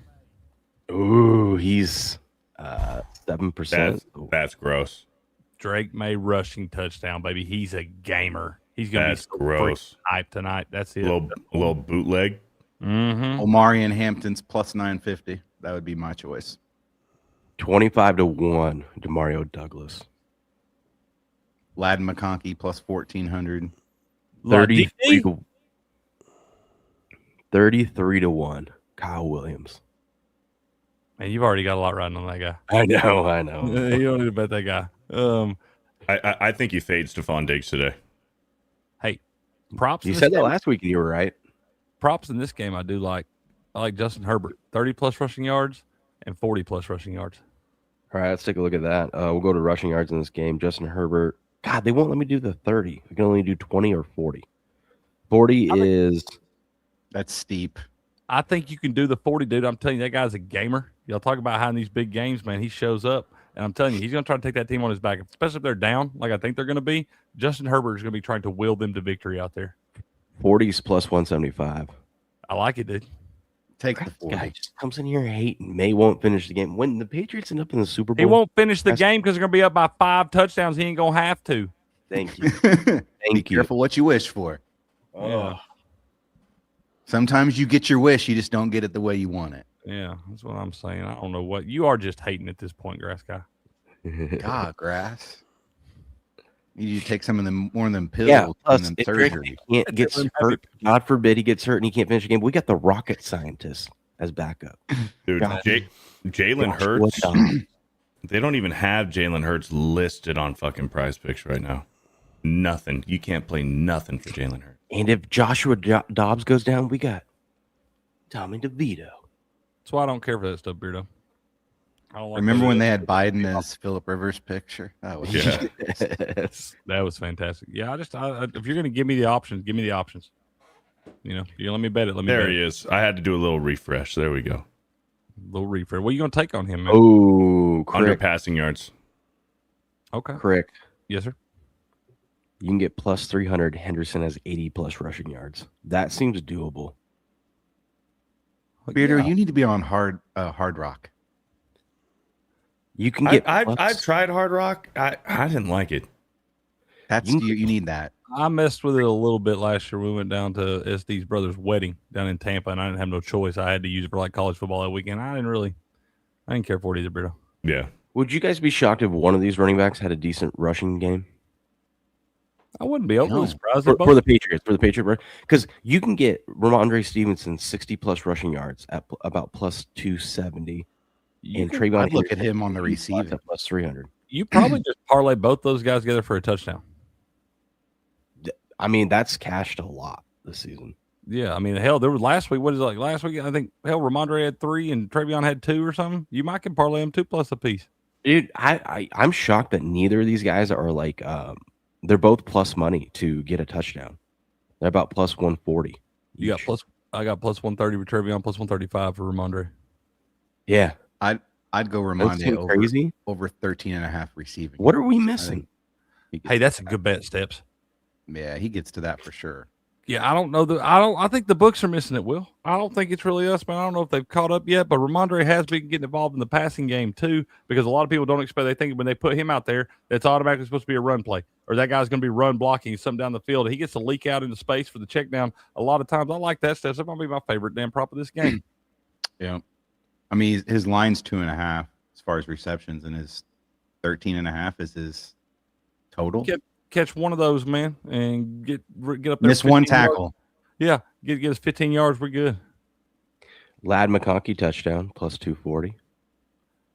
Ooh, he's 7%. That's gross. Drake May rushing touchdown, baby. He's a gamer. He's gonna That's be so gross. hyped tonight. That's it. A little bootleg. Mm-hmm. Omari and Hampton's plus 950. That would be my choice. 25-1 Demario Douglas. Ladin McConkey plus 1400. 33-1 Kyle Williams. Man, you've already got a lot riding on that guy. I know. You don't need to bet that guy. I think he fades Stephon Diggs today. Hey, props. You in said this that game. last week and you were right. Props in this game I do like. I like Justin Herbert, 30-plus rushing yards and 40-plus rushing yards. All right, let's take a look at that. We'll go to rushing yards in this game. Justin Herbert. God, they won't let me do the 30. We can only do 20 or 40. 40 is That's steep. I think you can do the 40, dude. I'm telling you, that guy's a gamer. Y'all talk about how in these big games, man, he shows up. And I'm telling you, he's going to try to take that team on his back, especially if they're down, like I think they're going to be. Justin Herbert is going to be trying to will them to victory out there. 40s plus 175. I like it, dude. Take the This 40. guy just comes in here hating. May won't finish the game. When the Patriots end up in the Super Bowl, He won't finish the That's- game because they're going to be up by 5 touchdowns. He ain't going to have to. Thank you. Be Thank you. careful what you wish for. Yeah. Sometimes you get your wish, you just don't get it the way you want it. Yeah, that's what I'm saying. I don't know what. You are just hating at this point, Grass Guy. God, grass. You need to take some of them more than pills Yeah, and plus them if Drake surgery. can't get hurt, God forbid he gets hurt and he can't finish the game. We got the rocket scientist as backup. Dude, God. Jalen Joshua Hurts. Dobbs. They don't even have Jalen Hurts listed on fucking Prize Picks right now. Nothing. You can't play nothing for Jalen Hurts. And if Joshua Dobbs goes down, we got Tommy DeVito. That's why I don't care for that stuff, Beardo. I don't like Remember that. when they had Biden as Phillip Rivers picture? That was Yeah. Yes. That was fantastic. Yeah, if you're going to give me the options, give me the options. You know, you let me bet it. Let me There bet he it. is. I had to do a little refresh. There we go. Little refresh. What are you going to take on him, man? Oh, Under Crick. passing yards. Okay. Crick. Yes, sir. You can get plus 300. Henderson has 80 plus rushing yards. That seems doable. Beardo, Yeah. you need to be on hard rock. You can get. I've tried Hard Rock. I didn't like it. That's you need that. I messed with it a little bit last year. We went down to SD's brother's wedding down in Tampa, and I didn't have no choice. I had to use it for like college football that weekend. I didn't care for it either, Beardo. Yeah. Would you guys be shocked if one of these running backs had a decent rushing game? I wouldn't be overly No. surprised. For the Patriots, because you can get Ramondre Stevenson 60 plus rushing yards at about plus 270, and Trayvon I'd look at Henderson him on the 80 plus receiving. at plus 300. You probably just parlay both those guys together for a touchdown. I mean, that's cashed a lot this season. Yeah, I mean, hell, there was last week. What is it like last week? I think hell, Ramondre had 3 and Travion had 2 or something. You might can parlay them 2 plus a piece. Dude, I'm shocked that neither of these guys are like they're both plus money to get a touchdown. They're about plus 140. You got each. plus. I got plus 130 for Travion, plus 135 for Ramondre. Yeah. I'd go That Ramonde seems crazy. over 13 and a half receiving. What are we missing? Hey, that's a good bet, Steps. Yeah, he gets to that for sure. Yeah, I don't know. I think the books are missing it, Will. I don't think it's really us, man. I don't know if they've caught up yet, but Ramondre has been getting involved in the passing game too, because a lot of people don't expect. They think when they put him out there, that's automatically supposed to be a run play, or that guy's going to be run blocking something down the field. He gets to leak out into space for the check down. A lot of times, I like that stuff. That might be my favorite damn prop of this game. Yeah. I mean, his line's 2.5 as far as receptions, and his 13.5 is his total. Catch one of those, man, and get up there. Miss one 15 yards. tackle. Yeah, get us 15 yards. We're good. Lad McConkey touchdown plus 240.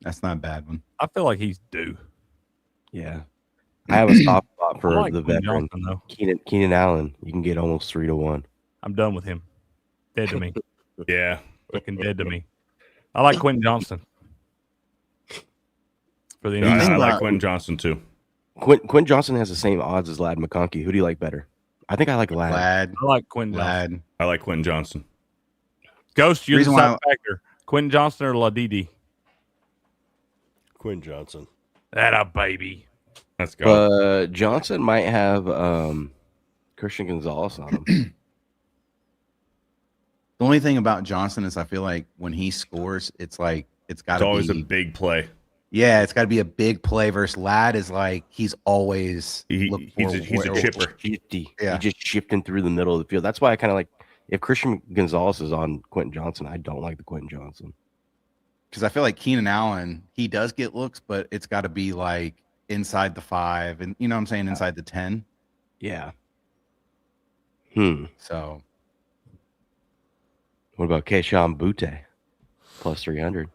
That's not a bad one. I feel like he's due. Yeah. I have a soft spot for I like the Quentin veteran. Johnson, though. Keenan Allen. You can get almost 3-1. I'm done with him. Dead to me. Yeah. Fucking dead to me. I like Quentin Johnson. For the I like about- Quentin Johnson too. Quentin Johnson has the same odds as Lad McConkey. Who do you like better? I think I like Lad. Lad. I like Quentin Johnson. Lad. I like Quentin Johnson. Ghost, you're the Reason why side factor. Quentin Johnson or Ladidi? Quinn Johnson. That a baby. Let's go. Johnson might have Christian Gonzalez on him. The only thing about Johnson is I feel like when he scores, it's like it's got It's to always be a big play. yeah, it's got to be a big play. Versus Lad is like he's always He's a chipper. Shifty. Yeah. He's just shifting through the middle of the field. That's why I kind of like if Christian Gonzalez is on Quentin Johnson, I don't like the Quentin Johnson. because I feel like Keenan Allen he does get looks, but it's got to be like inside the 5 and you know what I'm saying inside the 10. Yeah. So What about Keishawn Butte? Plus 300.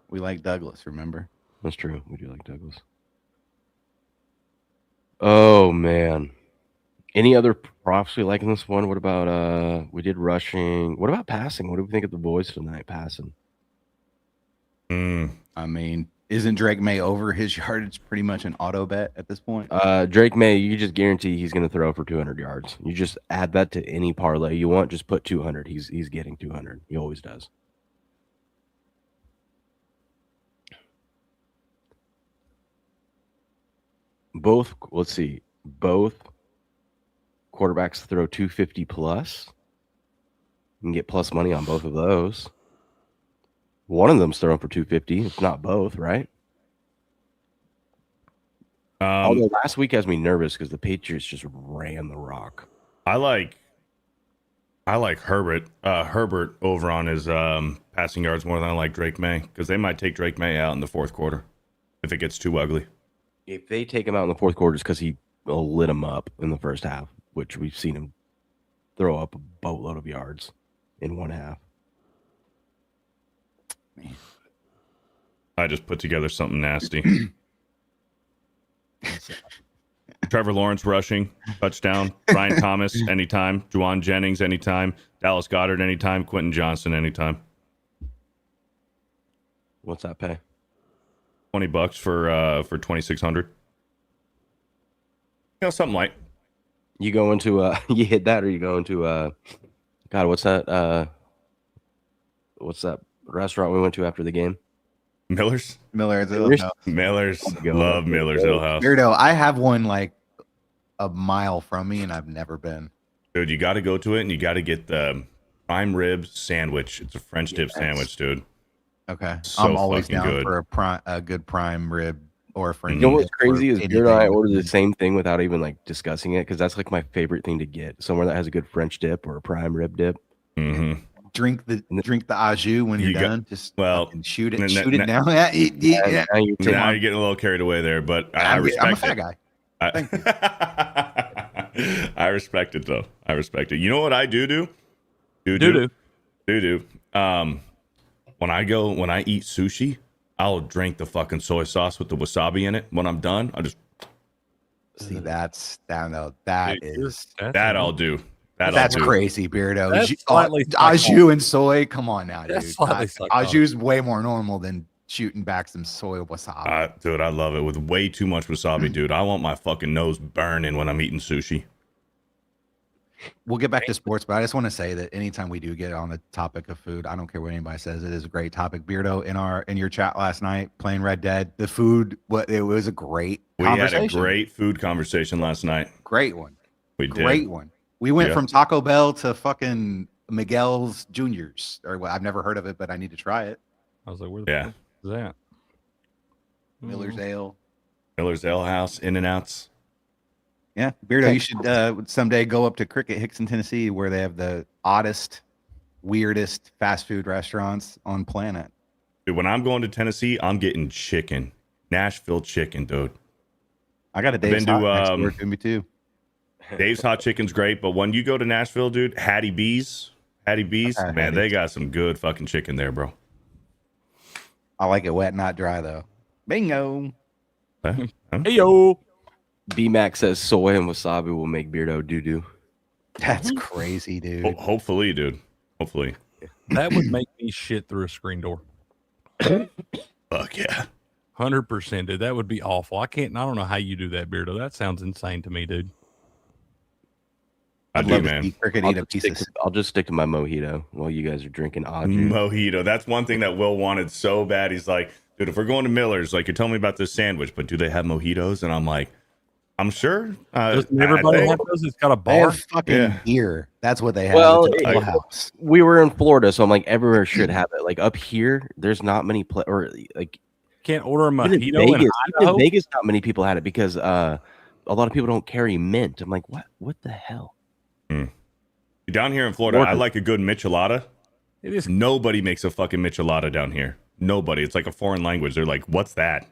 we like Douglas. Remember? That's true. We do like Douglas. Oh man. Any other props we like in this one? What about we did rushing. What about passing? What do we think of the boys tonight passing? I mean, isn't Drake May over his yardage pretty much an auto bet at this point? Drake May, you just guarantee he's gonna throw for 200 yards. You just add that to any parlay you want, just put 200. He's getting 200. He always does. Both quarterbacks throw 250 plus. You can get plus money on both of those. One of them's throwing for 250, if not both, right? Although last week has me nervous because the Patriots just ran the rock. I like Herbert over on his passing yards more than I like Drake May because they might take Drake May out in the fourth quarter if it gets too ugly. If they take him out in the fourth quarter, it's because he lit him up in the first half, which we've seen him throw up a boatload of yards in one half. Man. I just put together something nasty. Trevor Lawrence rushing, touchdown. Brian Thomas, anytime. Juwan Jennings, anytime. Dallas Goedert, anytime. Quentin Johnson, anytime. What's that pay? $20 for 2,600. You know, something like. You go into you hit that, or you go into God, what's that restaurant we went to after the game? Miller's. Miller's. Miller's. Love Miller's Hill House. Weirdo. I have one like a mile from me, and I've never been. Dude, you got to go to it, and you got to get the prime rib sandwich. It's a French dip sandwich, dude. Okay, So I'm always fucking down good. for a good prime rib or French. You know what's dip or crazy is anything. Beard and I ordered the same thing without even like discussing it because that's like my favorite thing to get. Somewhere that has a good French dip or a prime rib dip. Mm-hmm. Drink the au jus when you're You got- done. Just well, fucking shoot it n- down. n- Yeah, yeah. Now you're Now you're getting a little carried away there, but I respect I'm a fat it. guy. Thank you. I respect it though. I respect it. You know what I do? Do. When I eat sushi, I'll drink the fucking soy sauce with the wasabi in it. When I'm done, I just See, that's down though. That is I'll do. that's crazy, Beardo. That's Ju- slightly au jus and soy. Come on now, That's dude. slightly Au psychotic. jus is way more normal than shooting back some soy wasabi. Dude, I love it with way too much wasabi, dude. I want my fucking nose burning when I'm eating sushi. We'll get back to sports, but I just want to say that anytime we do get on the topic of food, I don't care what anybody says, it is a great topic. Beardo, in your chat last night playing Red Dead, the food, it was a great We had conversation. a great food conversation last night. Great one. We did. Great one. We went Yeah. from Taco Bell to fucking Miguel's Juniors, or well, I've never heard of it, but I need to try it. I was like, where the Yeah. fuck is that? Miller's Ale. Miller's Ale House, In-N-Outs. Yeah, Beardo, you should someday go up to Cricket, Hickson, Tennessee, where they have the oddest, weirdest fast food restaurants on planet. Dude, when I'm going to Tennessee, I'm getting chicken. Nashville chicken, dude. I got a Dave's been to, Hot next door to me too. Dave's Hot Chicken's great, but when you go to Nashville, dude, Hattie B's, Okay, man, they Hattie's. got some good fucking chicken there, bro. I like it wet, not dry, though. Bingo. Hey yo, B-Mac says soy and wasabi will make Beardo doo-doo. That's crazy, dude. Hopefully, dude. Hopefully. that would make me shit through a screen door. Fuck yeah. 100%, dude. That would be awful. I don't know how you do that, Beardo. That sounds insane to me, dude. I I'd do, love to man. see Cricket eat a piece of. I'll just stick to my mojito while you guys are drinking odd juice. Mojito. That's one thing that Will wanted so bad. He's like, dude, if we're going to Miller's, like, you're telling me about this sandwich, but do they have mojitos? And I'm like, I'm sure. Doesn't everybody have those? It's got a They bar. have fucking beer. That's what they have. Well, It's a full I- house. We were in Florida, so I'm like, everywhere should have it. Like up here, there's not many or like Can't order a even in mojito in Vegas. Even Idaho. in Vegas, not many people had it because a lot of people don't carry mint. I'm like, what the hell? Down here in Florida, I like a good michelada. It is. Nobody makes a fucking michelada down here. Nobody. It's like a foreign language. They're like, what's that?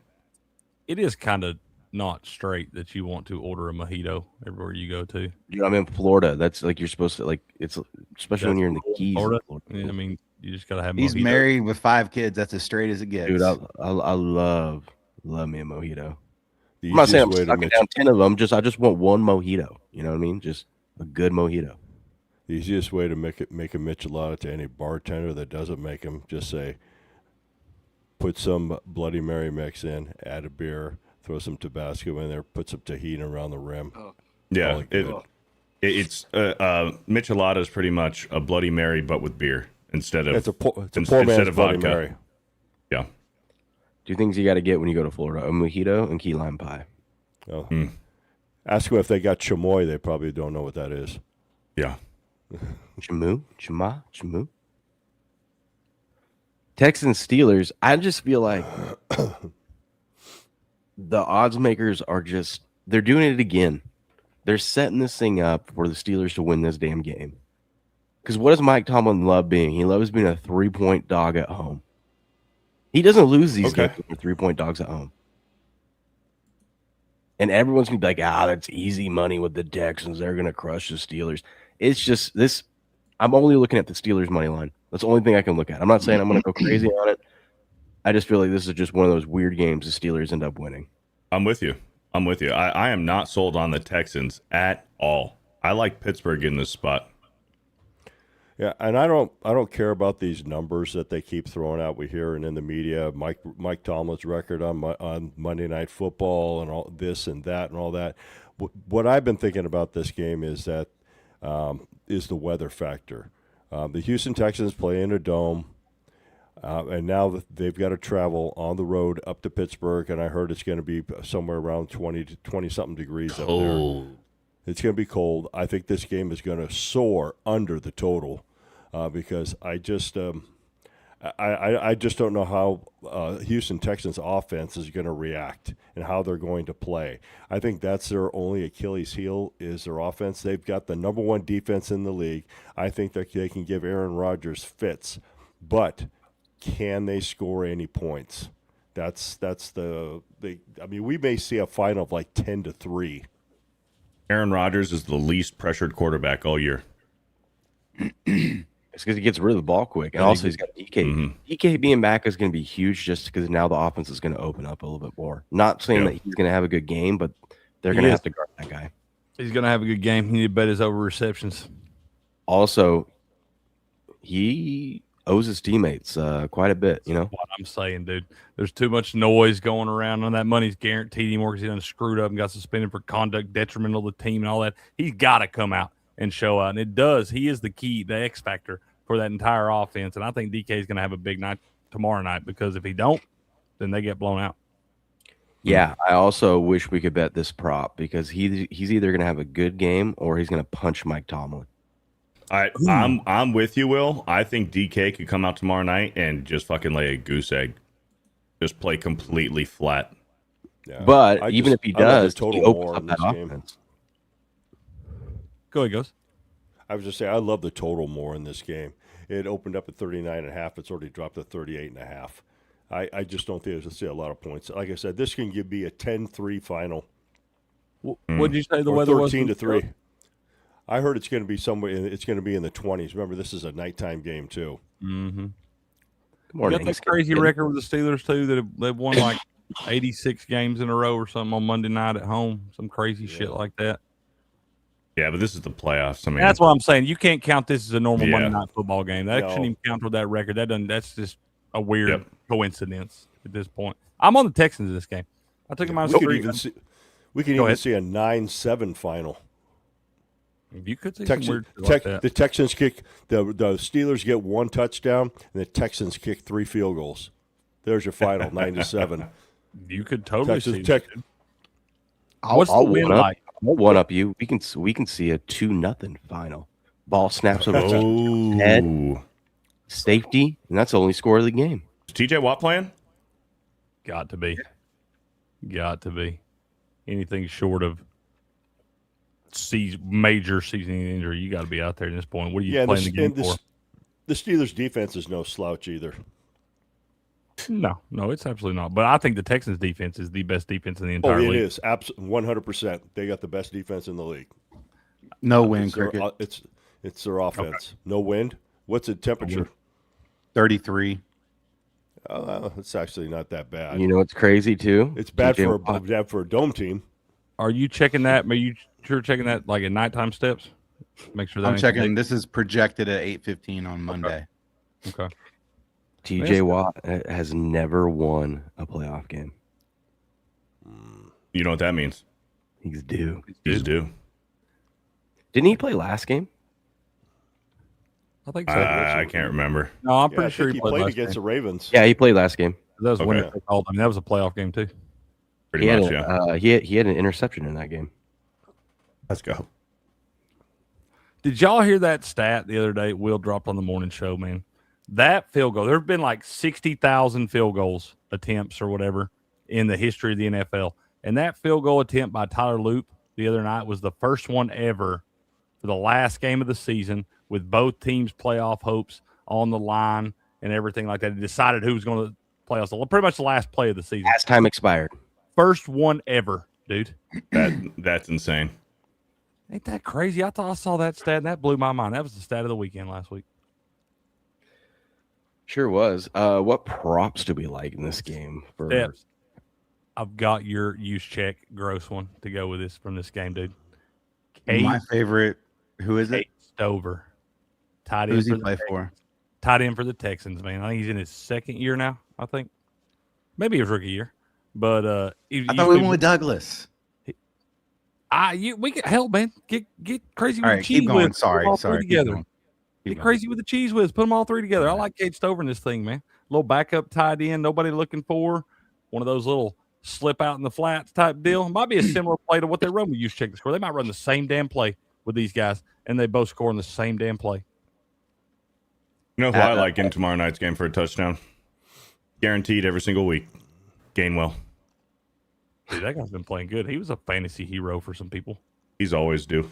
It is kind of not straight that you want to order a mojito everywhere you go to. You know, I'm in Florida. That's like you're supposed to like. It's especially when you're in the Keys. Florida. Yeah, I mean, you just gotta have. He's mojito. married with 5 kids. That's as straight as it gets. Dude, I love me a mojito. The I'm not saying I'm easiest way to sucking mix, down 10 of them. I just want one mojito. You know what I mean? Just a good mojito. the easiest way to make a michelada to any bartender that doesn't make them, just say, put some Bloody Mary mix in, add a beer, throw some Tabasco in there, put some tahini around the rim. Yeah. Call it good. It's michelada is pretty much a Bloody Mary, but with beer instead of It's a poor instead man's of Bloody vodka. Mary. Yeah. 2 things you got to get when you go to Florida: a mojito and key lime pie. Oh. Ask them if they got chamoy. They probably don't know what that is. Yeah. Chamu. Texans Steelers. I just feel like the odds makers are they're doing it again. They're setting this thing up for the Steelers to win this damn game. Because what does Mike Tomlin love being? He loves being a 3-point dog at home. He doesn't lose these games when they're 3-point dogs at home. And everyone's going to be like, that's easy money with the Texans. They're going to crush the Steelers. It's just this. I'm only looking at the Steelers money line. That's the only thing I can look at. I'm not saying I'm going to go crazy on it. I just feel like this is just one of those weird games the Steelers end up winning. I'm with you. I am not sold on the Texans at all. I like Pittsburgh in this spot. Yeah, and I don't care about these numbers that they keep throwing out. We hear and in the media, Mike Tomlin's record on Monday Night Football and all this and that and all that. What I've been thinking about this game is that is the weather factor. The Houston Texans play in a dome, and now they've got to travel on the road up to Pittsburgh, and I heard it's going to be somewhere around 20 to 20-something degrees up there. It's going to be cold. I think this game is going to soar under the total because I just don't know how Houston Texans offense is going to react and how they're going to play. I think that's their only Achilles heel is their offense. They've got the number 1 defense in the league. I think that they can give Aaron Rodgers fits, but can they score any points? That's I mean, we may see a final of like 10-3. Aaron Rodgers is the least pressured quarterback all year. It's because he gets rid of the ball quick. And also he's got DK. Mm-hmm. DK being back is going to be huge just because now the offense is going to open up a little bit more. Not saying that he's going to have a good game, but they're going to have to guard that guy. He's gonna have a good game. He need to bet his over receptions. Also, he owes his teammates quite a bit, you know? What I'm saying, dude. There's too much noise going around. None of that money's guaranteed anymore because he done screwed up and got suspended for conduct detrimental to the team and all that. He's got to come out and show out. And it does. He is the key, the X factor for that entire offense. And I think DK is going to have a big night tomorrow night because if he don't, then they get blown out. Yeah, I also wish we could bet this prop because he's either going to have a good game or he's going to punch Mike Tomlin. I'm with you, Will. I think DK could come out tomorrow night and just fucking lay a goose egg. Just play completely flat. Yeah. But even if he does, total he opens more up in that this game. offense. Go ahead, Ghost. I was just saying, I love the total more in this game. It opened up at 39.5. It's already dropped to 38.5. I just don't think there's going to see a lot of points. Like I said, this can be a 10-3 final. What did you say the or weather was? 13-3. I heard it's going to be somewhere. It's going to be in the 20s. Remember, this is a nighttime game too. Mm-hmm. Good morning. You got that crazy record with the Steelers too that they've won like 86 games in a row or something on Monday night at home. Some crazy shit like that. Yeah, but this is the playoffs. I mean, That's what I'm saying. You can't count this as a normal Yeah. Monday night football game. That shouldn't even count toward that record. That's just a weird coincidence at this point. I'm on the Texans in this game. I took them out. We could even see a 9-7 final. You could see some weird shit like that. The Texans kick the Steelers get 1 touchdown, and the Texans kick 3 field goals. There's your final, 9-7. You could totally see. What's the win like? I'll one up you. We can see a 2-0 final. Ball snaps over the head, safety, and that's the only score of the game. Is TJ Watt playing? Got to be. Anything short of major season injury, you got to be out there at this point. What are you playing the game for? The Steelers' defense is no slouch either. No, it's absolutely not. But I think the Texans' defense is the best defense in the entire league. It is. 100%. They got the best defense in the league. No wind, Cricket. It's their offense. Okay. No wind? What's the temperature? 33. It's actually not that bad. You know what's crazy, too? It's bad for a dome team. Are you checking that? Are you sure checking that like at nighttime steps? Make sure that I'm checking. This is projected at 8:15 on Monday. Okay. TJ Watt has never won a playoff game. You know what that means? He's due. He's due. Didn't he play last game? I think so. I can't remember. No, I'm pretty sure he played against the Ravens. Yeah, he played last game. That was winner take all. I mean, that was a playoff game too. Pretty much, yeah. He had an interception in that game. Let's go. Did y'all hear that stat the other day? Will dropped on the morning show, man. That field goal, there have been like 60,000 field goals attempts or whatever in the history of the NFL. And that field goal attempt by Tyler Loop the other night was the first one ever for the last game of the season with both teams' playoff hopes on the line and everything like that. It decided who was going to play us. Pretty much the last play of the season. Last time expired. First one ever, dude. That's insane. Ain't that crazy? I thought I saw that stat and that blew my mind. That was the stat of the weekend last week. Sure was. What props do we like in this game? Steps. I've got your use check gross one to go with this from this game, dude. My favorite. Who is it? Stover. Tight end. Who's he play for? Tight end for the Texans, man. I think he's in his second year now. I think maybe his rookie year, but I thought we went with Douglas. We get hell, man. Get crazy with all right, the cheese keep going. whiz. Sorry. Together. Get crazy with the cheese whiz. Put them all three together. I like Cade Stover in this thing, man. Little backup tight end. Nobody looking for one of those little slip out in the flats type deal. Might be a similar play to what they run with use check the score. They might run the same damn play with these guys, and they both score in the same damn play. You know who I like in tomorrow night's game for a touchdown? Guaranteed every single week. Gainwell. Dude, that guy's been playing good. He was a fantasy hero for some people. He's always due.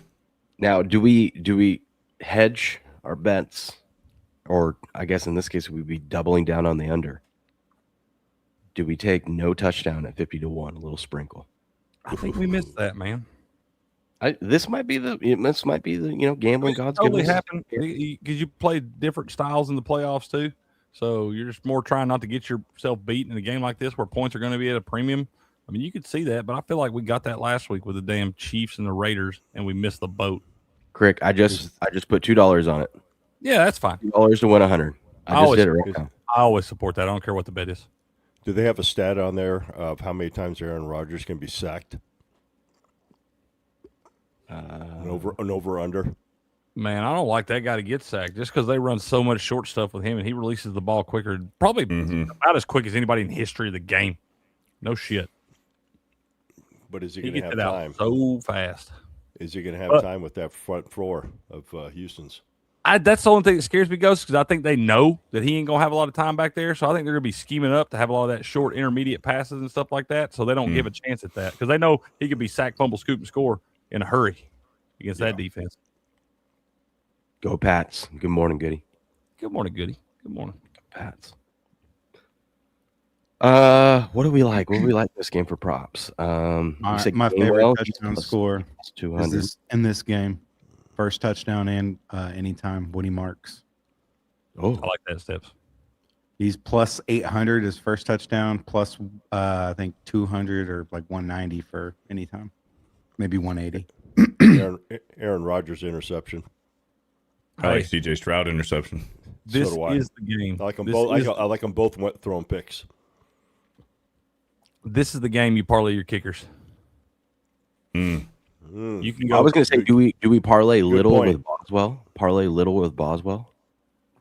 Now, do we hedge our bets, or I guess in this case we'd be doubling down on the under? Do we take no touchdown at 50-1, a little sprinkle? I think we missed that, man. This might be the gambling gods. Totally happened because you play different styles in the playoffs too. So you're just more trying not to get yourself beat in a game like this where points are going to be at a premium. I mean, you could see that, but I feel like we got that last week with the damn Chiefs and the Raiders, and we missed the boat. Crick, I just put $2 on it. Yeah, that's fine. $2 to win 100. I just did it right now. I always support that. I don't care what the bet is. Do they have a stat on there of how many times Aaron Rodgers can be sacked? An over under. Man, I don't like that guy to get sacked just because they run so much short stuff with him, and he releases the ball quicker, probably about as quick as anybody in the history of the game. No shit. But is he going to have time? So fast. Is he going to have time with that front floor of Houston's? That's the only thing that scares me, Ghost, because I think they know that he ain't going to have a lot of time back there. So I think they're going to be scheming up to have a lot of that short intermediate passes and stuff like that. So they don't give a chance at that because they know he could be sack, fumble, scoop, and score in a hurry against that defense. Go Pats. Good morning, Goody. Good morning, Goody. Good morning. Go Pats. What do we like? What do we like this game for props? My favorite touchdown score is in this game. First touchdown and anytime Woody Marks. Oh, I like that, Steps. He's plus 800 his first touchdown, plus I think 200 or like 190 for anytime, maybe 180. Aaron Rodgers interception. I like CJ Stroud interception. This So do I. is the game. I like them This both. is- I like them both throwing picks. This is the game you parlay your kickers. You can go. I was going to say, do we parlay Little point. with Boswell? Parlay Little with Boswell?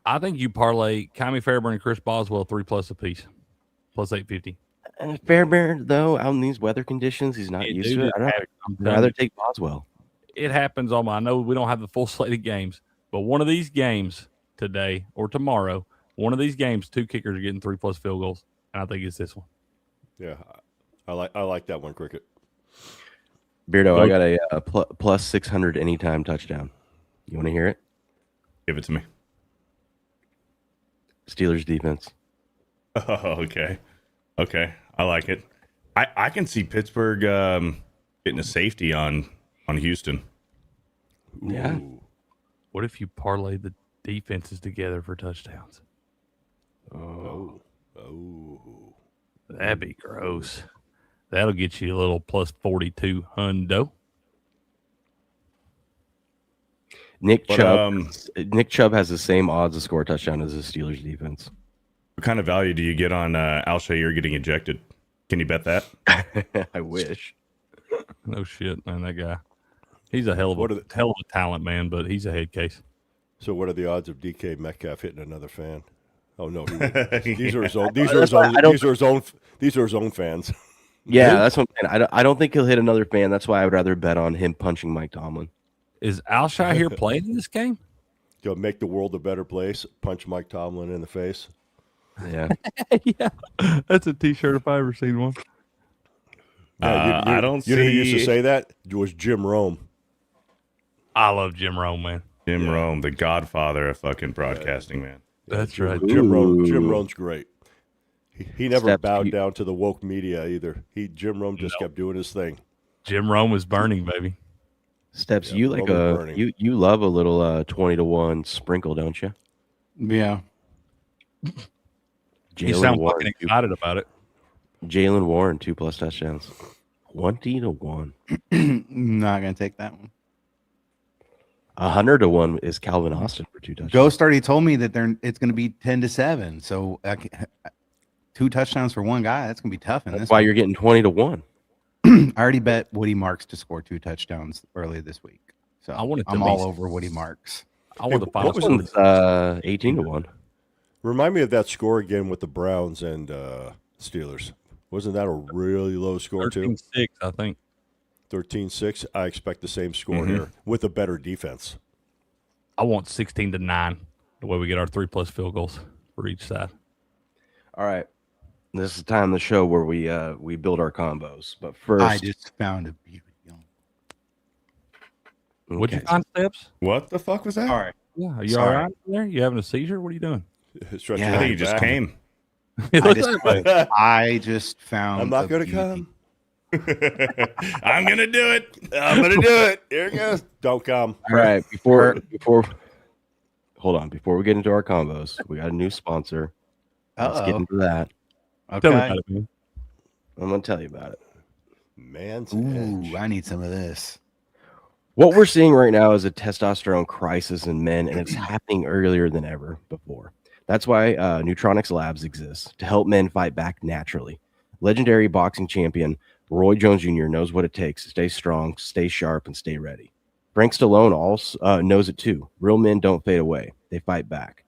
I think you parlay Kyrie Fairburn and Chris Boswell 3+ apiece, plus 850. And Fairbairn, though, out in these weather conditions, he's not used to it. I'd rather take Boswell. It happens on my. I know we don't have the full slate of games, but one of these games today or tomorrow, one of these games, 2 kickers are getting 3+ field goals, and I think it's this one. Yeah, I like that one, Cricket. Beardo, I got a plus 600 anytime touchdown. You want to hear it? Give it to me. Steelers defense. Oh, okay. I like it. I can see Pittsburgh getting a safety on Houston. Yeah. What if you parlay the defenses together for touchdowns? Oh. That'd be gross. That'll get you a little plus 42 hundo. Nick But, Chubb has the same odds to score a touchdown as the Steelers defense. What kind of value do you get on Alshire getting ejected? Can you bet that? I wish. No shit, man. That guy. He's a hell of a talent, man, but he's a head case. So what are the odds of DK Metcalf hitting another fan? Oh no, these are his own. These are his own fans. Yeah, that's what I'm saying. I don't think he'll hit another fan. That's why I would rather bet on him punching Mike Tomlin. Is Alshire here playing in this game? You'll make the world a better place. Punch Mike Tomlin in the face. Yeah. Yeah. That's a t-shirt if I ever seen one. I don't. You know who used to say that? It was Jim Rome. I love Jim Rome, man. Jim Rome, the godfather of fucking broadcasting, man. That's right. Jim Rome's great. He never Steps, bowed down to the woke media either. Jim Rome just kept doing his thing. Jim Rome was burning, baby. Steps, Yeah, you like you love a little 20-1 sprinkle, don't you? Yeah. You sound fucking excited about it. Jalen Warren 2+ touchdowns. 20-1. Not gonna take that one. 100-1 is Calvin Austin for 2 touchdowns. Ghost already told me that it's going to be 10-7. So 2 touchdowns for one guy. That's going to be tough. That's why you're getting 20-1. I already bet Woody Marks to score 2 touchdowns earlier this week. So I'm all over Woody Marks. I want the final. What was 18-1? Remind me of that score again with the Browns and Steelers. Wasn't that a really low score too? 13-6, I think. 13-6. I expect the same score here with a better defense. I want 16-9. The way we get our 3+ field goals for each side. All right. This is the time of the show where we build our combos. But first, I just found a beauty. What'd you find, Steps? What the fuck was that? All right. Yeah, are you all right there? You having a seizure? What are you doing? Stretch I your think legs he just back. came. I just found. I'm not going going to come. I'm gonna do it. I'm going to do it. Here it goes. Don't come. all right. Before hold on. Before we get into our combos, we got a new sponsor. Let's get into that. Tell me Okay. about it, man. I'm going to tell you about it. Man's Ooh, edge. I need some of this. What we're seeing right now is a testosterone crisis in men, and it's happening earlier than ever before. That's why Neutronics Labs exists, to help men fight back naturally. Legendary boxing champion Roy Jones Jr. knows what it takes to stay strong, stay sharp, and stay ready. Frank Stallone also knows it too. Real men don't fade away. They fight back.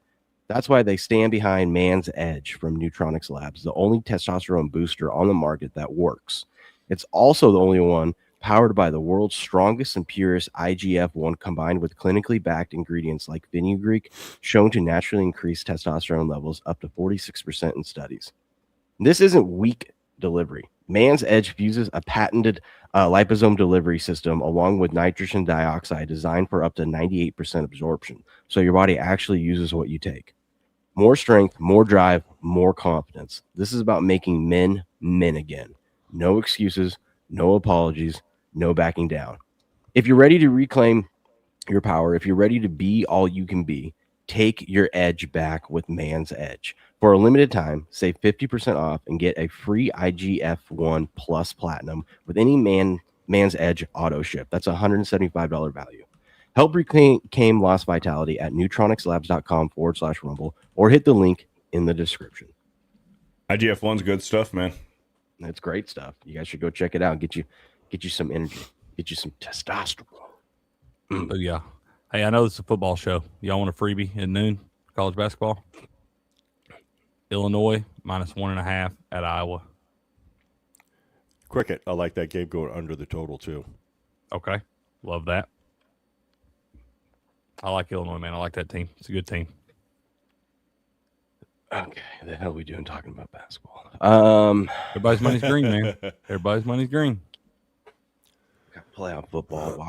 That's why they stand behind Man's Edge from Neutronics Labs, the only testosterone booster on the market that works. It's also the only one powered by the world's strongest and purest IGF-1 combined with clinically backed ingredients like fenugreek, shown to naturally increase testosterone levels up to 46% in studies. This isn't weak delivery. Man's Edge fuses a patented liposome delivery system along with nitrogen dioxide designed for up to 98% absorption, so your body actually uses what you take. More strength, more drive, more confidence. This is about making men men again. No excuses, no apologies, no backing down. If you're ready to reclaim your power, if you're ready to be all you can be, Take your edge back with Man's Edge. For a limited time, save 50% off and get a free IGF-1 Plus Platinum with any Man's Edge auto ship. That's a $175 value. Help reclaim lost vitality at neutronixlabs.com/rumble or hit the link in the description. IGF-1's good stuff, man. That's great stuff. You guys should go check it out. Get you some energy. Get you some testosterone. Oh, yeah. Hey, I know this is a football show. Y'all want a freebie at noon? College basketball? Illinois -1.5 at Iowa. Cricket. I like that game going under the total too. Okay. Love that. I like Illinois, man. I like that team. It's a good team. Okay. The hell are we doing talking about basketball? Everybody's money's green, man. Everybody's money's green. Got playoff football.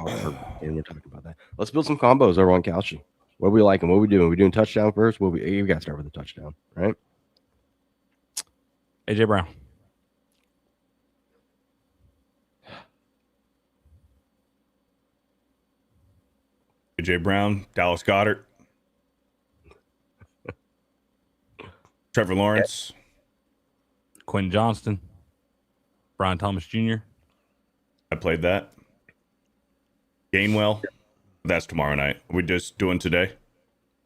And we're talking about that. Let's build some combos over on Calci. What are we liking? What are we doing? We doing touchdown first? You got to start with the touchdown, right? AJ Brown. AJ Brown, Dallas Goedert, Trevor Lawrence, Quentin Johnston, Brian Thomas Jr. I played that. Gainwell, that's tomorrow night. Are we just doing today?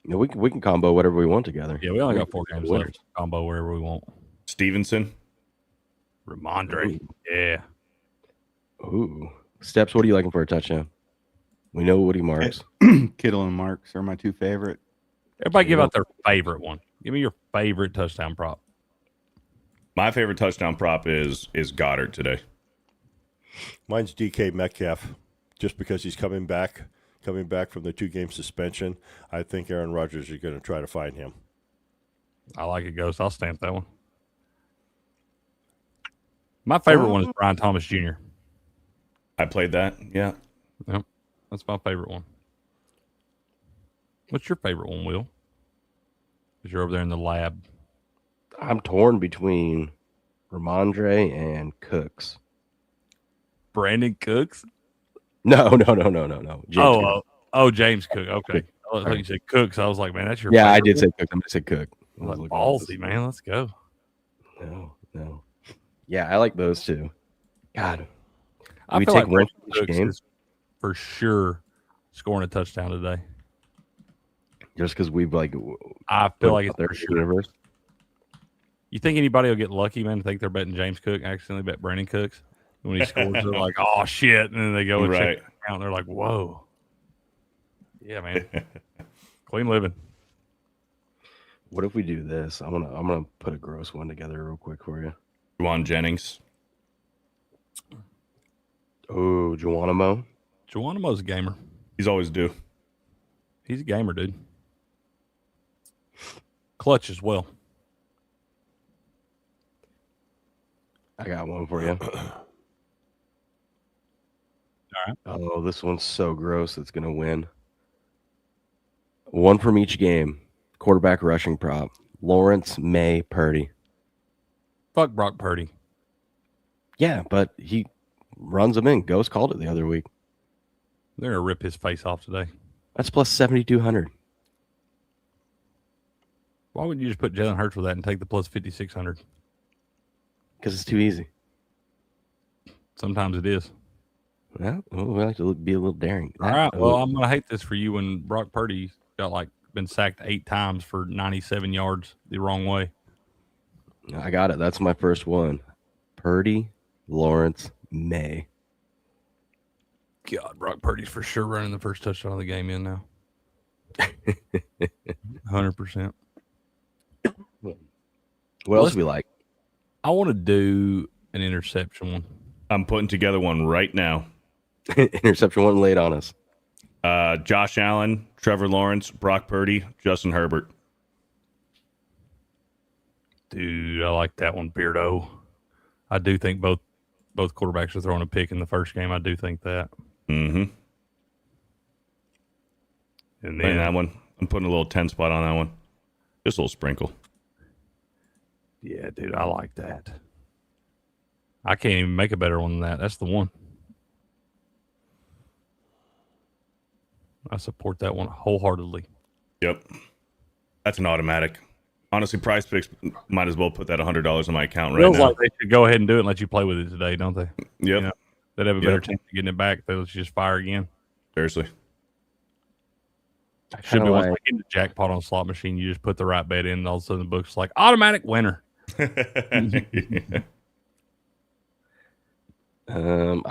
Yeah, we can combo whatever we want together. Yeah, we only got 4 games left. Combo wherever we want. Stevenson. Ramondre. Yeah. Ooh. Steps, what are you liking for a touchdown? We know what he marks. Kittle and Marks are my 2 favorite. Everybody give out their favorite one. Give me your favorite touchdown prop. My favorite touchdown prop is Goddard today. Mine's DK Metcalf, just because he's coming back from the 2-game suspension. I think Aaron Rodgers is going to try to find him. I like it, Ghost. I'll stamp that one. My favorite one is Brian Thomas Jr. I played that. Yeah. Yep. That's my favorite one. What's your favorite one, Will? Because you're over there in the lab. I'm torn between Ramondre and Cooks. Brandon Cooks? No. James Cook. James Cook. Okay. I thought you said Cooks. I was like, man, that's your Yeah, favorite I did one? say Cook. I'm going to say Cook. Like, ballsy, man. Let's go. No. Yeah, I like those two. God. I we feel take like one Brandon from each Cooks game is for sure scoring a touchdown today. just because we've like. I feel like it's their for sure. universe. You think anybody will get lucky, man? Think they're betting James Cook, accidentally bet Brandon Cooks when he scores? They're like, oh shit, and then they go and check the account. And they're like, whoa, yeah, man, clean living. What if we do this? I'm gonna put a gross one together real quick for you. Juwan Jennings. Oh, Geronimo. Geronimo's a gamer. He's always due. He's a gamer, dude. Clutch as well. I got one for you. All right. Oh, this one's so gross. It's gonna win. One from each game. Quarterback rushing prop. Lawrence, May, Purdy. Fuck Brock Purdy. Yeah, but he runs them in. Ghost called it the other week. They're gonna rip his face off today. That's plus 7,200. Why wouldn't you just put Jalen Hurts with that and take the plus 5,600? Because it's too easy. Sometimes it is. Yeah, well, we like to be a little daring. All right. Well, I'm gonna hate this for you when Brock Purdy got been sacked 8 times for 97 yards the wrong way. I got it. That's my first one. Purdy, Lawrence, May. God, Brock Purdy's for sure running the first touchdown of the game in now. 100%. What else we like? I want to do an interception one. I'm putting together one right now. Interception one laid on us. Josh Allen, Trevor Lawrence, Brock Purdy, Justin Herbert. Dude, I like that one, Beardo. I do think both quarterbacks are throwing a pick in the first game. I do think that. Mm-hmm. And Playing then that one. I'm putting a little 10 spot on that one. Just a little sprinkle. yeah, dude, I like that. I can't even make a better one than that. That's the one. I support that one wholeheartedly. Yep. That's an automatic. Honestly, Prize Picks might as well put that $100 in my account right Feels now. like they should go ahead and do it and let you play with it today, don't they? Yep. You know, they'd have a better chance of getting it back if they let you just fire again. Seriously. Should be once I get the jackpot on a slot machine, you just put the right bet in, and all of a sudden the book's like automatic winner. I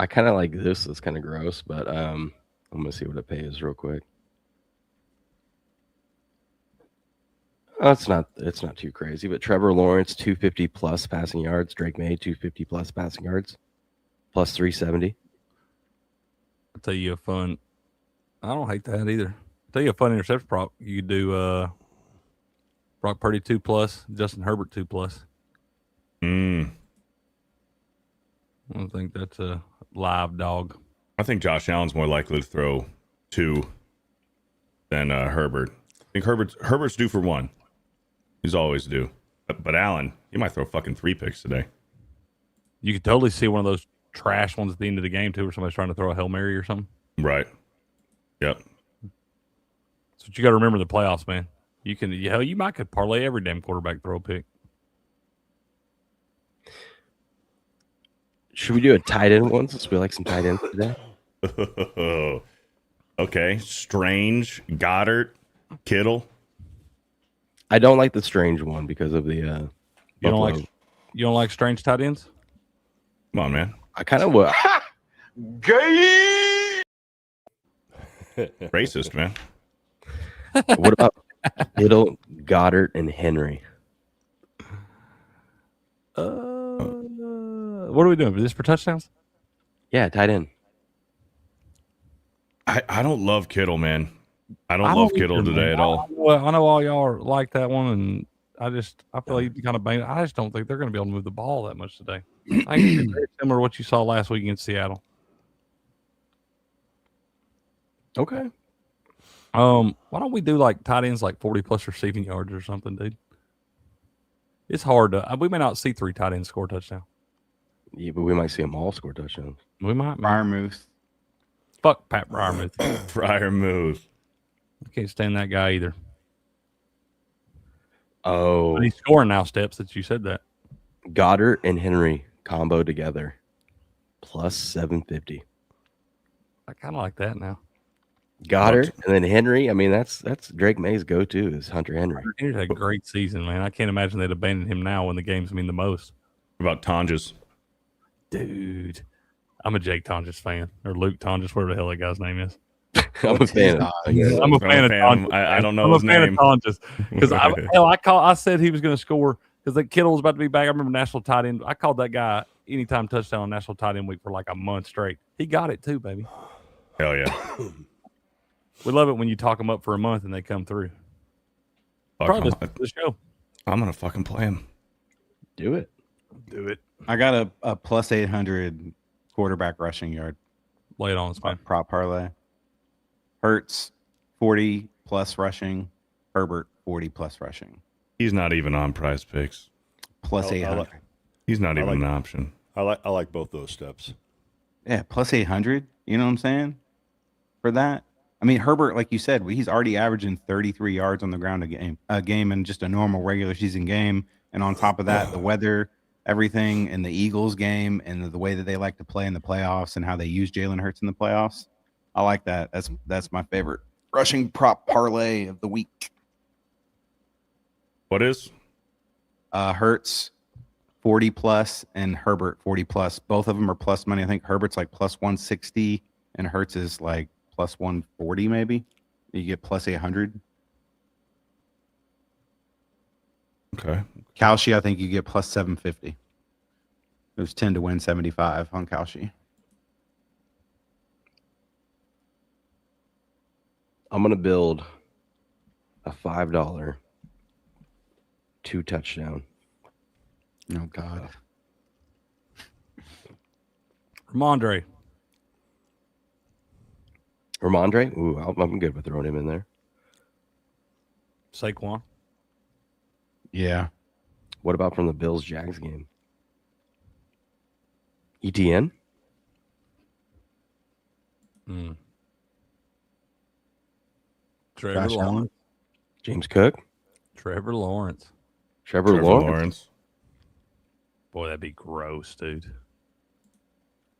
kind of like this. It's kind of gross, but I'm gonna see what it pays real quick. Oh, it's not too crazy, but Trevor Lawrence 250 plus passing yards, Drake May 250 plus passing yards, plus 370. I'll tell you a fun. I don't hate that either. I'll tell you a fun interception prop. You could do Brock Purdy 2 plus, Justin Herbert 2 plus. I think that's a live dog. I think Josh Allen's more likely to throw 2 than Herbert. I think Herbert's due for 1. He's always due. But Allen, he might throw fucking 3 picks today. You could totally see one of those trash ones at the end of the game too, where somebody's trying to throw a Hail Mary or something. Right. Yep. That's what you got to remember in the playoffs, man. You might could parlay every damn quarterback throw a pick. Should we do a tight end one since we like some tight ends today? Okay. Strange, Goddard, Kittle. I don't like the Strange one because of the You don't like strange tight ends? Come on, man. I kind of will. Gay! Racist, man. What about Kittle, Goddard, and Henry? What are we doing? Is this for touchdowns? Yeah, tight end. I don't love Kittle, man. I don't love Kittle today at all. Well, I know all y'all are like that one, and I feel like you kind of bang. I just don't think they're going to be able to move the ball that much today. I think it's very similar to what you saw last week against Seattle. Okay. Why don't we do like tight ends like 40 plus receiving yards or something, dude? It's hard to. We may not see 3 tight ends score a touchdown. Yeah, but we might see them all score touchdowns. We might. Fryermuth. Fuck Pat Fryermuth. Fryermuth. I can't stand that guy either. Oh, But he's scoring now, Steps, that you said that. Goddard and Henry combo together, plus 750. I kind of like that now. Goddard and then Henry. I mean, that's Drake May's go-to is Hunter Henry. He's had a great season, man. I can't imagine they'd abandon him now when the games mean the most. What about Tonjes? Dude, I'm a Jake Tonjes fan, or Luke Tonjes, whatever the hell that guy's name is. I'm a fan. I'm a fan of Tonjes. I don't know his name. Because I said he was going to score because the Kittle was about to be back. I remember national tight end. I called that guy anytime touchdown on national tight end week for like a month straight. He got it too, baby. Hell yeah. We love it when you talk them up for a month and they come through. Probably the show. I'm going to fucking play him. Do it. Do it. I got a plus 800 quarterback rushing yard Lay it on us, man. prop parlay. Hurts 40 plus rushing. Herbert 40 plus rushing. He's not even on Prize Picks. Plus 800. He's not even an option. I like both those steps. Yeah, plus 800. You know what I'm saying? For that. I mean, Herbert, like you said, he's already averaging 33 yards on the ground a game in just a normal regular season game. And on top of that, the weather, everything in the Eagles game and the way that they like to play in the playoffs and how they use Jalen Hurts in the playoffs. I like that. That's my favorite rushing prop parlay of the week. What is? Hurts 40 plus and Herbert 40 plus. Both of them are plus money. I think Herbert's like plus 160 and Hurts is like plus 140 maybe. You get plus 800. Okay. Kalshi, I think you get plus 750. There's 10 to win 75 on Kalshi. I'm gonna build a $5 2 touchdown. Oh God. Ramondre. Ooh, I'm good with throwing him in there. Saquon. Yeah. What about from the Bills-Jags game? ETN? Trevor Josh Lawrence. Allen. James Cook? Trevor Lawrence. Trevor Lawrence. Boy, that'd be gross, dude.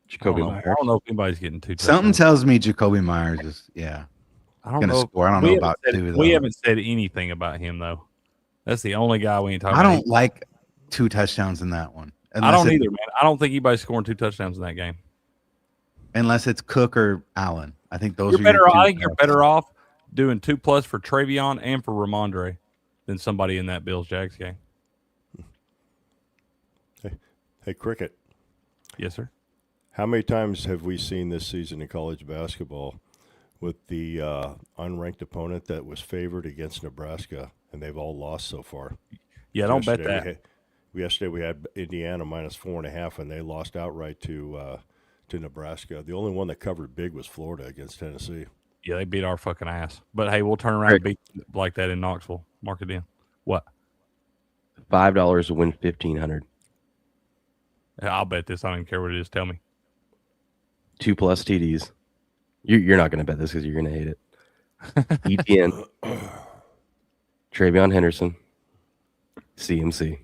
Jacoby I Myers. don't know if anybody's getting 2 touchdowns. Something tells me Jacoby Myers is I don't gonna know. score. I don't know about said, 2 though. We haven't said anything about him though. That's the only guy we ain't talking I about. don't like 2 touchdowns in that one. I don't either, man. I don't think anybody's scoring 2 touchdowns in that game. Unless it's Cook or Allen. I think those You're are better. your 2 I think you're guys. better off doing 2+ for Travion and for Ramondre than somebody in that Bills-Jags game. Hey, Cricket. Yes, sir. How many times have we seen this season in college basketball with the unranked opponent that was favored against Nebraska, and they've all lost so far? Yeah, don't bet that. Yesterday we had Indiana -4.5, and they lost outright to Nebraska. The only one that covered big was Florida against Tennessee. Yeah, they beat our fucking ass. But hey, we'll turn around and beat like that in Knoxville. Mark it in. What? $5 to win 1,500. I'll bet this. I don't even care what it is. Tell me. 2+ TDs. You're not going to bet this because you're going to hate it. ETN. Travion Henderson. CMC.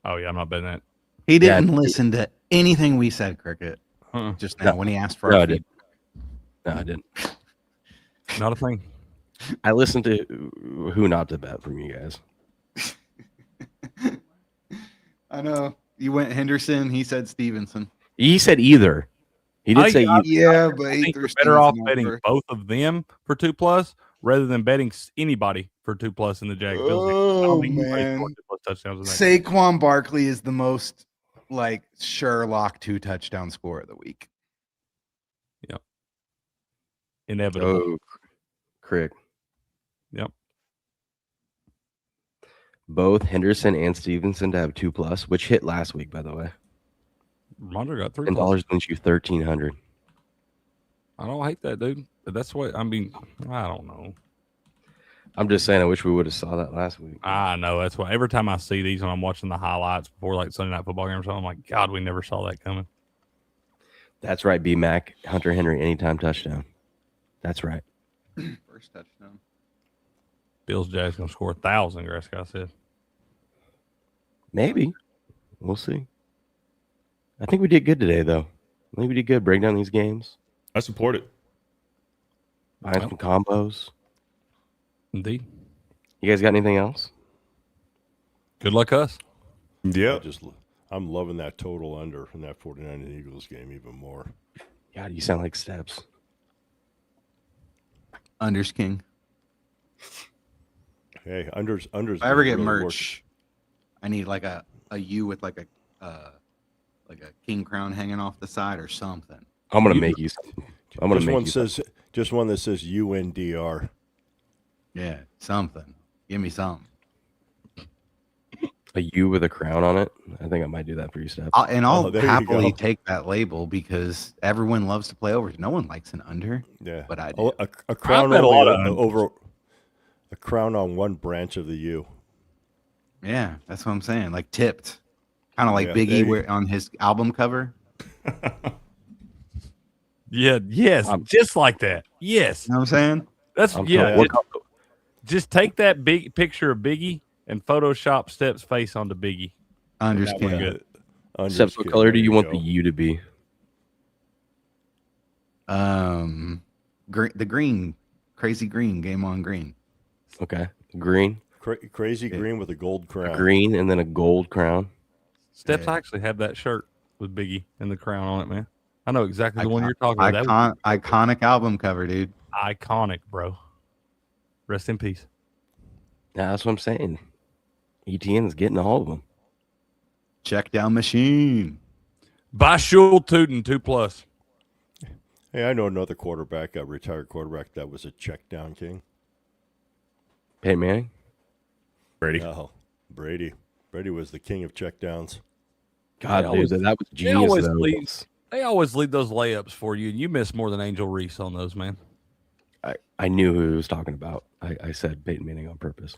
Oh yeah, I'm not betting that. He didn't listen to anything we said, Cricket. Just now when he asked for our feedback. No, I didn't. Not a thing. I listened to who not to bet from you guys. I know. You went Henderson. He said Stevenson. He said either. He did say either. Yeah, but I he think threw you're better off Stevenson betting over. both of them for 2+ rather than betting anybody for 2+ in the Jags Bills game. I Oh, don't think anybody's man. scoring 2+ touchdowns in that game. Saquon Barkley is the most Sherlock 2 touchdown scorer of the week. Inevitable. Oh, Crick. Yep. Both Henderson and Stevenson to have 2+, which hit last week, by the way. Ramondre got 3+. $10 wins you 1,300. I don't hate that, dude. But that's what I mean. I don't know. I'm just saying, I wish we would have saw that last week. I know. That's why every time I see these when I'm watching the highlights before like Sunday Night Football game or something, I'm like, God, we never saw that coming. That's right, B-Mac. Hunter Henry, anytime touchdown. That's right. First touchdown. Bills Jags gonna score 1,000. Graysky said. Maybe. We'll see. I think we did good today, though. I think we did good. Break down these games. I support it. Buying some combos. Indeed. You guys got anything else? Good luck, us. Yeah. I'm loving that total under in that 49 Eagles game even more. God, you sound like Steps. Unders King. Hey, unders. If I ever get really merch, I need like a U with like a king crown hanging off the side or something. I'm gonna make you. I'm gonna just make one you. just one that says UNDR. Yeah, something. Give me something. A U with a crown on it. I think I might do that for you, Steps. I'll there you happily go. take that label because everyone loves to play overs. No one likes an under. Yeah, But I do. a crown bet a lot of over a crown on one branch of the U. Yeah, that's what I'm saying. Like tipped. Kind of like Yeah, Big there E you- on his album cover. Yeah. Yes. Just like that. Yes. You know what I'm saying? That's I'm yeah. telling- Just take that big picture of Biggie and Photoshop Steps' face onto Biggie. Unders That was King. good. Steps, what color do you want the U? U to be? The green, crazy green, game on green. Okay, green, Crazy green with a gold crown. green, and then a gold crown. Steps Yeah. actually have that shirt with Biggie and the crown on it, man. I know exactly the one you're talking about. That was Iconic album cover, dude. iconic, bro. Rest in peace. Yeah, that's what I'm saying. ETN's getting a hold of them. Check down machine. By Shul Tootin 2+. Hey, I know another quarterback, a retired quarterback that was a check down king. Peyton Manning. Brady. Oh, Brady. Brady was the king of check downs. God, They dude, that was they genius. always though. lead- They always lead those layups for you, and you miss more than Angel Reese on those, man. I knew who he was talking about. I said Peyton Manning on purpose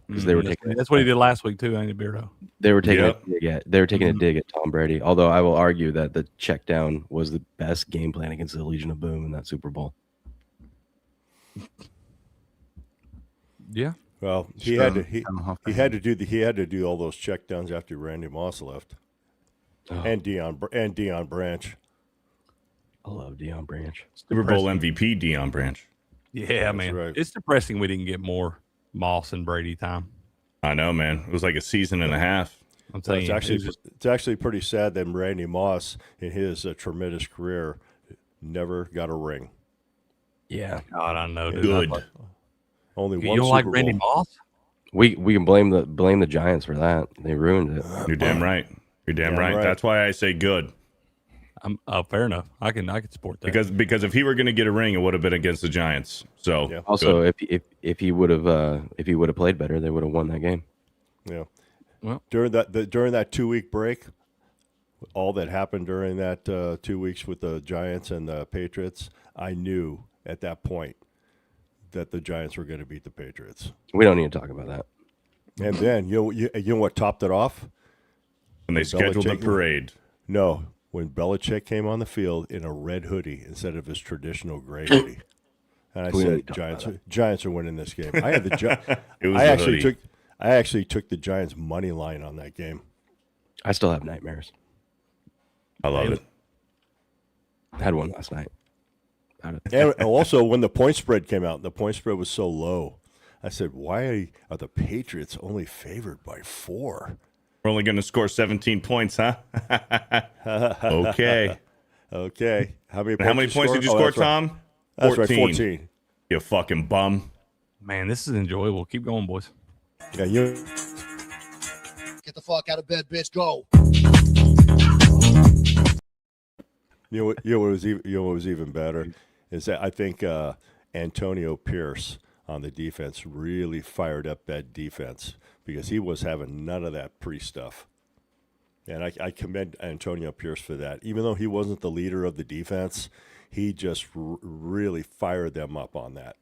because they were taking. That's what he did last week too, ain't it, Beardo? They were taking Yep. a dig at. They were taking a dig at Tom Brady. Although I will argue that the check down was the best game plan against the Legion of Boom in that Super Bowl. Yeah. Well, he had to do all those checkdowns after Randy Moss left, and Deion Branch. I love Deion Branch. Super Bowl MVP Deion Branch. Yeah, That's man. right. It's depressing we didn't get more Moss and Brady time. I know, man. It was like a season and a half. I'm telling you, It's actually pretty sad that Randy Moss, in his tremendous career, never got a ring. Yeah. God, I know, dude. Good. Only You one don't Super like Bowl. Randy Moss? We can blame the Giants for that. They ruined it. You're damn right. You're damn right. That's why I say good. Fair enough. I can support that Because if he were going to get a ring, it would have been against the Giants. So Yeah. Also, if he would have played better, they would have won that game. Yeah. Well, during that 2-week break, all that happened during that 2 weeks with the Giants and the Patriots, I knew at that point that the Giants were going to beat the Patriots. We don't need to talk about that. And then you know what topped it off? when they scheduled the parade. No, when Belichick came on the field in a red hoodie instead of his traditional gray hoodie. And I said, Giants are winning this game. I had the I actually took the Giants money line on that game. I still have nightmares. I love it. I had one last night. And also, when the point spread came out, the point spread was so low. I said, why are the Patriots only favored by 4? We're only going to score 17 points, huh? Okay. Okay. How many points did you score, Tom? That's right, 14. You fucking bum. Man, this is enjoyable. Keep going, boys. Yeah, you Get the fuck out of bed, bitch. Go. know what was even better is that I think Antonio Pierce on the defense really fired up that defense because he was having none of that pre-stuff. And I commend Antonio Pierce for that. Even though he wasn't the leader of the defense, he just really fired them up on that.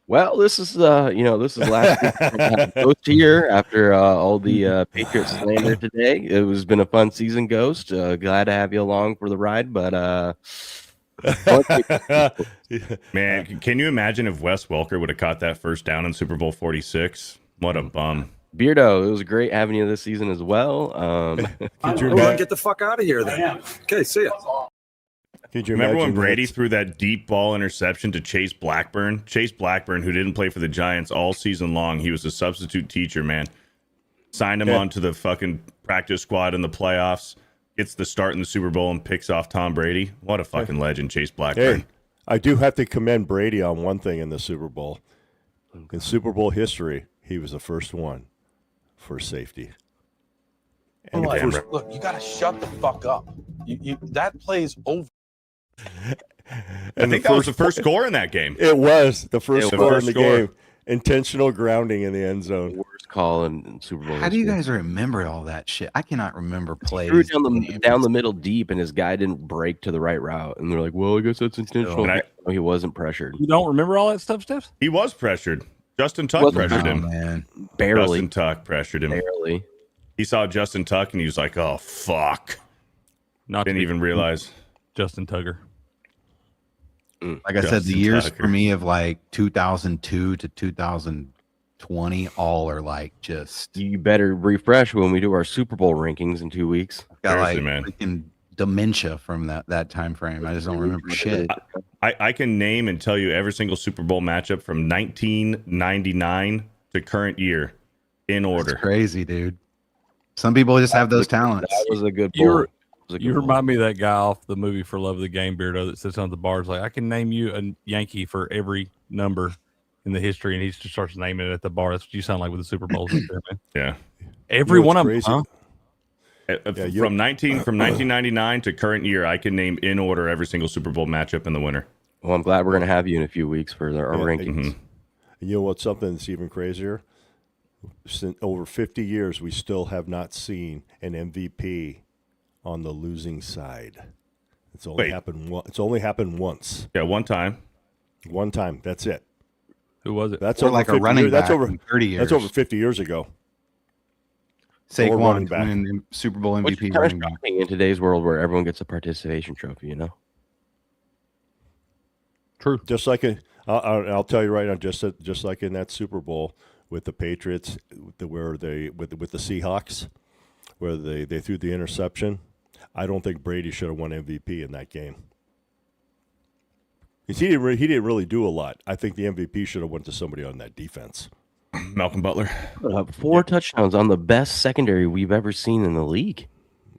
Well, this is last week. Ghost here after all the Patriots slander today. It has been a fun season, Ghost. Glad to have you along for the ride, but man, can you imagine if Wes Welker would have caught that first down in Super Bowl 46? What a bum. Beardo, it was great having you this season as well. Get the fuck out of here then. Okay, see ya. Could you remember when imagine Brady threw that deep ball interception to Chase Blackburn? Chase Blackburn, who didn't play for the Giants all season long, he was a substitute teacher, man. Signed him onto the fucking practice squad in the playoffs, gets the start in the Super Bowl and picks off Tom Brady. What a fucking legend, Chase Blackburn. Hey, I do have to commend Brady on one thing in the Super Bowl. In Super Bowl history, he was the first one for safety. And look, you got to shut the fuck up. That play's over. I think that was the first score in that game. It was the first score in the game. Intentional grounding in the end zone. Worst call in Super Bowl. How do you guys remember all that shit? I cannot remember plays. Threw down the middle deep, and his guy didn't break to the right route. And they're like, "Well, I guess that's intentional." He wasn't pressured. You don't remember all that stuff, Steph? He was pressured. Justin Tuck pressured him. Man. Barely. Justin Tuck pressured him. Barely. He saw Justin Tuck, and he was like, "Oh fuck!" Didn't even realize. Justin Tugger. Like I said, the years for me of like 2002 to 2020 all are like just. You better refresh when we do our Super Bowl rankings in 2 weeks. Got like freaking dementia from that time frame. I just don't remember shit. I can name and tell you every single Super Bowl matchup from 1999 to current year in order. That's crazy, dude. Some people just have those talents. That was a good bowl. You remind me of that guy off the movie For Love of the Game, Beardo, that sits on the bars like, I can name you a Yankee for every number in the history, and he just starts naming it at the bar. That's what you sound like with the Super Bowls, man. Yeah, every one of them. Huh? From 1999 to current year, I can name in order every single Super Bowl matchup in the winter. Well, I'm glad we're going to have you in a few weeks for our rankings. Mm-hmm. You know what's something that's even crazier? Since over 50 years, we still have not seen an MVP on the losing side. It's only happened once. Yeah, one time. One time. That's it. Who was it? That's over like a running back. That's over 30 years. That's over 50 years ago. Saquon winning Super Bowl MVP. Which running back in today's world where everyone gets a participation trophy, you know. True. Just like I'll tell you right now, just like in that Super Bowl with the Patriots, with the Seahawks, where they threw the interception. I don't think Brady should have won MVP in that game. He didn't really do a lot. I think the MVP should have went to somebody on that defense. Malcolm Butler. 4 touchdowns on the best secondary we've ever seen in the league.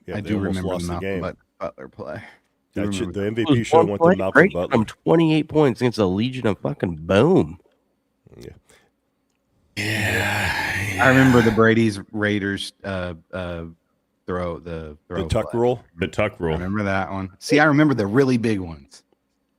Yeah, I they do almost remember lost the the game. Malcolm Butler play. The Do remember that. MVP should have went to Malcolm Brady Butler. 28 points against a Legion of fucking boom. I remember the Brady's Raiders throw The tuck play. rule. The tuck I rule. remember that one. See, I remember the really big ones.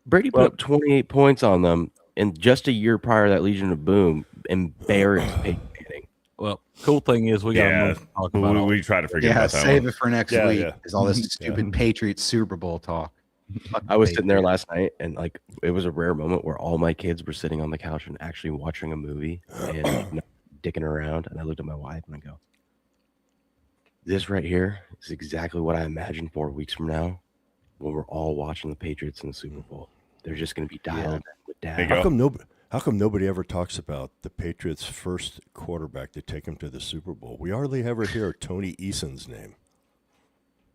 Brady put up 28 points on them, and just a year prior, that Legion of Boom embarrassed Peyton Manning. Well, cool thing is we got Yeah, to talk about all we try to forget Yeah, about that save one. it for next Yeah, week. yeah. Is all this stupid Patriots Super Bowl talk. Fuck I was the sitting there Patriots. last night, and like it was a rare moment where all my kids were sitting on the couch and actually watching a movie and not dicking around. And I looked at my wife and I go, "This right here is exactly what I imagined 4 weeks from now, when we're all watching the Patriots in the Super Bowl. They're just going to be dialed in with There you dad." go. How come nobody ever talks about the Patriots' first quarterback to take him to the Super Bowl? We hardly ever hear Tony Eason's name.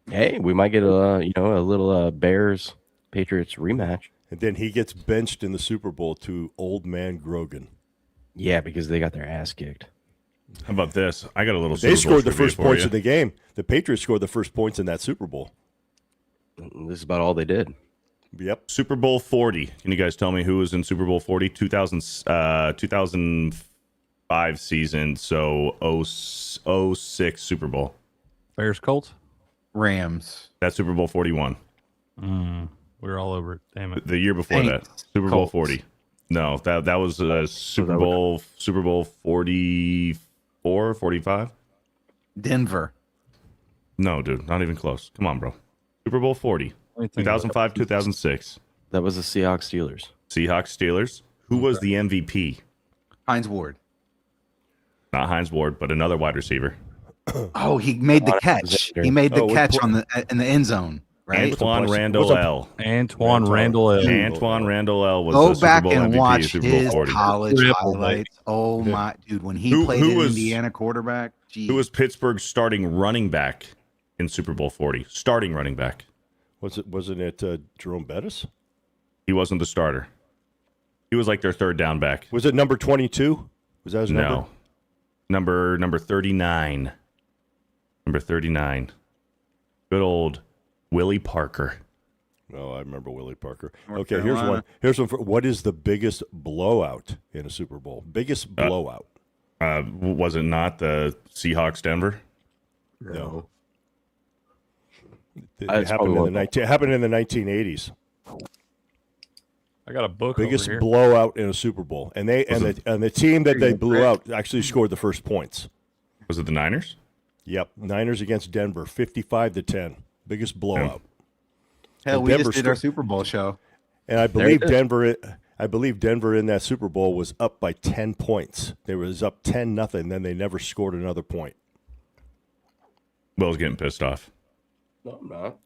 Hey, we might get a little Bears Patriots rematch. And then he gets benched in the Super Bowl to old man Grogan. Yeah, because they got their ass kicked. How about this? I got a little. They Super Bowl scored the trivia first for points you. of the game. The Patriots scored the first points in that Super Bowl. This is about all they did. Yep. Super Bowl 40. Can you guys tell me who was in Super Bowl 40? 2005 season, so 06 Super Bowl. Bears Colts. Rams. That's Super Bowl 41. We're all over it. Damn it. The year before Saints. that, Super Bowl Colts. 40. No, that was Super Bowl 44, 45. Denver. No, dude, not even close. Come on, bro. Super Bowl 40. Let me think about 2005, 2006. That was the Seahawks Steelers. Seahawks, Steelers. Who was the MVP? Hines Ward. Not Hines Ward, but another wide receiver. Oh, he made the Honest catch. position. He made the Oh, catch in the end zone, right? Antoine was Randall a- L. Antoine Randall. Antoine Randall L. was Go the Super back Bowl and MVP watch of Super Bowl his 40. college Triple, highlights. Oh my dude, when he Who- played who in was- Indiana quarterback, geez. Who was Pittsburgh's starting running back in Super Bowl 40? Starting running back. Wasn't it Jerome Bettis? He wasn't the starter. He was like their third down back. Was it number 22? Was that his number? No. Number 39. Number 39. Good old Willie Parker. Oh, I remember Willie Parker. North Okay, Carolina. here's one. What is the biggest blowout in a Super Bowl? Biggest blowout? Was it not the Seahawks Denver? No. It That's happened probably in the 1980s. I got a book Biggest over here. blowout in a Super Bowl, and the team that they blew out actually scored the first points. Was it the Niners? Yep, Niners against Denver, 55-10, biggest blowout. Hell, and we Denver just did our sto- Super Bowl show. And I There you believe go. Denver in that Super Bowl was up by 10 points. They was up 10-0, then they never scored another point. Will's getting pissed off. No, I'm not.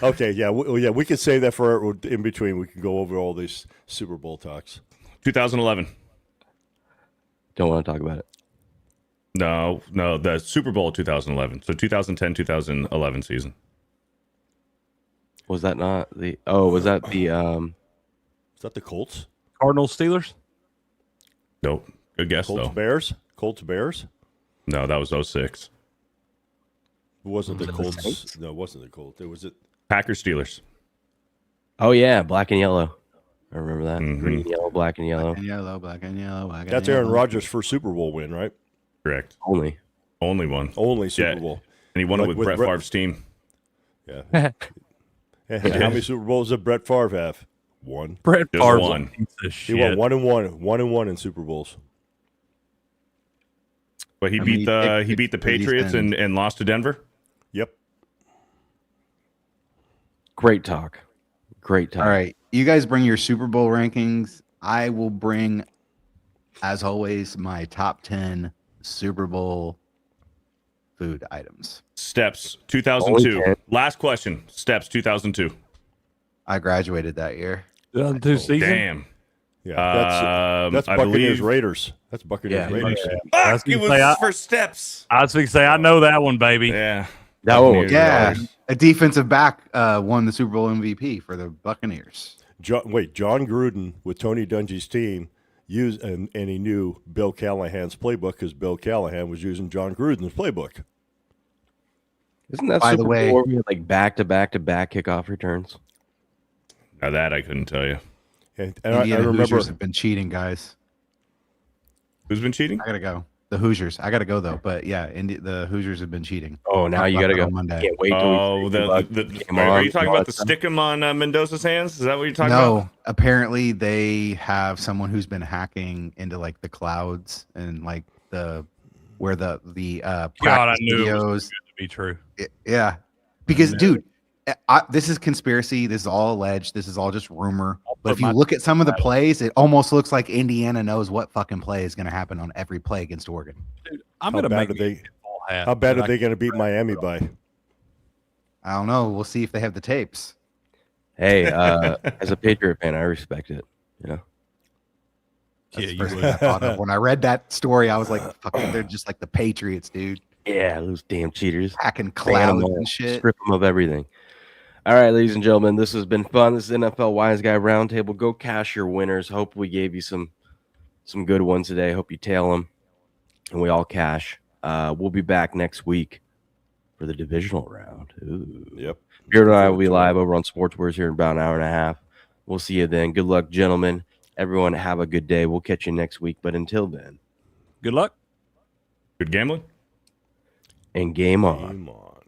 Okay, yeah, we could save that for in between. We can go over all these Super Bowl talks. 2011. Don't want to talk about it. No, the Super Bowl 2011. So 2010, 2011 season. Was that not the? Oh, was that the? Is that the Colts? Cardinals Steelers. Nope. Good guess, Colts though. Bears? Colts Bears? No, that was 06. It wasn't the Was it the Colts. Saints? No, it wasn't the Colts. It was it. Packers, Steelers. Oh yeah, black and yellow. I remember that. Mhm. Green, yellow, black and yellow. Black and yellow, black and yellow. Black and That's Aaron yellow. Rodgers' first Super Bowl win, right? Correct. Only. Only one. Only Super Yeah. Bowl. And he won Like it with with Brett Brett- Favre's team. Yeah. How many Super Bowls did Brett Favre have? One. Brett Just Favre's one. a piece of He won shit. 1-1 in Super Bowls. But he I beat mean, the it- he beat the it's pretty Patriots thin. and lost to Denver. Yep. Great talk. Great talk. All right, you guys bring your Super Bowl rankings. I will bring, as always, my top 10 Super Bowl food items. Steps 2002. Only 10. Last question. Steps 2002. I graduated that year. 2002 season. Damn. Yeah, that's I Buccaneers believe- Raiders. That's Buccaneers Raiders. Fuck, it was I- for steps. I was going to say, I know that one, baby. Yeah. That one was Buccaneers Yeah, Raiders. a defensive back won the Super Bowl MVP for the Buccaneers. John Gruden with Tony Dungy's team used, and he knew Bill Callahan's playbook because Bill Callahan was using John Gruden's playbook. Isn't that By the Super way- Bowl where we had like back-to-back kickoff returns? Now that I couldn't tell you. And I Indiana remember Hoosiers have been cheating, guys. Who's been cheating? I gotta go. The Hoosiers. I gotta go though. But yeah, the Hoosiers have been cheating. Oh, now you got to go. on Monday. Can't wait till Oh, we are you talking about the stick 'em on Mendoza's hands? Is that what you're talking about? No, apparently they have someone who's been hacking into like the clouds and like where the God, I practice knew it was videos. good to be true. Yeah, because dude, this is conspiracy. This is all alleged. This is all just rumor. But if you look at some of the plays, it almost looks like Indiana knows what fucking play is going to happen on every play against Oregon. Dude, I'm How going to bad make are they? How bad are they going to beat Miami by? I don't know. We'll see if they have the tapes. Hey, as a Patriot fan, I respect it. You know, That's Yeah, the you first would. thing I thought of. When I read that story, I was like, fucking, they're just like the Patriots, dude. yeah, those damn cheaters. Hacking Ban 'em clouds all, and shit. Strip them of everything. All right, ladies and gentlemen, this has been fun. This is NFL Wise Guy Roundtable. Go cash your winners. Hope we gave you some good ones today. Hope you tail them, and we all cash. We'll be back next week for the divisional round. Ooh. Yep. Beard and I will be live over on Sports Wars here in about an hour and a half. We'll see you then. Good luck, gentlemen. Everyone, have a good day. We'll catch you next week. But until then, Good luck. Good gambling. and game on. Game on.